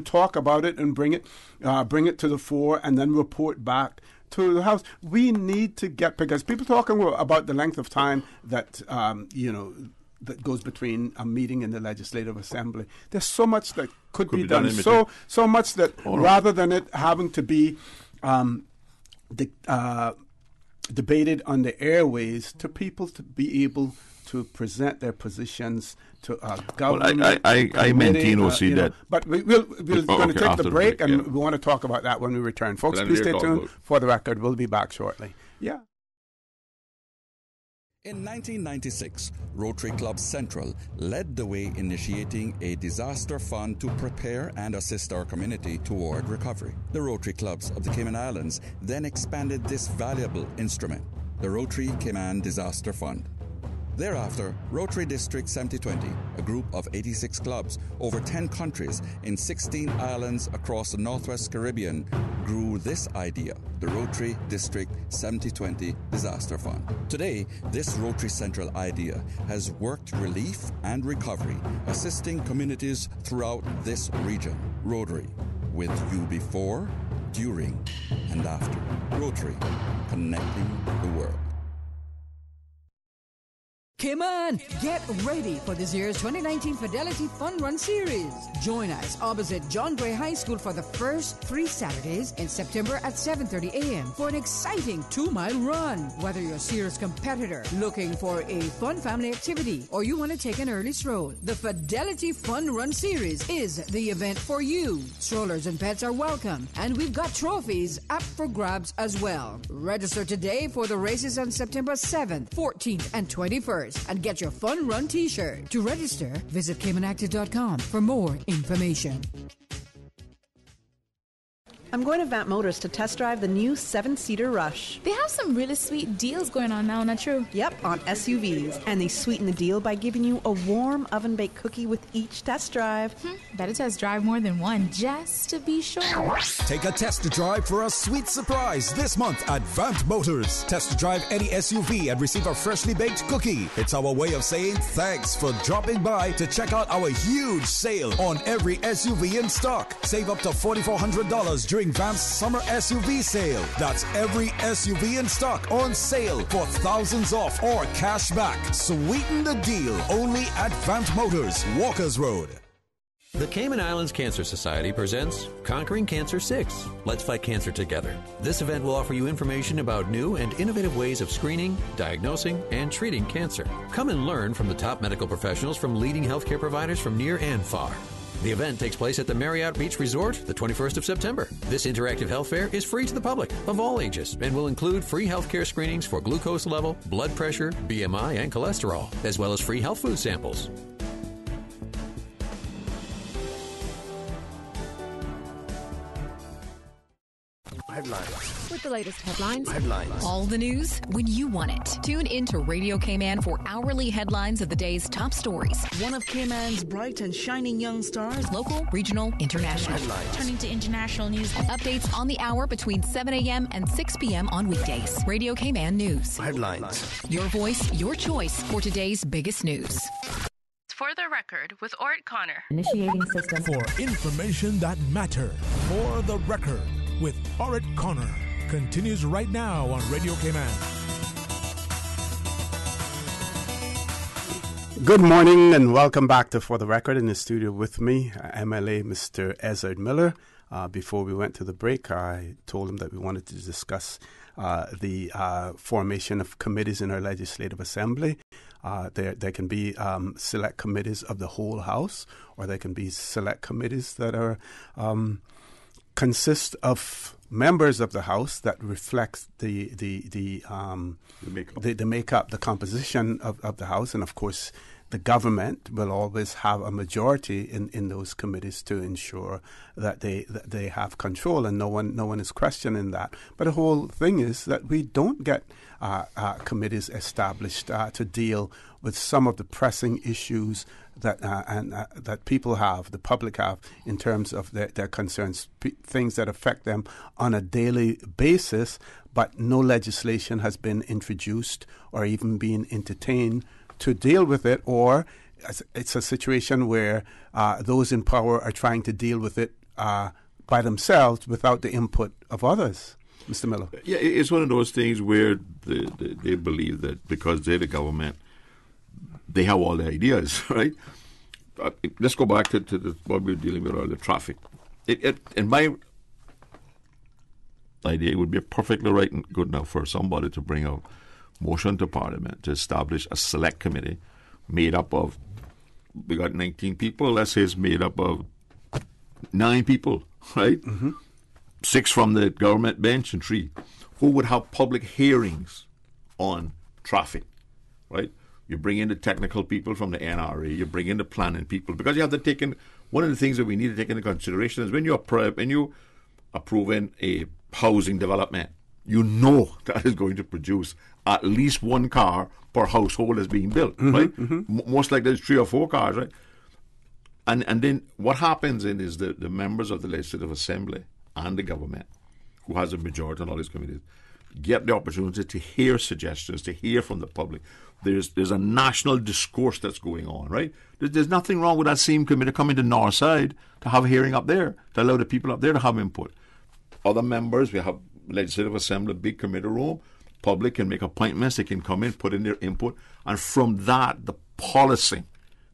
talk about it and bring it to the fore and then report back to the House. We need to get, because people talking about the length of time that that goes between a meeting in the Legislative Assembly. There's so much that could be done. So much that rather than it having to be debated on the airways, to people to be able to present their positions to government. Well, I maintain that. But we're going to take the break, and we want to talk about that when we return. Folks, please stay tuned. For the record, we'll be back shortly. Yeah. In 1996, Rotary Club Central led the way initiating a disaster fund to prepare and assist our community toward recovery. The Rotary Clubs of the Cayman Islands then expanded this valuable instrument, the Rotary Cayman Disaster Fund. Thereafter, Rotary District 7020, a group of 86 clubs over 10 countries in 16 islands across the Northwest Caribbean, grew this idea, the Rotary District 7020 Disaster Fund. Today, this Rotary Central idea has worked relief and recovery, assisting communities throughout this region. Rotary, with you before, during, and after. Rotary, connecting the world. Cayman, get ready for this year's 2019 Fidelity Fun Run Series. Join us opposite John Gray High School for the first 3 Saturdays in September at 7:30 a.m. for an exciting 2-mile run. Whether you're a serious competitor looking for a fun family activity or you want to take an early stroll, the Fidelity Fun Run Series is the event for you. Strollers and pets are welcome, and we've got trophies up for grabs as well. Register today for the races on September 7th, 14th, and 21st. And get your Fun Run t-shirt. To register, visit CaymanActive.com for more information. I'm going to Vamp Motors to test drive the new 7-seater Rush. They have some really sweet deals going on now, not true? Yep, on SUVs. And they sweeten the deal by giving you a warm oven-baked cookie with each test drive. Better test drive more than one, just to be sure. Take a test drive for a sweet surprise this month at Vamp Motors. Test drive any SUV and receive a freshly baked cookie. It's our way of saying thanks for dropping by to check out our huge sale on every SUV in stock. Save up to $4,400 during Vamp's summer SUV sale. That's every SUV in stock on sale for thousands off or cash back. Sweeten the deal only at Vamp Motors, Walkers Road. The Cayman Islands Cancer Society presents Conquering Cancer 6. Let's fight cancer together. This event will offer you information about new and innovative ways of screening, diagnosing, and treating cancer. Come and learn from the top medical professionals from leading healthcare providers from near and far. The event takes place at the Marriott Beach Resort the 21st of September. This interactive health fair is free to the public of all ages and will include free healthcare screenings for glucose level, blood pressure, BMI, and cholesterol, as well as free health food samples. Headlines. With the latest headlines. Headlines. All the news when you want it. Tune in to Radio Cayman for hourly headlines of the day's top stories. One of Cayman's bright and shining young stars. Local, regional, international. Headlines. Turning to international news. Updates on the hour between 7 a.m. and 6 p.m. on weekdays. Radio Cayman News. Headlines. Your voice, your choice for today's biggest news. For the record with Orrett Connor. Initiating system. For information that matters. For the record with Orrett Connor. Continues right now on Radio Cayman. Good morning and welcome back to For the Record. In the studio with me, MLA Mr. Ezard Miller. Before we went to the break, I told him that we wanted to discuss the formation of committees in our Legislative Assembly. There can be select committees of the whole House, or there can be select committees that are consists of members of the House that reflects the makeup, the composition of the House, and of course the government will always have a majority in those committees to ensure that they have control, and no one is questioning that. But the whole thing is that we don't get committees established to deal with some of the pressing issues that people have, the public have, in terms of their concerns, things that affect them on a daily basis, but no legislation has been introduced or even been entertained to deal with it, or it's a situation where those in power are trying to deal with it by themselves without the input of others. Mr. Miller. Yeah, it's one of those things where they believe that because they're the government, they have all the ideas, right? Let's go back to what we were dealing with earlier, traffic. In my idea, it would be perfectly right and good enough for somebody to bring a motion to Parliament to establish a select committee made up of, we got 19 people, let's say it's made up of 9 people, right? 6 from the government bench and 3 who would have public hearings on traffic, right? You bring in the technical people from the NRA, you bring in the planning people, because you have to take in, one of the things that we need to take into consideration is when you approving a housing development, you know that is going to produce at least 1 car per household is being built, right? Most likely there's 3 or 4 cars, right? And then what happens then is the members of the Legislative Assembly and the government, who has a majority on all these committees, get the opportunity to hear suggestions, to hear from the public. There's a national discourse that's going on, right? There's nothing wrong with that same committee coming to Northside to have a hearing up there, to allow the people up there to have input. Other members, we have Legislative Assembly, big committee room, public can make appointments, they can come in, put in their input, and from that, the policy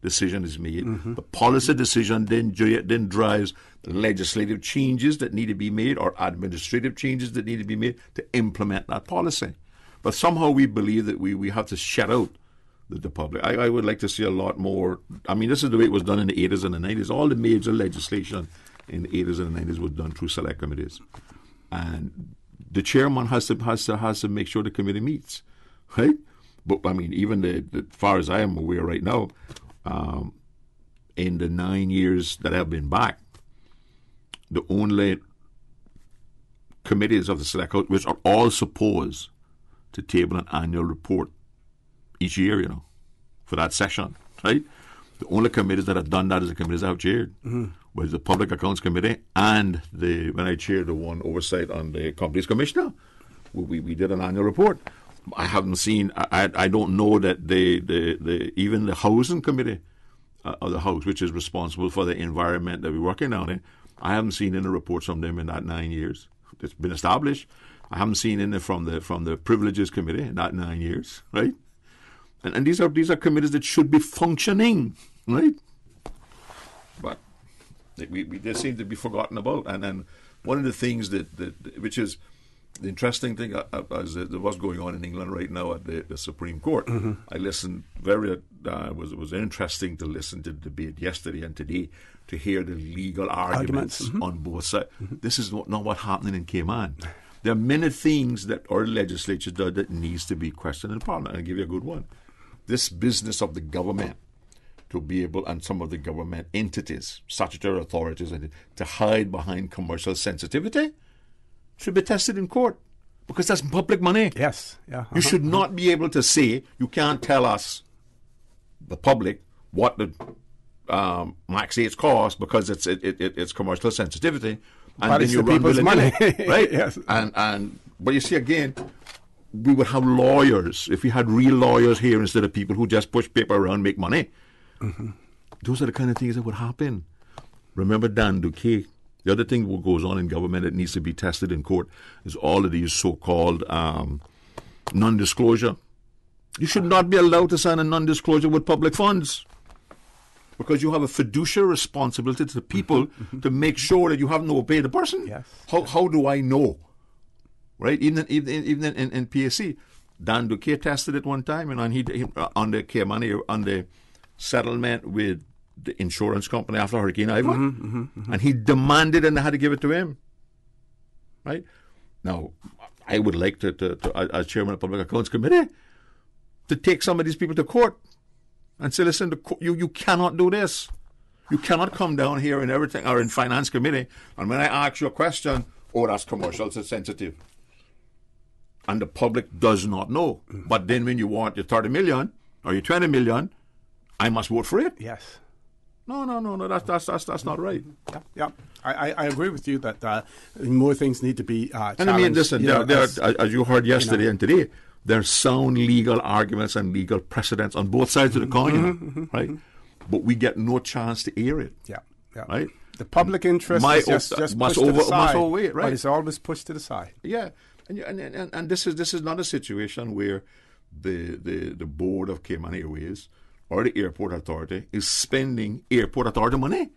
decision is made. The policy decision then drives the legislative changes that need to be made or administrative changes that need to be made to implement that policy. But somehow we believe that we have to shut out the public. I would like to see a lot more. I mean, this is the way it was done in the 80s and the 90s. All the major legislation in the 80s and the 90s was done through select committees. And the chairman has to make sure the committee meets, right? But I mean, even as far as I am aware right now, in the 9 years that I've been back, the only committees of the select house, which are all supposed to table an annual report each year, for that session, right? The only committees that have done that is the committees I've chaired, was the Public Accounts Committee and when I chaired the one oversight on the Companies Commissioner, we did an annual report. I haven't seen. I don't know that even the Housing Committee of the House, which is responsible for the environment that we're working on, I haven't seen any reports from them in that 9 years. It's been established. I haven't seen any from the Privileges Committee in that 9 years, right? And these are committees that should be functioning, right? But they seem to be forgotten about. And one of the things which is the interesting thing is what's going on in England right now at the Supreme Court. I listened it was interesting to listen to the debate yesterday and today to hear the legal arguments on both sides. This is not what's happening in Cayman. There are many things that our legislature does that needs to be questioned in Parliament. I'll give you a good one. This business of the government to be able, and some of the government entities, statutory authorities, to hide behind commercial sensitivity should be tested in court, because that's public money. Yes. Yeah. You should not be able to say, you can't tell us, the public, what the max rates cost because it's commercial sensitivity. And but then you run people's money. Right? Yes. But you see, again, we would have lawyers, if we had real lawyers here instead of people who just push paper around and make money. Those are the kind of things that would happen. Remember Dan Duque? The other thing that goes on in government that needs to be tested in court is all of these so-called non-disclosure. You should not be allowed to sign a non-disclosure with public funds, because you have a fiduciary responsibility to the people to make sure that you haven't overpaid the person. Yes. How do I know? Right? Even in PSC, Dan Duque tested it one time, and he on the Cayman, on the settlement with the insurance company after Hurricane Ivan, and he demanded, and they had to give it to him. right? Now, I would like to as chairman of the Public Accounts Committee, to take some of these people to court and say, listen, you cannot do this. You cannot come down here in everything, or in Finance Committee, and when I ask you a question, that's commercial, it's sensitive. And the public does not know. But then when you want your 30 million or your 20 million, I must vote for it. Yes. No, that's not right. Yeah. I agree with you that more things need to be challenged. And I mean, listen, as you heard yesterday and today, there are sound legal arguments and legal precedents on both sides of the coin, right? But we get no chance to air it. Yeah. Right? The public interest is just pushed to the side, must overweight, right? But it's always pushed to the side. Yeah, and this is not a situation where the board of Cayman Airways or the airport authority is spending airport authority money.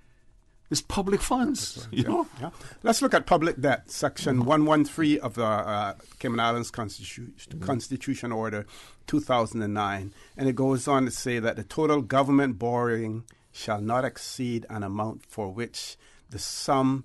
It's public funds, you know. Yeah. Let's look at public debt, Section 113 of the Cayman Islands Constitution Order 2009. And it goes on to say that the total government borrowing shall not exceed an amount for which the sum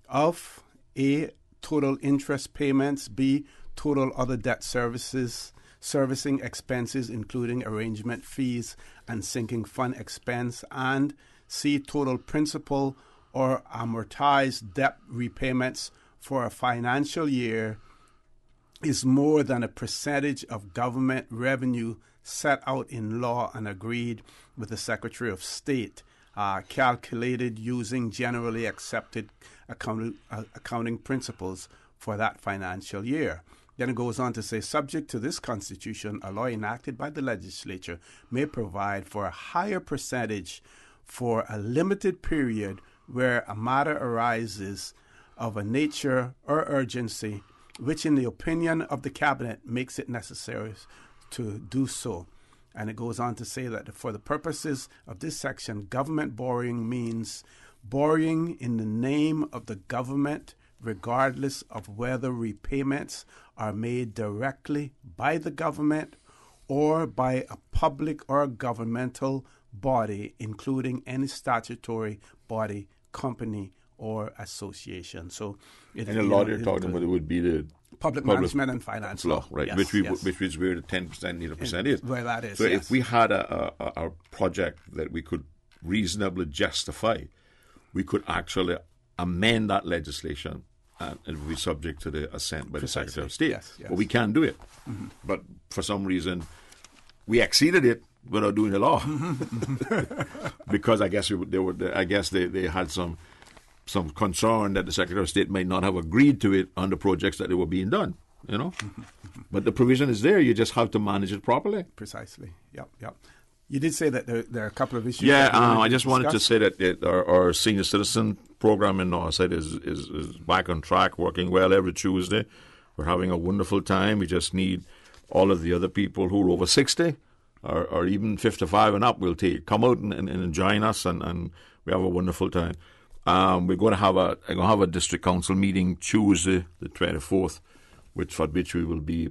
of A, total interest payments, B, total other debt servicing expenses, including arrangement fees and sinking fund expense, and C, total principal or amortized debt repayments for a financial year is more than a percentage of government revenue set out in law and agreed with the Secretary of State, calculated using generally accepted accounting principles for that financial year. Then it goes on to say, subject to this Constitution, a law enacted by the legislature may provide for a higher percentage for a limited period where a matter arises of a nature or urgency which, in the opinion of the Cabinet, makes it necessary to do so. And it goes on to say that for the purposes of this section, government borrowing means borrowing in the name of the government, regardless of whether repayments are made directly by the government or by a public or governmental body, including any statutory body, company, or association. So, and the law you're talking about, it would be the Public Management and Finance Law, right? Yes, which is where the 10% need a percent is. Where that is. So yes. if we had a project that we could reasonably justify, we could actually amend that legislation, and it would be subject to the assent by the Secretary of State. Yes. But we can't do it. Mm-hmm. But for some reason, we exceeded it without doing the law, because I guess they had some concern that the Secretary of State might not have agreed to it on the projects that they were being done, you know. But the provision is there. You just have to manage it properly. Precisely. Yep. You did say that there are a couple of issues. Yeah, I just wanted to say that our senior citizen program in Northside is back on track, working well every Tuesday. We're having a wonderful time. We just need all of the other people who are over 60 or even 55 and up will come out and join us, and we have a wonderful time. We're going to have a district council meeting Tuesday, the 24th, for which we will be.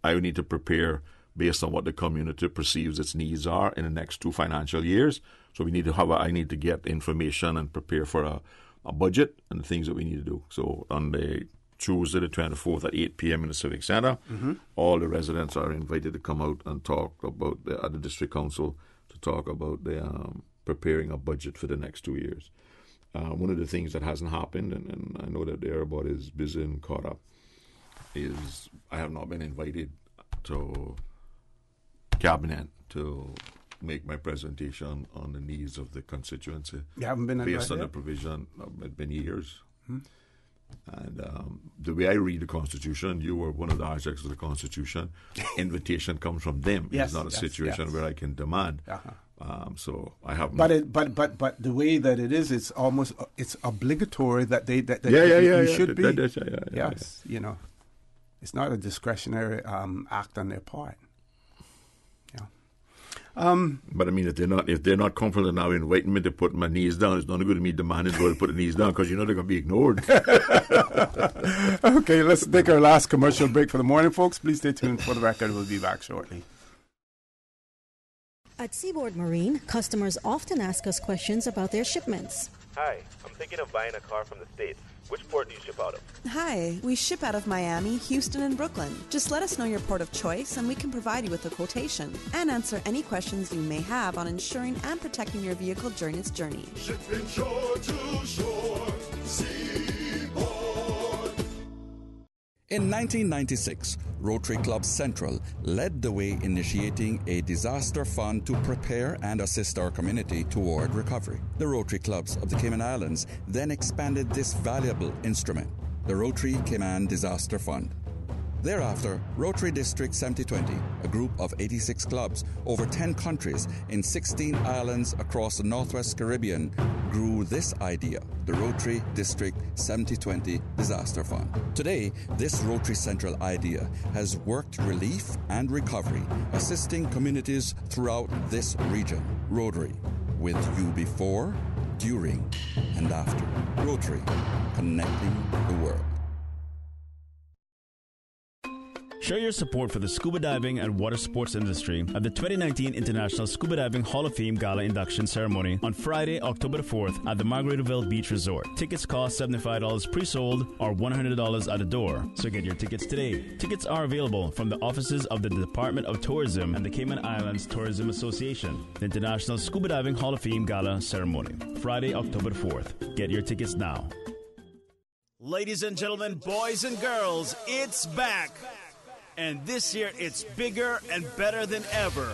I need to prepare based on what the community perceives its needs are in the next 2 financial years. So we need to I need to get information and prepare for a budget and the things that we need to do. So on the Tuesday, the 24th at 8 p.m. in the Civic Center, all the residents are invited to come out and talk about at the district council to talk about the preparing a budget for the next 2 years. One of the things that hasn't happened, and I know that everybody is busy and caught up, is I have not been invited to Cabinet to make my presentation on the needs of the constituency. You haven't been invited? Based on the provision, it's been years. And the way I read the Constitution, you were one of the architects of the Constitution, invitation comes from them. Yes, it's not a situation where I can demand. So I haven't. But the way that it is, it's almost obligatory that you should be. Yes, you know, it's not a discretionary act on their part. But I mean, if they're not comfortable now inviting me to put my knees down, it's not good to me demanding to go to put the knees down, because you know they're going to be ignored. Okay, let's take our last commercial break for the morning, folks. Please stay tuned for the record. We'll be back shortly. At Seaboard Marine, customers often ask us questions about their shipments. Hi, I'm thinking of buying a car from the States. Which port do you ship out of? Hi, we ship out of Miami, Houston, and Brooklyn. Just let us know your port of choice and we can provide you with a quotation and answer any questions you may have on insuring and protecting your vehicle during its journey. Shipping shore to shore, seaboard. In 1996, Rotary Club Central led the way initiating a disaster fund to prepare and assist our community toward recovery. The Rotary Clubs of the Cayman Islands then expanded this valuable instrument, the Rotary Cayman Disaster Fund. Thereafter, Rotary District 7020, a group of 86 clubs over 10 countries in 16 islands across the Northwest Caribbean, grew this idea, the Rotary District 7020 Disaster Fund. Today, this Rotary Central idea has worked relief and recovery, assisting communities throughout this region. Rotary, with you before, during, and after. Rotary, connecting the world. Show your support for the scuba diving and water sports industry at the 2019 International Scuba Diving Hall of Fame Gala Induction Ceremony on Friday, October 4th at the Margaritaville Beach Resort. Tickets cost $75 pre-sold or $100 at the door, so get your tickets today. Tickets are available from the offices of the Department of Tourism and the Cayman Islands Tourism Association. The International Scuba Diving Hall of Fame Gala Ceremony, Friday, October 4th. Get your tickets now. Ladies and gentlemen, boys and girls, it's back. And this year, it's bigger and better than ever.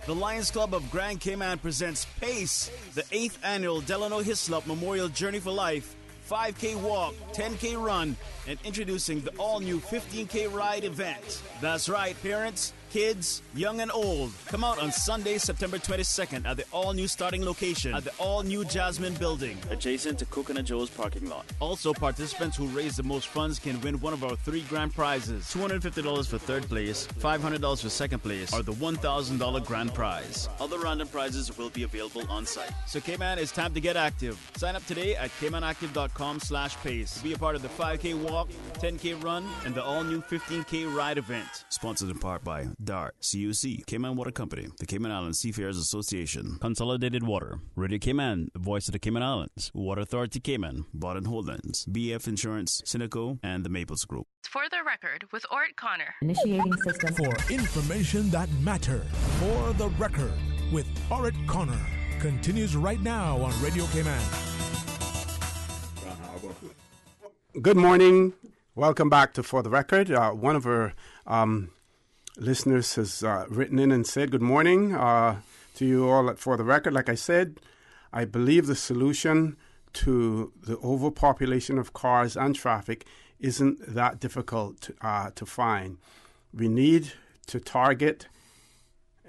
The Lions Club of Grand Cayman presents PACE, the 8th annual Delano Hislop Memorial Journey for Life, 5K walk, 10K run, and introducing the all-new 15K ride event. That's right, parents, kids, young and old. Come out on Sunday, September 22nd at the all-new starting location at the all-new Jasmine Building, adjacent to Coconut Joe's parking lot. Also, participants who raise the most funds can win one of our 3 grand prizes, $250 for third place, $500 for second place, or the $1,000 grand prize. Other random prizes will be available on site. So Cayman, it's time to get active. Sign up today at caymanactive.com/pace. Be a part of the 5K walk, 10K run, and the all-new 15K ride event. Sponsored in part by DART, CUC, Cayman Water Company, the Cayman Islands Seafarers Association, Consolidated Water, Radio Cayman, the voice of the Cayman Islands, Water Authority Cayman, Borden Holdings, BF Insurance, Cineco, and the Maples Group. For the record, with Orrett Connor. Initiating system. For information that matters. For the record, with Orrett Connor. Continues right now on Radio Cayman. Good morning. Welcome back to For the Record. One of our listeners has written in and said good morning to you all at For the Record. Like I said, I believe the solution to the overpopulation of cars and traffic isn't that difficult to find. We need to target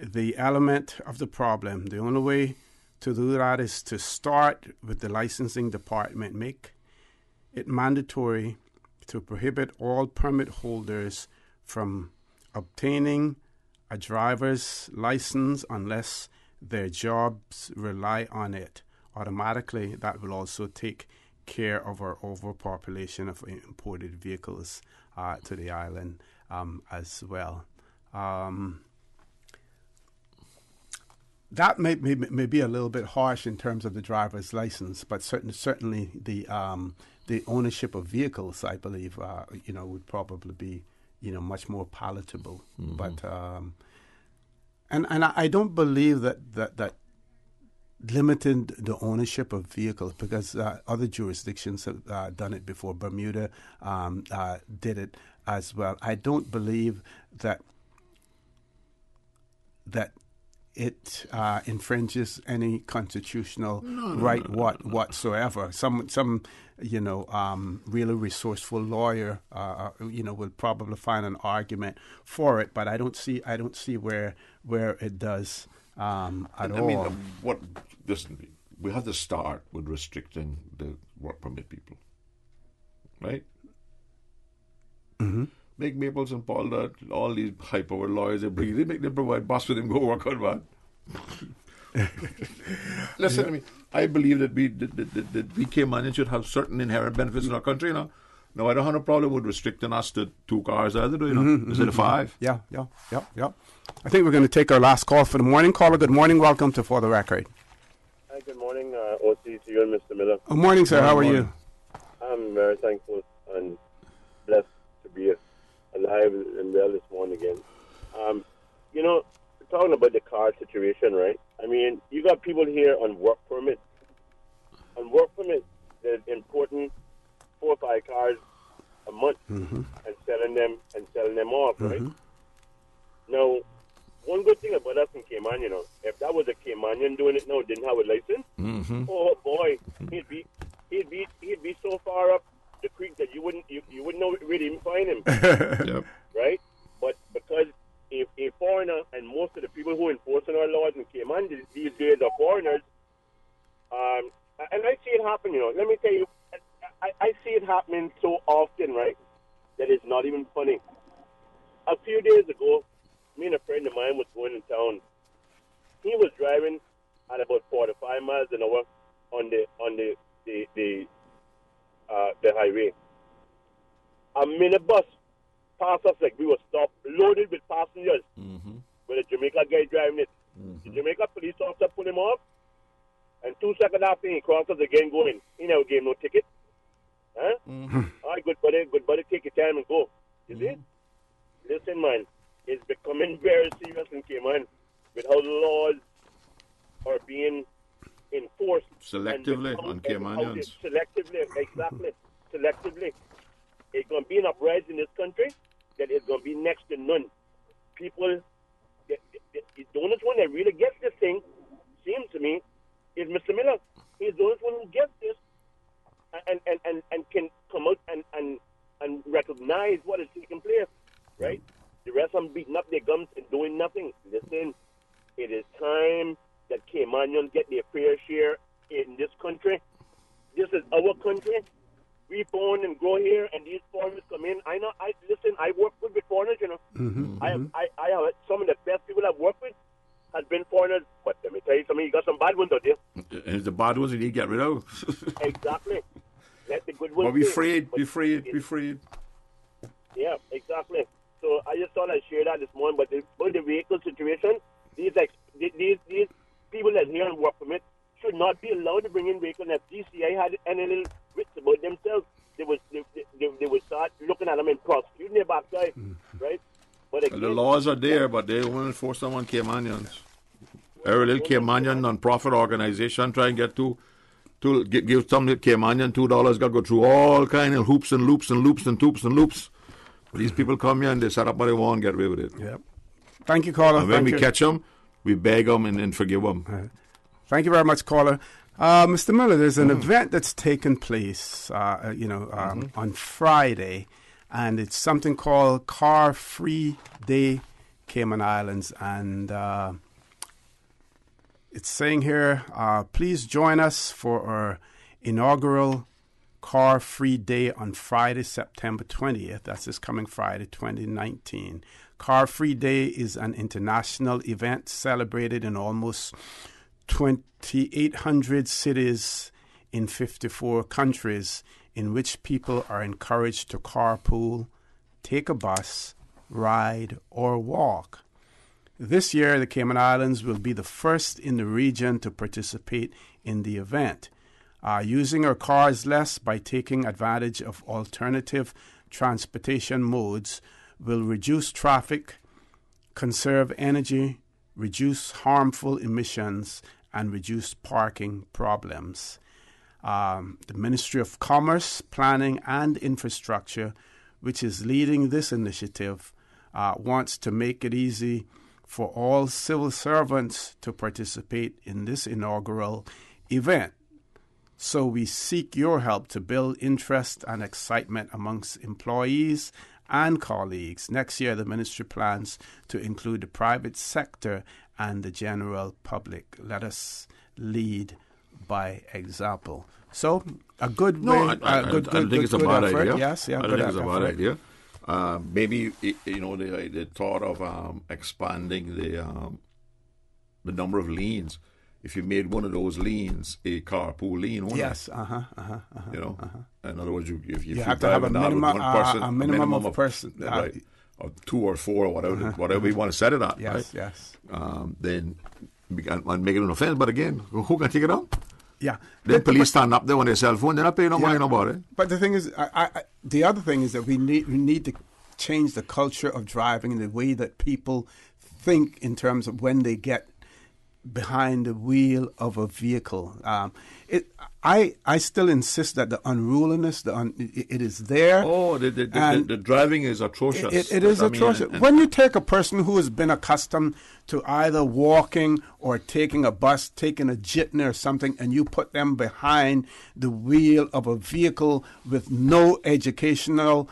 the element of the problem. The only way to do that is to start with the licensing department. Make it mandatory to prohibit all permit holders from obtaining a driver's license unless their jobs rely on it. Automatically, that will also take care of our overpopulation of imported vehicles to the island as well. That may be a little bit harsh in terms of the driver's license, but certainly the ownership of vehicles, I believe, would probably be much more palatable. Mm-hmm. But and I don't believe that limiting the ownership of vehicles, because other jurisdictions have done it before. Bermuda did it as well. I don't believe that it infringes any constitutional right whatsoever. Some really resourceful lawyer will probably find an argument for it, but I don't see where it does at all. I mean, listen, we have to start with restricting the work permit people, right? Mm-hmm. Make Maples and Paul that all these high-powered lawyers they make them provide bus for them go work on, man. Listen to me. I believe that we Cayman should have certain inherent benefits in our country, Now, I don't have a problem with restricting us to 2 cars either, instead of 5. Yeah. I think we're going to take our last call for the morning. Caller, good morning. Welcome to For the Record. good morning, OC, to you and Mr. Miller. Good morning, sir. How are you? I'm very thankful and blessed to be alive and well this morning again. You know, talking about the car situation, right? I mean, you got people here on work permits. On work permits, they're importing 4 or 5 cars a month and selling them off, right? Now, one good thing about us in Cayman, you know, if that was a Caymanian doing it now, didn't have a license, oh boy, he'd be so far up the creek that you wouldn't know really even find him, Yep. right? But because a foreigner, and most of the people who enforcing our laws in Cayman these days are foreigners, and I see it happen. You know, let me tell you, I see it happening so often, right, that it's not even funny. A few days ago, me and a friend of mine was going in town. He was driving at about 45 miles an hour on the highway. A minibus passed us like we were stopped, loaded with passengers, with a Jamaica guy driving it. The Jamaica police officer pulled him off, and 2 seconds after he crossed us again going. He never gave no ticket. Huh? All right, good buddy, take your time and go. You see? Listen, man, it's becoming very serious in Cayman with how the laws are being enforced. Selectively on Caymanians. Selectively, exactly. Selectively. It's going to be an uprising in this country that is going to be next to none. People, the only one that really gets this thing, seems to me, is Mr. Miller. He's the only one who gets this and can come out and recognize what is taking place, right? The rest of them beating up their gums and doing nothing. Listen, it is time that Caymanians get their fair share in this country. This is our country. We born and grow here, and these foreigners come in. I work with foreigners, you know. I have some of the best people I've worked with has been foreigners, but let me tell you something, you got some bad ones out there. And the bad ones you need to get rid of. Exactly. Let the good ones But be freed. Yeah, exactly. So I just thought I'd share that this morning, but the vehicle situation, these people that here on work permit should not be allowed to bring in vehicles. If GCI had any little wits about themselves, they would start looking at them and prosecuting their backside, right? But again, the laws are there, but they won't enforce them on Caymanians. Every little Caymanian non-profit organization try and get to give some Caymanian $2, got to go through all kind of hoops and loops and loops and toops and loops. But these people come here and they set up what they want and get away with it. Yep. Thank you, caller. And when we catch them, we beg them and forgive them. Right. Thank you very much, caller. Mr. Miller, there's an event that's taken place, on Friday, and it's something called Car Free Day Cayman Islands, and it's saying here, please join us for our inaugural Car Free Day on Friday, September 20th. That's this coming Friday, 2019. Car Free Day is an international event celebrated in almost 2,800 cities in 54 countries, in which people are encouraged to carpool, take a bus, ride, or walk. This year, the Cayman Islands will be the first in the region to participate in the event. Using our cars less by taking advantage of alternative transportation modes will reduce traffic, conserve energy, reduce harmful emissions, and reduce parking problems. The Ministry of Commerce, Planning and Infrastructure, which is leading this initiative, wants to make it easy for all civil servants to participate in this inaugural event. So we seek your help to build interest and excitement amongst employees and colleagues. Next year, the ministry plans to include the private sector and the general public. Let us lead by example. So, a good way. I think it's a bad idea. Yes, yeah, I think it's a bad idea. Maybe the thought of expanding the number of lanes. If you made one of those lanes a carpool lane, yes, in other words, if you have to have a minimum of person, right, or 2 or 4 or whatever you want to set it at, yes, right? Yes. Then and make it an offense. But again, who can take it out? Yeah. Then police stand up there on their cell phone. They're not paying no money nobody. But the thing is, the other thing is that we need to change the culture of driving and the way that people think in terms of when they get behind the wheel of a vehicle. I still insist that the unruliness, it is there. Oh, the driving is atrocious. It is atrocious. When you take a person who has been accustomed to either walking or taking a bus, taking a jitney or something, and you put them behind the wheel of a vehicle with no educational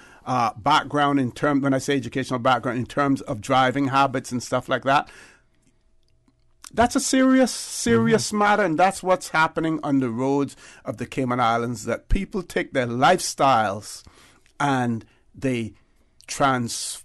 background when I say educational background, in terms of driving habits and stuff like that, that's a serious matter, and that's what's happening on the roads of the Cayman Islands, that people take their lifestyles and they transfer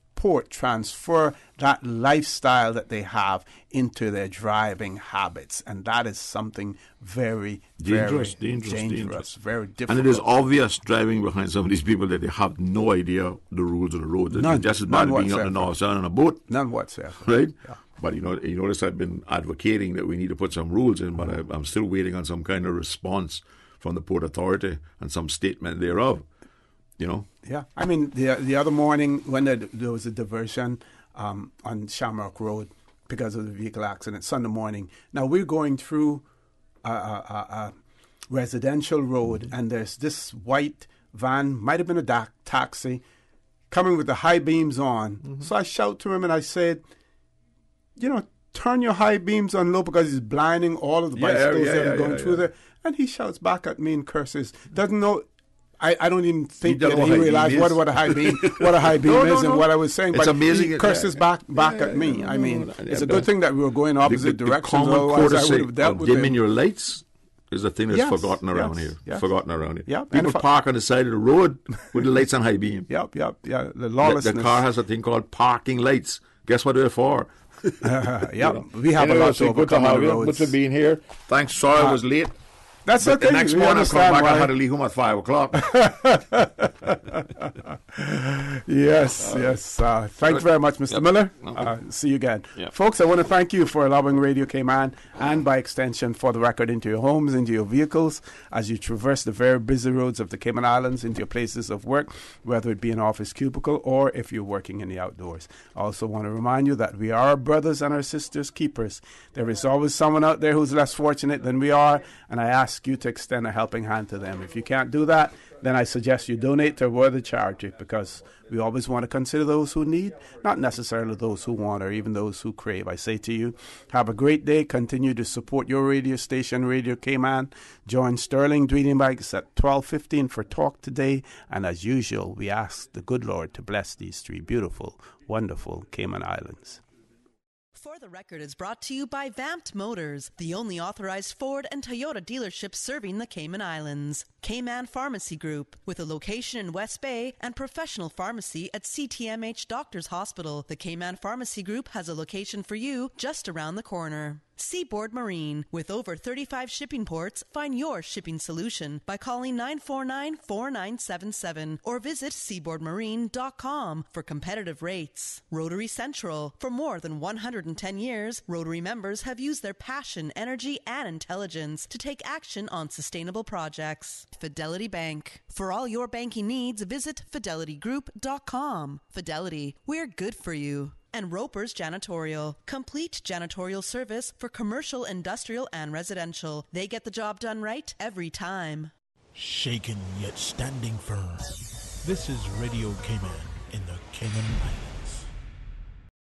that lifestyle that they have into their driving habits, and that is something very dangerous, very difficult. And it is obvious driving behind some of these people that they have no idea the rules of the road. It's just as bad as being up in the North Sound on a boat. None whatsoever. Right? Yeah. But you notice I've been advocating that we need to put some rules in, but I'm still waiting on some kind of response from the Port Authority and some statement thereof. Yeah, I mean the other morning when there was a diversion on Shamrock Road because of the vehicle accident Sunday morning. Now we're going through a residential road, and there's this white van, might have been a taxi, coming with the high beams on. So I shout to him and I said, turn your high beams on low because he's blinding all of the bicycles that are going through there. And he shouts back at me and curses. Doesn't know. I don't even think that he realized what a high beam is and what I was saying. It's but amazing. He curses back at me. I mean, it's a good thing that we were going opposite directions. The common courtesy of dimming your lights is a thing that's forgotten around here. Yes. Forgotten around here. Yep. People park on the side of the road with the lights on high beam. Yep. Yeah, the lawlessness. The car has a thing called parking lights. Guess what they're for? We have a lot to overcome on the roads. Good to being here. Thanks. Sorry I was late. That's okay. The next morning I come back, I had to leave home at 5 o'clock. Yes. Thank you very much, Mr. Miller. See you again. Folks, I want to thank you for allowing Radio Cayman, and by extension for the record, into your homes, into your vehicles, as you traverse the very busy roads of the Cayman Islands, into your places of work, whether it be an office cubicle or if you're working in the outdoors. I also want to remind you that we are our brothers and our sisters' keepers. There is always someone out there who's less fortunate than we are, and I ask you to extend a helping hand to them. If you can't do that, then I suggest you donate to a worthy charity, because we always want to consider those who need, not necessarily those who want or even those who crave. I say to you, have a great day. Continue to support your radio station, Radio Cayman. Join Sterling Dweedingbikes at 12:15 for Talk Today. And as usual, we ask the good Lord to bless these three beautiful, wonderful Cayman Islands. For the Record is brought to you by Vamped Motors, the only authorized Ford and Toyota dealership serving the Cayman Islands. Cayman Pharmacy Group, with a location in West Bay and professional pharmacy at CTMH Doctors Hospital. The Cayman Pharmacy Group has a location for you just around the corner. Seaboard Marine, with over 35 shipping ports, find your shipping solution by calling 949-4977 or visit seaboardmarine.com for competitive rates. Rotary Central, for more than 110 years, Rotary members have used their passion, energy, and intelligence to take action on sustainable projects. Fidelity Bank, for all your banking needs, visit fidelitygroup.com. Fidelity, we're good for you. And Roper's Janitorial, complete janitorial service for commercial, industrial, and residential. They get the job done right every time. Shaken yet standing firm. This is Radio Cayman in the Cayman Islands.